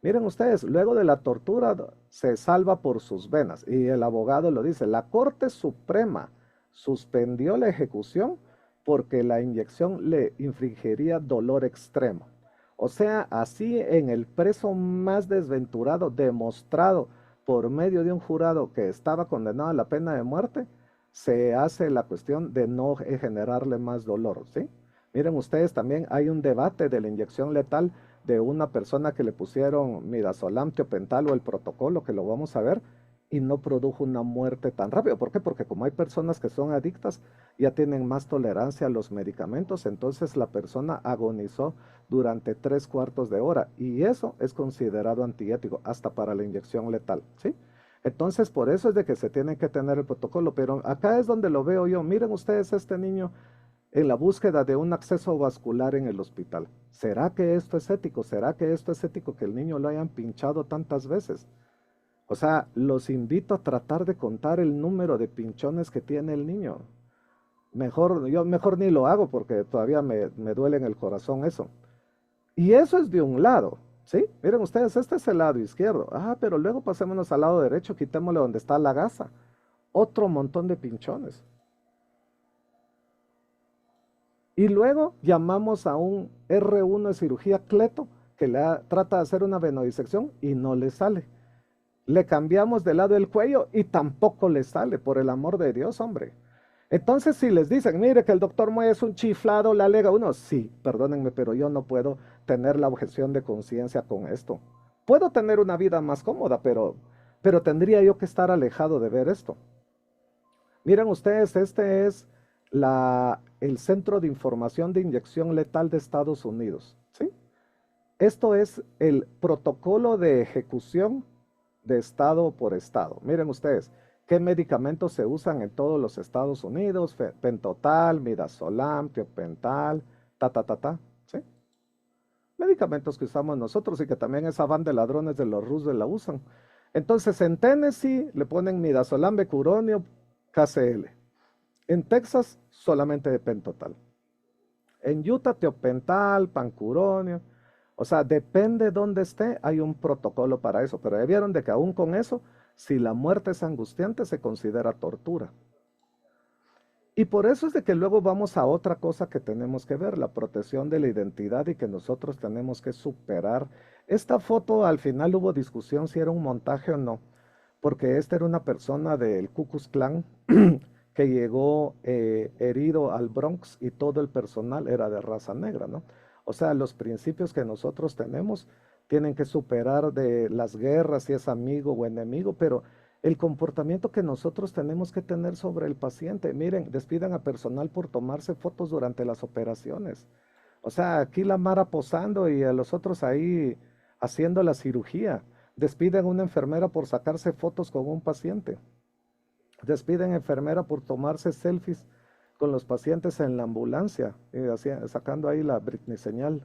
Miren ustedes, luego de la tortura se salva por sus venas y el abogado lo dice, la Corte Suprema suspendió la ejecución porque la inyección le infligiría dolor extremo. O sea, así en el preso más desventurado, demostrado por medio de un jurado que estaba condenado a la pena de muerte, se hace la cuestión de no generarle más dolor, ¿sí? Miren ustedes, también hay un debate de la inyección letal de una persona que le pusieron midazolam, tiopental o el protocolo, que lo vamos a ver, y no produjo una muerte tan rápido. ¿Por qué? Porque como hay personas que son adictas, ya tienen más tolerancia a los medicamentos, entonces la persona agonizó durante 3/4 de hora, y eso es considerado antiético, hasta para la inyección letal, ¿sí? Entonces, por eso es de que se tiene que tener el protocolo, pero acá es donde lo veo yo. Miren ustedes este niño en la búsqueda de un acceso vascular en el hospital. ¿Será que esto es ético? ¿Será que esto es ético que el niño lo hayan pinchado tantas veces? O sea, los invito a tratar de contar el número de pinchones que tiene el niño. Yo mejor ni lo hago porque todavía me duele en el corazón eso. Y eso es de un lado, ¿sí? Miren ustedes, este es el lado izquierdo. Ah, pero luego pasémonos al lado derecho, quitémosle donde está la gasa. Otro montón de pinchones. Y luego llamamos a un R1 de cirugía cleto que trata de hacer una venodisección y no le sale. Le cambiamos de lado el cuello y tampoco le sale, por el amor de Dios, hombre. Entonces, si les dicen, mire que el doctor Moya es un chiflado, le alega uno, sí, perdónenme, pero yo no puedo tener la objeción de conciencia con esto. Puedo tener una vida más cómoda, pero tendría yo que estar alejado de ver esto. Miren ustedes, este es el Centro de Información de Inyección Letal de Estados Unidos, ¿sí? Esto es el protocolo de ejecución de estado por estado. Miren ustedes, qué medicamentos se usan en todos los Estados Unidos, pentotal, midazolam, tiopental, ¿sí? Medicamentos que usamos nosotros y que también esa banda de ladrones de los Roosevelt la usan. Entonces, en Tennessee le ponen midazolam, becuronio, KCL. En Texas, solamente de pentotal. En Utah, tiopental, pancuronio. O sea, depende dónde esté, hay un protocolo para eso. Pero ya vieron de que aún con eso, si la muerte es angustiante, se considera tortura. Y por eso es de que luego vamos a otra cosa que tenemos que ver, la protección de la identidad y que nosotros tenemos que superar. Esta foto, al final hubo discusión si era un montaje o no, porque esta era una persona del Ku Klux Klan que llegó herido al Bronx y todo el personal era de raza negra, ¿no? O sea, los principios que nosotros tenemos tienen que superar de las guerras, si es amigo o enemigo, pero el comportamiento que nosotros tenemos que tener sobre el paciente. Miren, despidan a personal por tomarse fotos durante las operaciones. O sea, aquí la Mara posando y a los otros ahí haciendo la cirugía. Despiden a una enfermera por sacarse fotos con un paciente. Despiden a enfermera por tomarse selfies con los pacientes en la ambulancia, sacando ahí la Britney señal.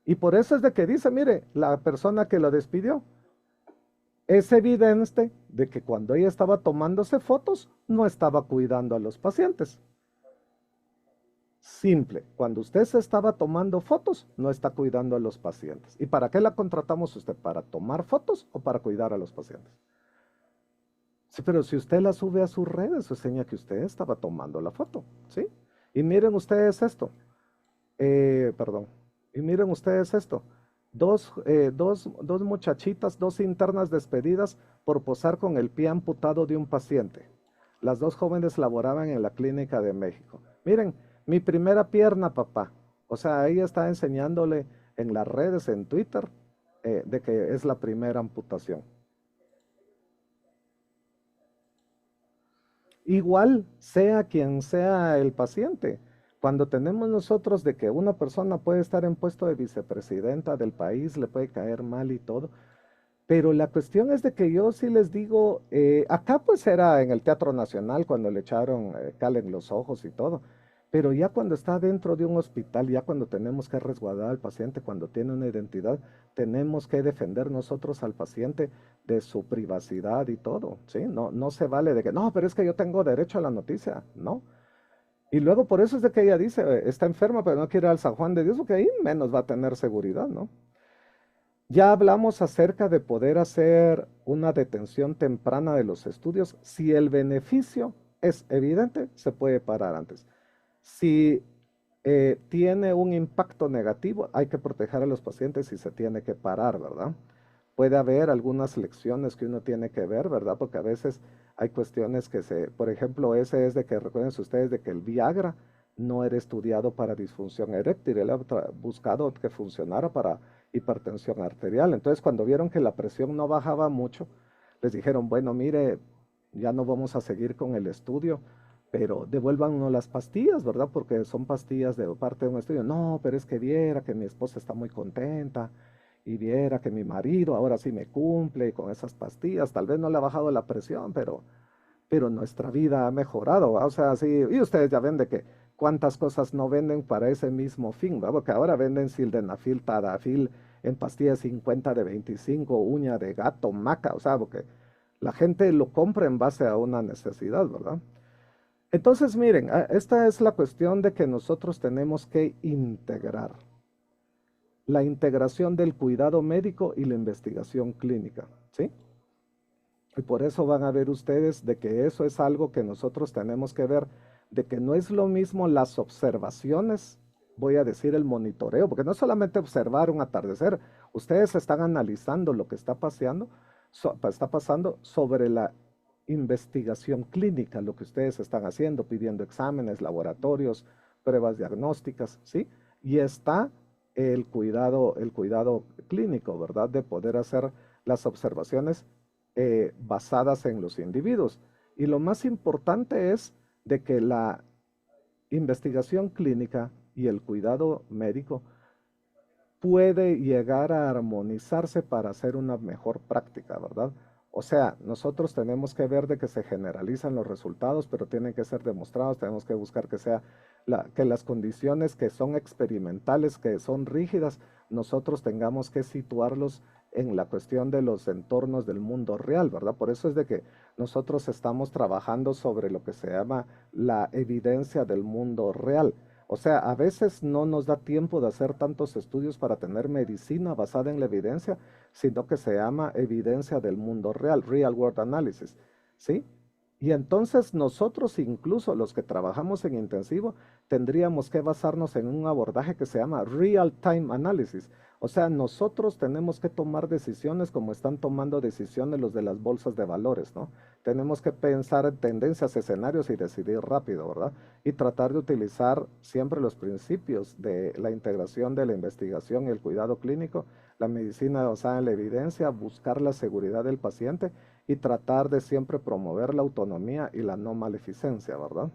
Y por eso es de que dice, mire, la persona que lo despidió, es evidente de que cuando ella estaba tomándose fotos, no estaba cuidando a los pacientes. Simple, cuando usted se estaba tomando fotos, no está cuidando a los pacientes. ¿Y para qué la contratamos usted? ¿Para tomar fotos o para cuidar a los pacientes? Sí, pero si usted la sube a sus redes, enseña que usted estaba tomando la foto, ¿sí? Y miren ustedes esto, y miren ustedes esto, dos muchachitas, dos internas despedidas por posar con el pie amputado de un paciente. Las dos jóvenes laboraban en la Clínica de México. Miren, mi primera pierna, papá. O sea, ella está enseñándole en las redes, en Twitter, de que es la primera amputación. Igual sea quien sea el paciente, cuando tenemos nosotros de que una persona puede estar en puesto de vicepresidenta del país, le puede caer mal y todo, pero la cuestión es de que yo sí les digo, acá pues era en el Teatro Nacional cuando le echaron cal en los ojos y todo, Pero ya cuando está dentro de un hospital, ya cuando tenemos que resguardar al paciente, cuando tiene una identidad, tenemos que defender nosotros al paciente de su privacidad y todo, ¿sí? No, no se vale de que, no, pero es que yo tengo derecho a la noticia, ¿no? Y luego por eso es de que ella dice, está enferma, pero no quiere ir al San Juan de Dios, porque ahí menos va a tener seguridad, ¿no? Ya hablamos acerca de poder hacer una detención temprana de los estudios. Si el beneficio es evidente, se puede parar antes. Si tiene un impacto negativo, hay que proteger a los pacientes y se tiene que parar, ¿verdad? Puede haber algunas lecciones que uno tiene que ver, ¿verdad? Porque a veces hay cuestiones que por ejemplo, ese es de que recuerden ustedes de que el Viagra no era estudiado para disfunción eréctil, él ha buscado que funcionara para hipertensión arterial. Entonces, cuando vieron que la presión no bajaba mucho, les dijeron, bueno, mire, ya no vamos a seguir con el estudio, pero devuélvanos las pastillas, ¿verdad? Porque son pastillas de parte de un estudio. No, pero es que viera que mi esposa está muy contenta y viera que mi marido ahora sí me cumple con esas pastillas. Tal vez no le ha bajado la presión, pero nuestra vida ha mejorado, ¿va? O sea, sí, y ustedes ya ven de que cuántas cosas no venden para ese mismo fin, ¿va? Porque ahora venden sildenafil, tadafil en pastillas 50 de 25, uña de gato, maca, o sea, porque la gente lo compra en base a una necesidad, ¿verdad? Entonces, miren, esta es la cuestión de que nosotros tenemos que integrar la integración del cuidado médico y la investigación clínica, ¿sí? Y por eso van a ver ustedes de que eso es algo que nosotros tenemos que ver, de que no es lo mismo las observaciones, voy a decir el monitoreo, porque no es solamente observar un atardecer, ustedes están analizando lo que está pasando sobre la investigación clínica, lo que ustedes están haciendo, pidiendo exámenes, laboratorios, pruebas diagnósticas, ¿sí? Y está el cuidado clínico, ¿verdad? De poder hacer las observaciones basadas en los individuos. Y lo más importante es de que la investigación clínica y el cuidado médico puede llegar a armonizarse para hacer una mejor práctica, ¿verdad? O sea, nosotros tenemos que ver de que se generalizan los resultados, pero tienen que ser demostrados, tenemos que buscar que que las condiciones que son experimentales, que son rígidas, nosotros tengamos que situarlos en la cuestión de los entornos del mundo real, ¿verdad? Por eso es de que nosotros estamos trabajando sobre lo que se llama la evidencia del mundo real. O sea, a veces no nos da tiempo de hacer tantos estudios para tener medicina basada en la evidencia, sino que se llama evidencia del mundo real, real world analysis, ¿sí? Y entonces nosotros, incluso los que trabajamos en intensivo, tendríamos que basarnos en un abordaje que se llama real time analysis. O sea, nosotros tenemos que tomar decisiones como están tomando decisiones los de las bolsas de valores, ¿no? Tenemos que pensar en tendencias, escenarios y decidir rápido, ¿verdad? Y tratar de utilizar siempre los principios de la integración de la investigación y el cuidado clínico, la medicina basada en la evidencia, buscar la seguridad del paciente y tratar de siempre promover la autonomía y la no maleficencia, ¿verdad?